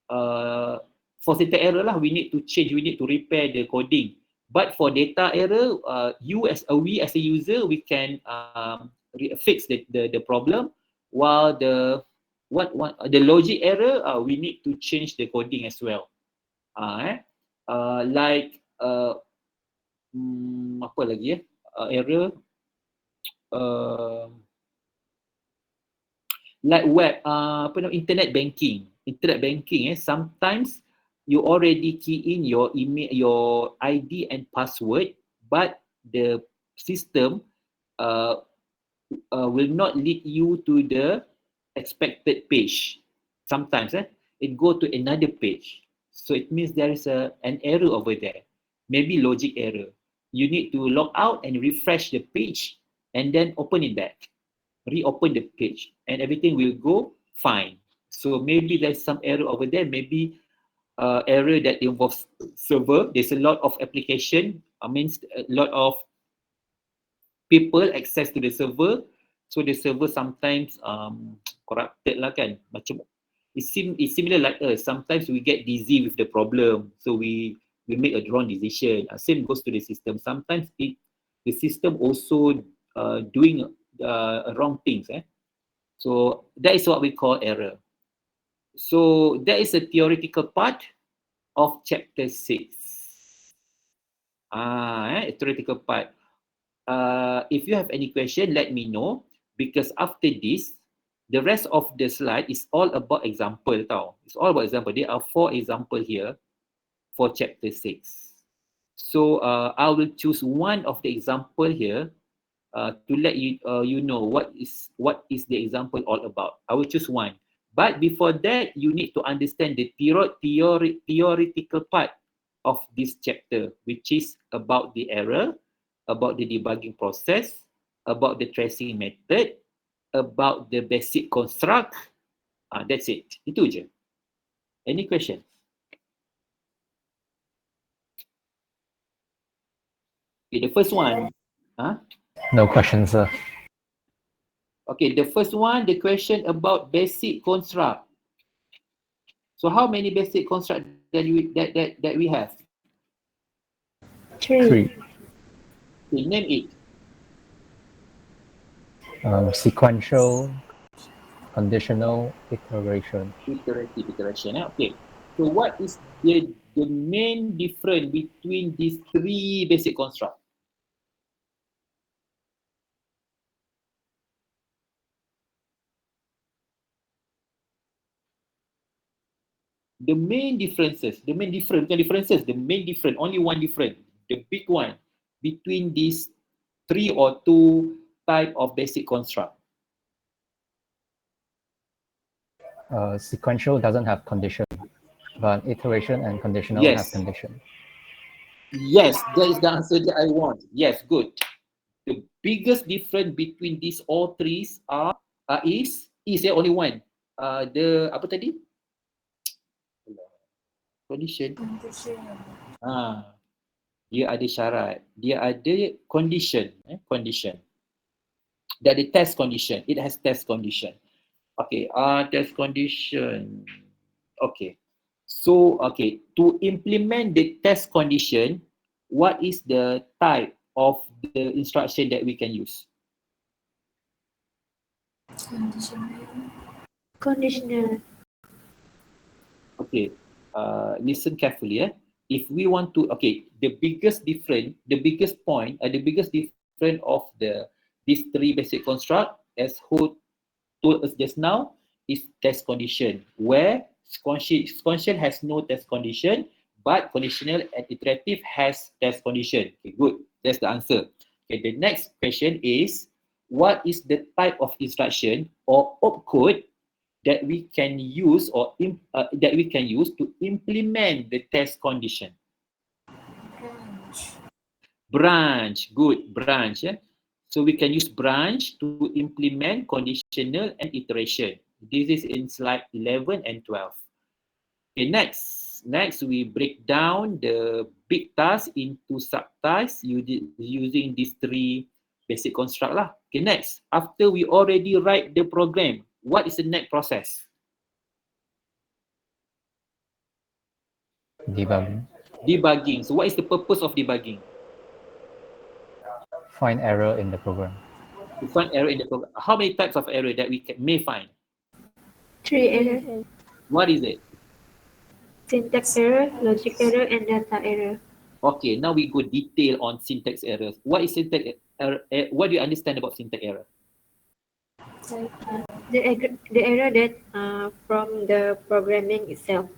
For syntax error lah, we need to change, we need to repair the coding. But for data error, we as a user, we can fix the problem. While the logic error, we need to change the coding as well. Like apa lagi error? Like web, internet banking. Internet banking, sometimes you already key in your email, your ID and password, but the system will not lead you to the expected page. Sometimes it go to another page. So it means there is an error over there. Maybe logic error. you need to log out and refresh the page and then open it back. Reopen the page and everything will go fine. So maybe there's some error over there, maybe error that involves server. There's a lot of application, means a lot of people access to the server, so the server sometimes corrupted lah kan. Macam it's similar like us. Sometimes we get dizzy with the problem, so we make a wrong decision. Same goes to the system. Sometimes the system also doing wrong things. So that is what we call error. So that is a theoretical part of chapter 6. Theoretical part. If you have any question, let me know, because after this, the rest of the slide is all about example tau. It's all about example. There are 4 examples here for chapter 6. So I will choose one of the example here to let you you know what is the example all about. I will choose one. But before that, you need to understand the theoretical part of this chapter, which is about the error, about the debugging process, about the tracing method, about the basic construct. That's it. Itu je. Any questions? Okay, the first one. No questions, sir. Okay, the first one, the question about basic construct. So how many basic construct that we have? 3. Okay, name it. Sequential, conditional, iteration. Iteration. Okay. So what is the main difference between these 3 basic constructs? The main difference, only one difference, the big one between these 3 or 2 type of basic construct. Sequential doesn't have condition, but iteration and conditional have condition. Yes, that is the answer that I want. Yes, good. The biggest difference between these all 3s is there only one? The apa tadi? Condition. Dia ada syarat. Dia ada condition. Condition. Dia ada test condition. It has test condition. Okay. Test condition. Okay. So, okay. To implement the test condition, what is the type of the instruction that we can use? Conditional. Okay. Listen carefully. If we want to, okay, the biggest difference of these 3 basic construct, as who told us just now, is test condition, where sequential has no test condition, but conditional and iterative has test condition. Okay, good. That's the answer. Okay, the next question is, what is the type of instruction or opcode that we can use to implement the test condition? Branch. Good. Branch. So we can use branch to implement conditional and iteration. This is in slide 11 and 12. Okay, next we break down the big task into subtasks using these 3 basic construct lah. Okay, next, after we already write the program, what is the next process? Debugging. So what is the purpose of debugging? Find error in the program. To find error in the program. How many types of error that we may find? 3 errors. What is it? Syntax error, logic error, and data error. Okay, now we go detail on syntax errors. What is syntax error? What do you understand about syntax error? The error that from the programming itself.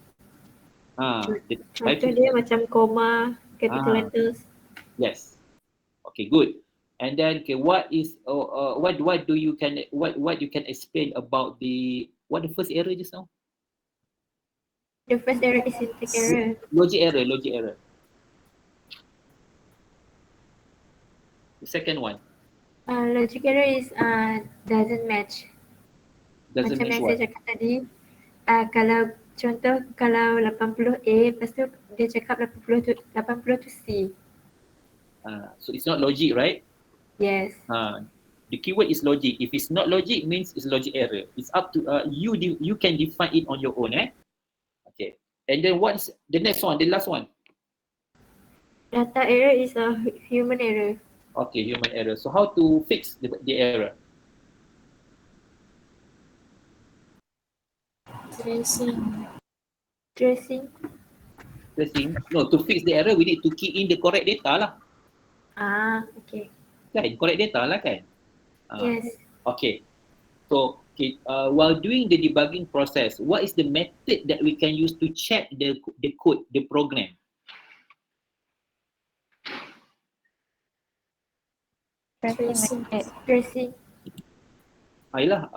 Contoh dia macam comma, capital letters. Yes. Okay, good. And then, okay, what you can explain about the first error just now? The first error is syntax error. Logic error. The second one. Logic error is doesn't match. Doesn't Macam match yang what? saya cakap tadi, kalau contoh kalau 80A, lepas tu dia cakap 80 tu C. So it's not logic, right? Yes. The keyword is logic. If it's not logic, means it's logic error. It's up to you. You can define it on your own, Okay. And then what's the next one? The last one. Data error is a human error. Okay, human error. So how to fix the error? Tracing. No, to fix the error, we need to key in the correct data lah. Okay. Kan? Correct data lah kan? Yes. Okay. So, while doing the debugging process, what is the method that we can use to check the code, the program? Tracing.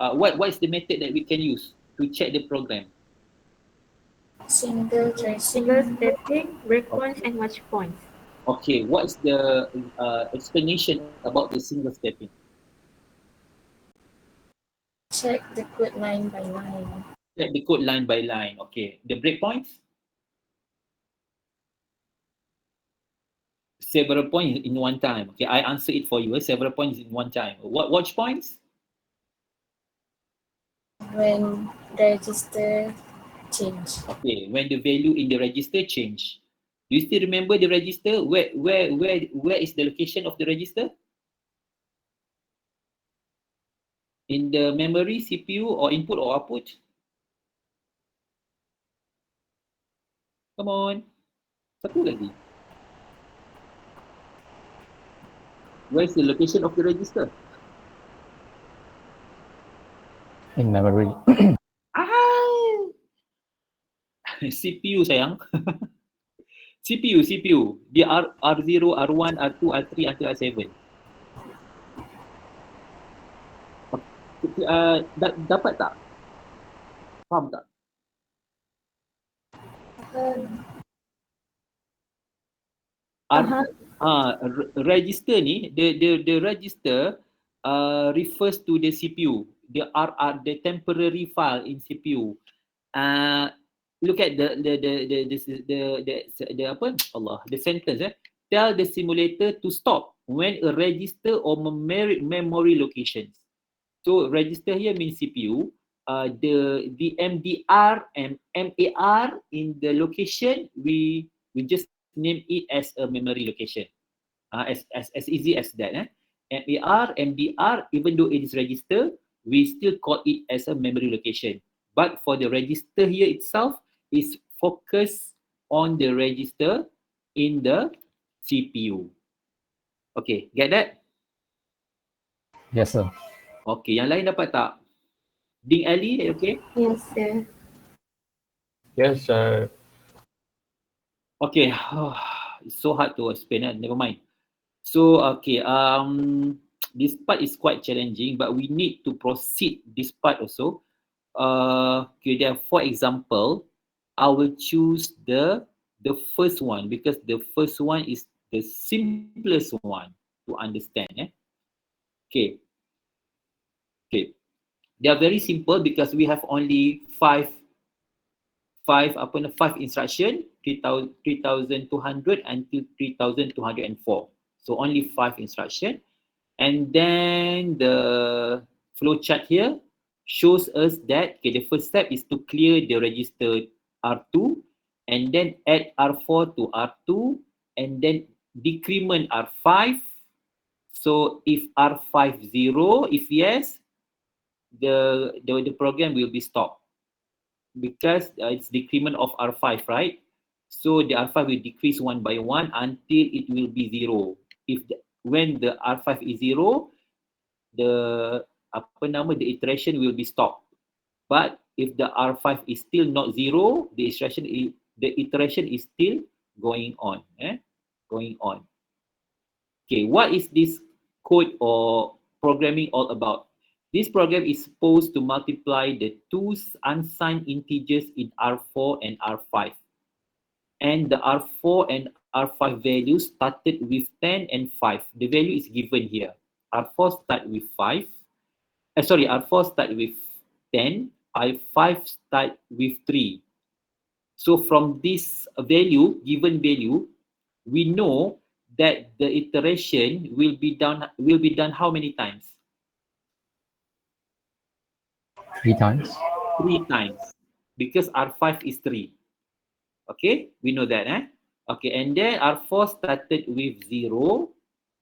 What is the method that we can use to check the program? Single tracing. Single stepping, breakpoints, and watch points. Okay, what is the explanation about the single stepping? Check the code line by line. Check the code line by line. Okay, the breakpoints? Several points in one time. Okay, I answer it for you. Several points in one time. What watch points? When register change. Okay, when the value in the register change. Do you still remember the register? Where is the location of the register? In the memory, CPU, or input or output? Come on. Satu lagi. Where is the location of the register? In memory. CPU sayang. CPU. Dia R0, R1, R2, R3 until R7. Dapat tak? Faham tak? Register ni, the register refers to the CPU, the temporary file in CPU. Look at the sentence. Tell the simulator to stop when a register or memory locations. So register here means CPU. The MDR and MAR in the location, we just name it as a memory location. As easy as that. MAR, MDR, even though it is register, we still call it as a memory location. But for the register here itself, is focused on the register in the CPU. Okay, get that? Yes, sir. Okay, yang lain dapat tak? Ding Ali, okay? Yes, sir. Yes, sir. Okay, it's so hard to explain. Never mind. So, okay, this part is quite challenging, but we need to proceed this part also. Okay, there are 4 examples. I will choose the first one because the first one is the simplest one to understand. Okay. They are very simple because we have only 5 instruction, 3200 until 3204. So only 5 instruction. And then the flow chart here shows us that the first step is to clear the register R2 and then add R4 to R2 and then decrement R5. So if R5 0, if yes, the program will be stopped because it's decrement of R5, right? So the R5 will decrease one by one until it will be 0. When the R5 is 0, the iteration will be stopped. But if the R5 is still not 0, the iteration is still going on. Going on. Okay, what is this code or programming all about? This program is supposed to multiply the 2 unsigned integers in R4 and R5. And the R4 and R5 value started with 10 and 5. The value is given here. R4 start with 5. R4 start with 10. R5 start with 3. So from this value, given value, we know that the iteration will be done how many times? 3 times. 3 times. Because R5 is 3. Okay, we know that. Okay, and then R4 started with 0,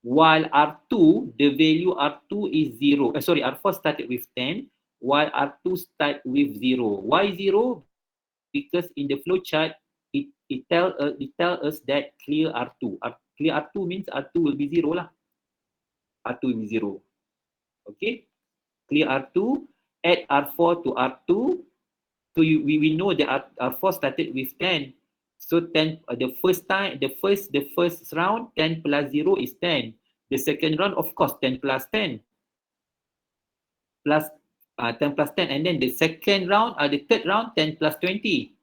while R2, the value R2 is 0. R4 started with 10, while R2 start with 0. Why 0? Because in the flow chart, it tell us that clear R2. Clear R2 means R2 will be 0 lah. R2 will be 0. Okay, clear R2, add R4 to R2. So we know that R4 started with 10. So 10, the first round, 10 plus 0 is 10. The second round, of course, 10 plus 10. 10 plus 10. And then the second round, the third round, 10 plus 20.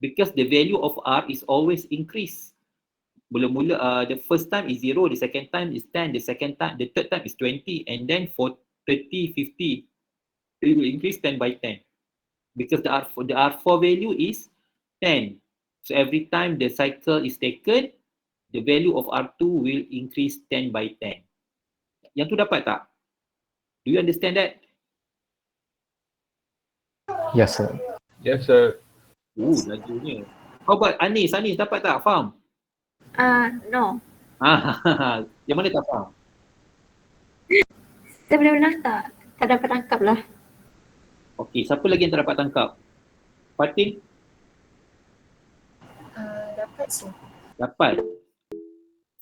Because the value of R is always increased. Mula-mula, the first time is 0, the second time is 10, the third time is 20, and then for 30, 50, it will increase 10 by 10. Because the R4 value is 10. So every time the cycle is taken, the value of R2 will increase 10 by 10. Yang tu dapat tak? Do you understand that? Yes, sir. Yes, sir. Lajunya. How about Anis? Anis dapat tak? Faham? No. Yang mana tak faham? Sebenarnya tak dapat tangkap lah. Okey, siapa lagi yang tak dapat tangkap? Fatin? Dapat sir. Dapat.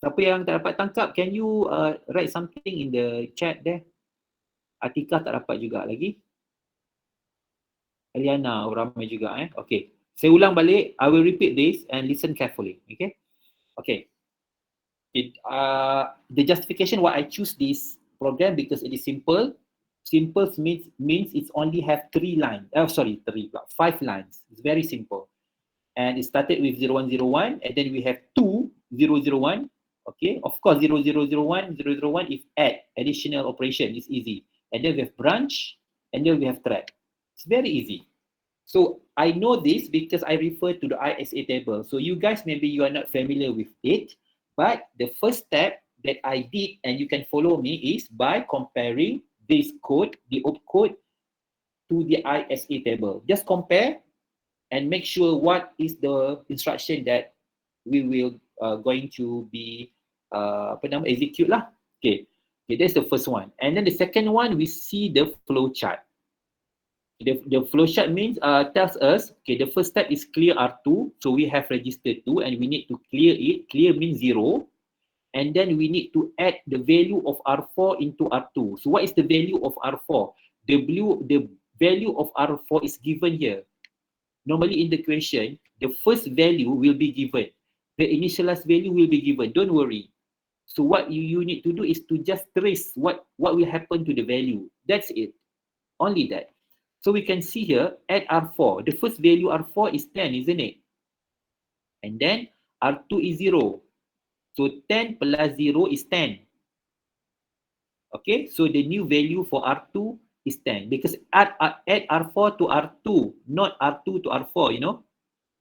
Siapa yang tak dapat tangkap, can you write something in the chat there? Atika tak dapat juga lagi. Eliana, ramai juga Okay. Saya ulang balik. I will repeat this and listen carefully. Okay. Okay. The justification why I choose this program because it is simple. Simple means it's only have 5 lines. It's very simple. And it started with 0101 and then we have 2001. Okay, of course 0001 is additional operation, it's easy. And then we have branch and then we have thread. It's very easy. So I know this because I refer to the ISA table. So you guys, maybe you are not familiar with it, but the first step that I did and you can follow me is by comparing this code, the opcode, to the ISA table. Just compare and make sure what is the instruction that we will going to be execute lah. Okay, that's the first one. And then the second one, we see the flow chart. The flow chart means tells us, okay, the first step is clear R2. So we have registered 2 and we need to clear it. Clear means 0. And then we need to add the value of R4 into R2. So what is the value of R4? The value of R4 is given here. Normally in the question, the first value will be given. The initialized value will be given. Don't worry. So what you need to do is to just trace what will happen to the value. That's it. Only that. So we can see here, add R4. The first value R4 is 10, isn't it? And then R2 is 0. So 10 plus 0 is 10. Okay, so the new value for R2 is 10 because add R4 to R2, not R2 to R4, you know.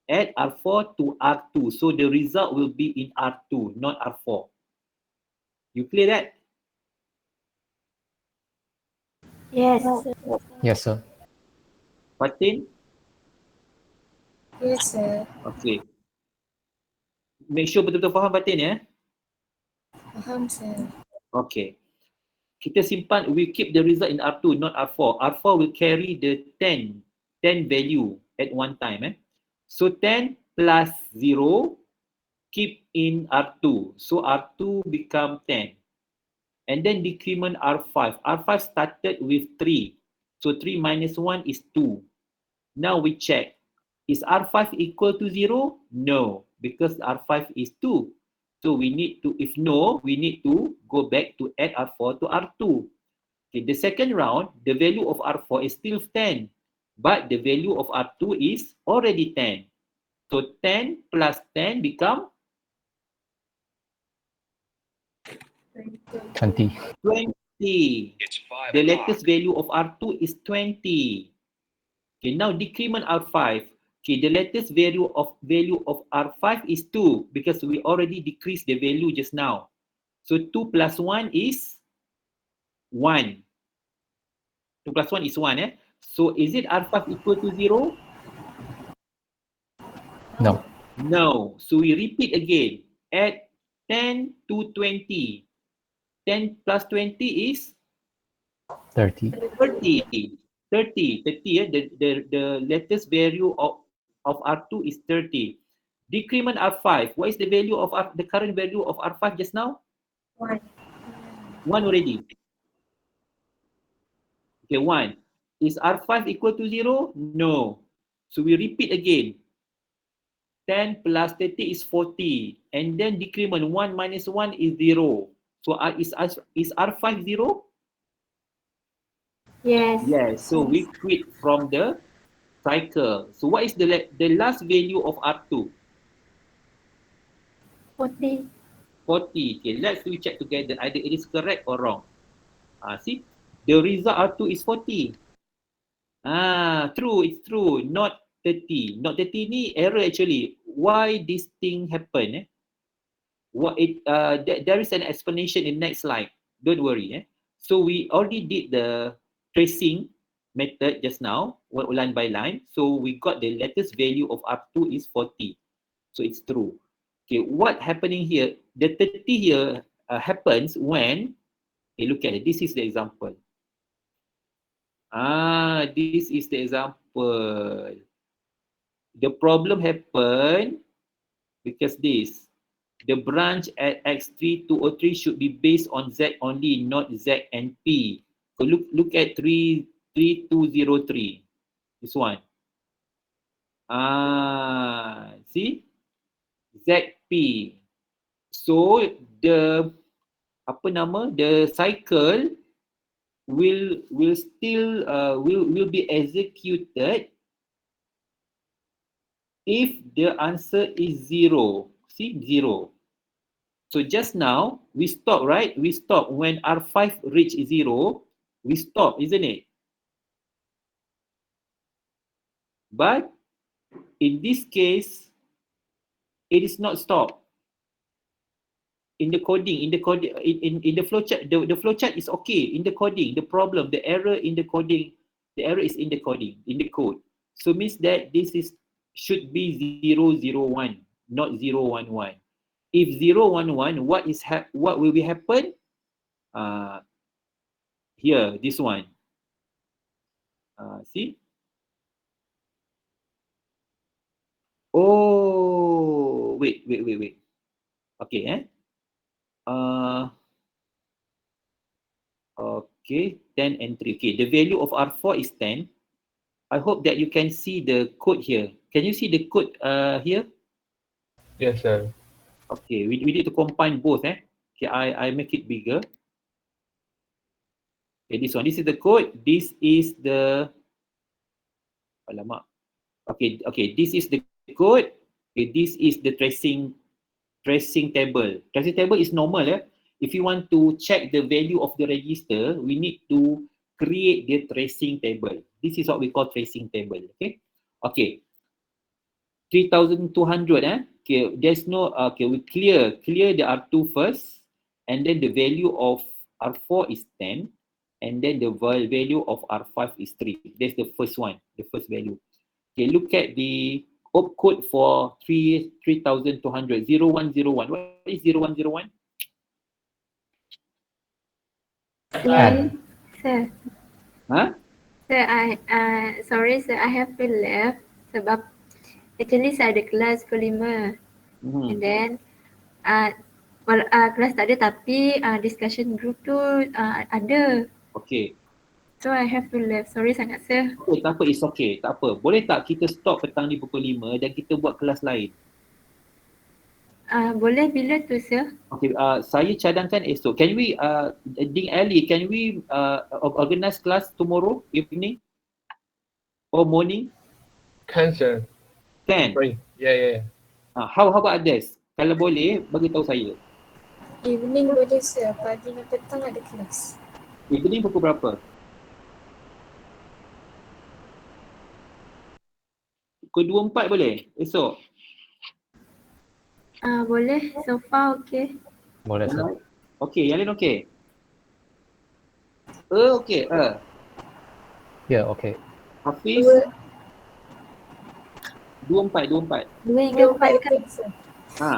Add R4 to R2. So the result will be in R2, not R4. You clear that? Yes. Yes, sir. Fatin? Yes, sir. Okay. Make sure betul-betul faham Fatin ya. Faham, sir. Okay. Kita simpan, we keep the result in R2, not R4. R4 will carry the 10 value at one time. So 10 plus 0, keep in R2. So R2 become 10. And then decrement R5. R5 started with 3. So 3 minus 1 is 2. Now we check. Is R5 equal to 0? No, because R5 is 2. So we need to, if no, we need to go back to add R4 to R2. Okay, the second round, the value of R4 is still 10, but the value of R2 is already 10. So 10 plus 10 become 20. 20. The latest value of R2 is 20. Okay, now decrement R5. Okay, the latest value of R5 is 2 because we already decreased the value just now. So 2 plus 1 is 1. 2 plus 1 is 1. So is it R5 equal to 0? No. No. So we repeat again. Add 10 to 20. 10 plus 20 is 30. 30. 30. The latest value of R2 is 30. Decrement R5. What is the value of the current value of R5 just now? 1. 1 already. Okay, 1. Is R5 equal to 0? No. So we repeat again. 10 plus 30 is 40. And then decrement 1 minus 1 is 0. So is R5 0? Yes. Yes. So we quit from the cycle. So what is the last value of R2? 40. 40. Okay, let's check together either it is correct or wrong. See, the result R2 is 40. True, it's true. Not 30. Not 30 ni error actually. Why this thing happen? There is an explanation in next slide. Don't worry. So we already did the tracing method just now, line by line. So we got the latest value of R2 is 40. So it's true. Okay, what happening here? The 30 here happens when, look at it. This is the example. This is the example. The problem happened because this. The branch at X3 203 should be based on Z only, not Z and P. So look at 3203. This one. See? ZP. So the cycle will be executed if the answer is 0. See, 0. So just now we stop, right? We stop when R5 reach 0. We stop, isn't it? But in this case, it is not stopped. In the coding, in the flowchart, the flowchart is okay. In the coding, the problem, the error in the coding, the error is in the coding, in the code. So means that this should be 001, not 011. If 011, what will be happen? Here, this one. See? Oh, wait. Okay, okay, 10 and 3. Okay, the value of R4 is 10. I hope that you can see the code here. Can you see the code here? Yes, sir. Okay, we need to combine both. Okay, I make it bigger. Okay, this one. This is the code. This is the... Alamak. Okay, this is the code. Okay, this is the tracing table. Tracing table is normal. If you want to check the value of the register, we need to create the tracing table. This is what we call tracing table. Okay. 3,200. Okay, there's no. Okay, we clear the R2 first, and then the value of R4 is 10, and then the value of R5 is 3. That's the first one, the first value. Okay, look at the opcode for 3,200, 0101. What is 0101? Sir. Sir, sorry sir, I have to left sebab actually saya ada kelas pukul 5. And then kelas tak ada tapi discussion group tu ada. Okay. So I have to left. Sorry sangat sir. Okay, tak apa, it's okay. Tak apa. Boleh tak kita stop petang ni pukul 5 dan kita buat kelas lain? Boleh, bila tu sir? Okay, saya cadangkan esok. Can we, Ding Ali, can we organize class tomorrow evening? Or morning? Can, sir. Can? Right. Yeah. How about others? Kalau boleh, bagi tahu saya. Evening boleh sir, pagi dan petang ada kelas. Evening pukul berapa? Pukul 2-4 boleh? Esok? Boleh, so far okay. Boleh sir. Okay, yang lain okay? Okay. Yeah, okay. Hafiz? 2-4. 2 hingga 4 kan? sir.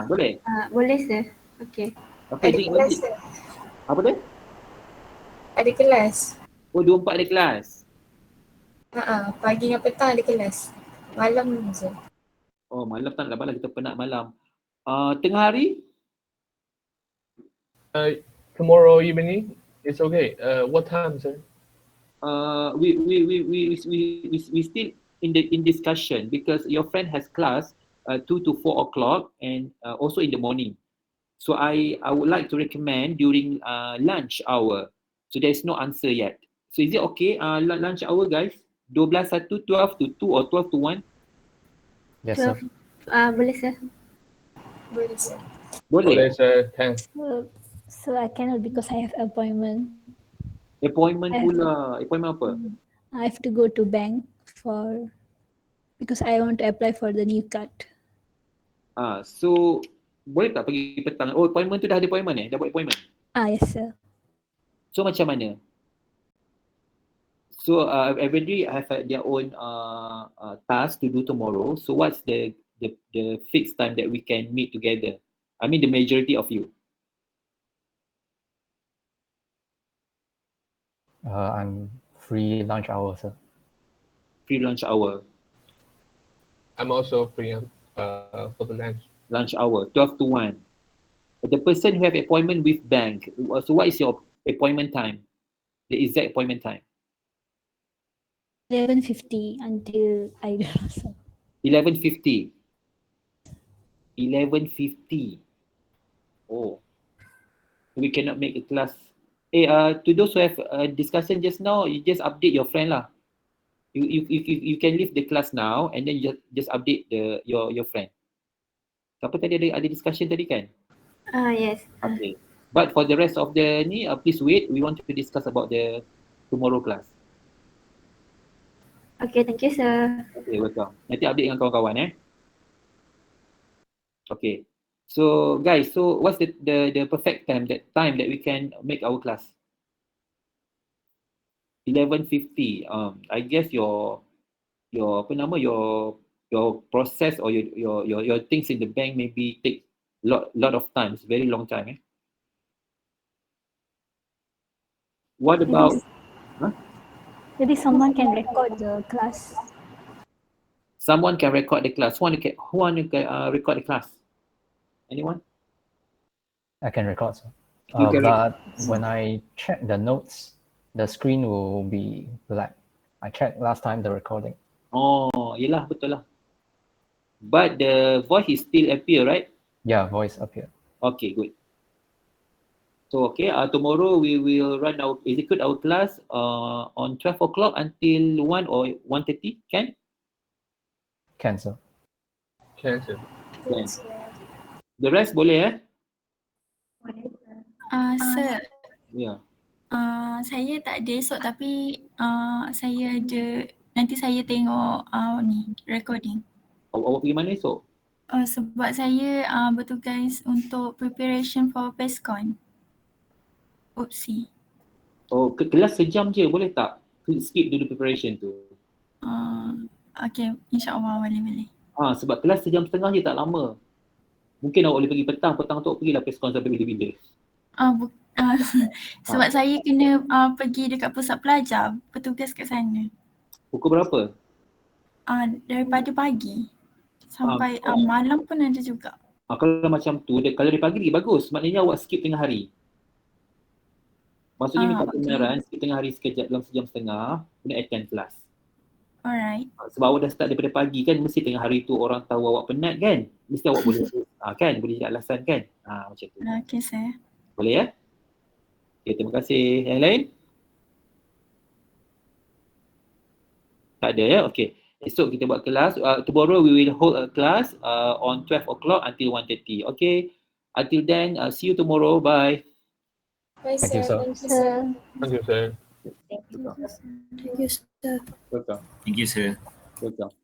Boleh? Boleh sir. Okay. Okay, Ada kelas sir. apa dia? Ada kelas. Oh, 2-4 ada kelas. Pagi dan petang ada kelas. Malam je. Oh, malam tak nak malam, kita penat malam. Tengah hari? Tomorrow evening, it's okay. What time, sir? We still in discussion because your friend has class 2 to 4 o'clock and also in the morning. So I would like to recommend during lunch hour. So there is no answer yet. So is it okay lunch hour guys? 12, 1, 12 to 2 or 12 to 1? Yes sir. Boleh sir. Boleh sir. Boleh, sir. 10. So I cannot because I have appointment. Appointment pula. Appointment apa? I have to go to bank because I want to apply for the new card. So boleh tak pergi petang? Oh, appointment tu dah ada appointment Dah buat appointment? Yes sir. So macam mana? So everybody have their own task to do tomorrow. So what's the fixed time that we can meet together? I mean the majority of you. I'm free lunch hour sir. Free lunch hour. I'm also free for the lunch. Lunch hour, 12 to 1. The person who have appointment with bank, so what is your appointment time? The exact appointment time? 11:50 until I don't know sir. 11:50. 11:50. Oh. We cannot make a class. To those who have discussion just now, you just update your friend lah. You can leave the class now and then you just update your friend. Siapa tadi ada discussion tadi kan? Yes. Okay. But for the rest of the ni, please wait. We want to discuss about the tomorrow class. Okay, thank you sir. Okay, welcome. Nanti update dengan kawan-kawan Okay. So guys, so what's the perfect time that we can make our class? 11:50. I guess your apa nama your process or your things in the bank maybe take lot of time. It's very long time. What about Maybe someone can record the class. someone can record the class? Who want to record the class? Anyone? I can record sir. You can But when I check the notes, the screen will be black. I checked last time the recording. Oh, yelah, betul lah. But the voice is still appear, right? Yeah, voice appear. Okay, good. So okay, tomorrow we will execute our class on 12 o'clock until 1 or 1:30, can? Can sir. Can, sir. Can. The rest boleh Sir, Yeah. saya tak ada esok tapi saya ada, nanti saya tengok ni recording. Awak pergi mana esok? Sebab saya bertugas untuk preparation for PESCON. Opsi. Oh, kelas sejam je, boleh tak? Skip dulu preparation tu. Okay, insyaAllah boleh. Sebab kelas sejam setengah je, tak lama. Mungkin awak boleh pergi petang tu awak pergilah PESCON sampai bila-bila. Sebab saya kena pergi dekat pusat pelajar, bertugas kat sana. Pukul berapa? Daripada pagi sampai malam pun ada juga. Kalau macam tu, kalau dari pagi lagi bagus. Maknanya awak skip tengah hari. Maksudnya minta kebenaran, skip tengah hari sekejap dalam sejam setengah, kena attend kelas. Alright. Sebab awak dah start daripada pagi kan, mesti tengah hari tu orang tahu awak penat kan? Mesti awak boleh kan? Boleh jadi alasan kan? Macam tu. Okay, sir. Boleh ya? Okay, terima kasih. Yang lain? Tak ada ya? Okay. Esok kita buat kelas. Tomorrow we will hold a class on 12 o'clock until 1:30. Okay. Until then, see you tomorrow. Bye. Bye, Thank you, sir. sir. Thank you, sir. Thank you, sir. Thank you, sir. Welcome. Thank you, sir. Welcome.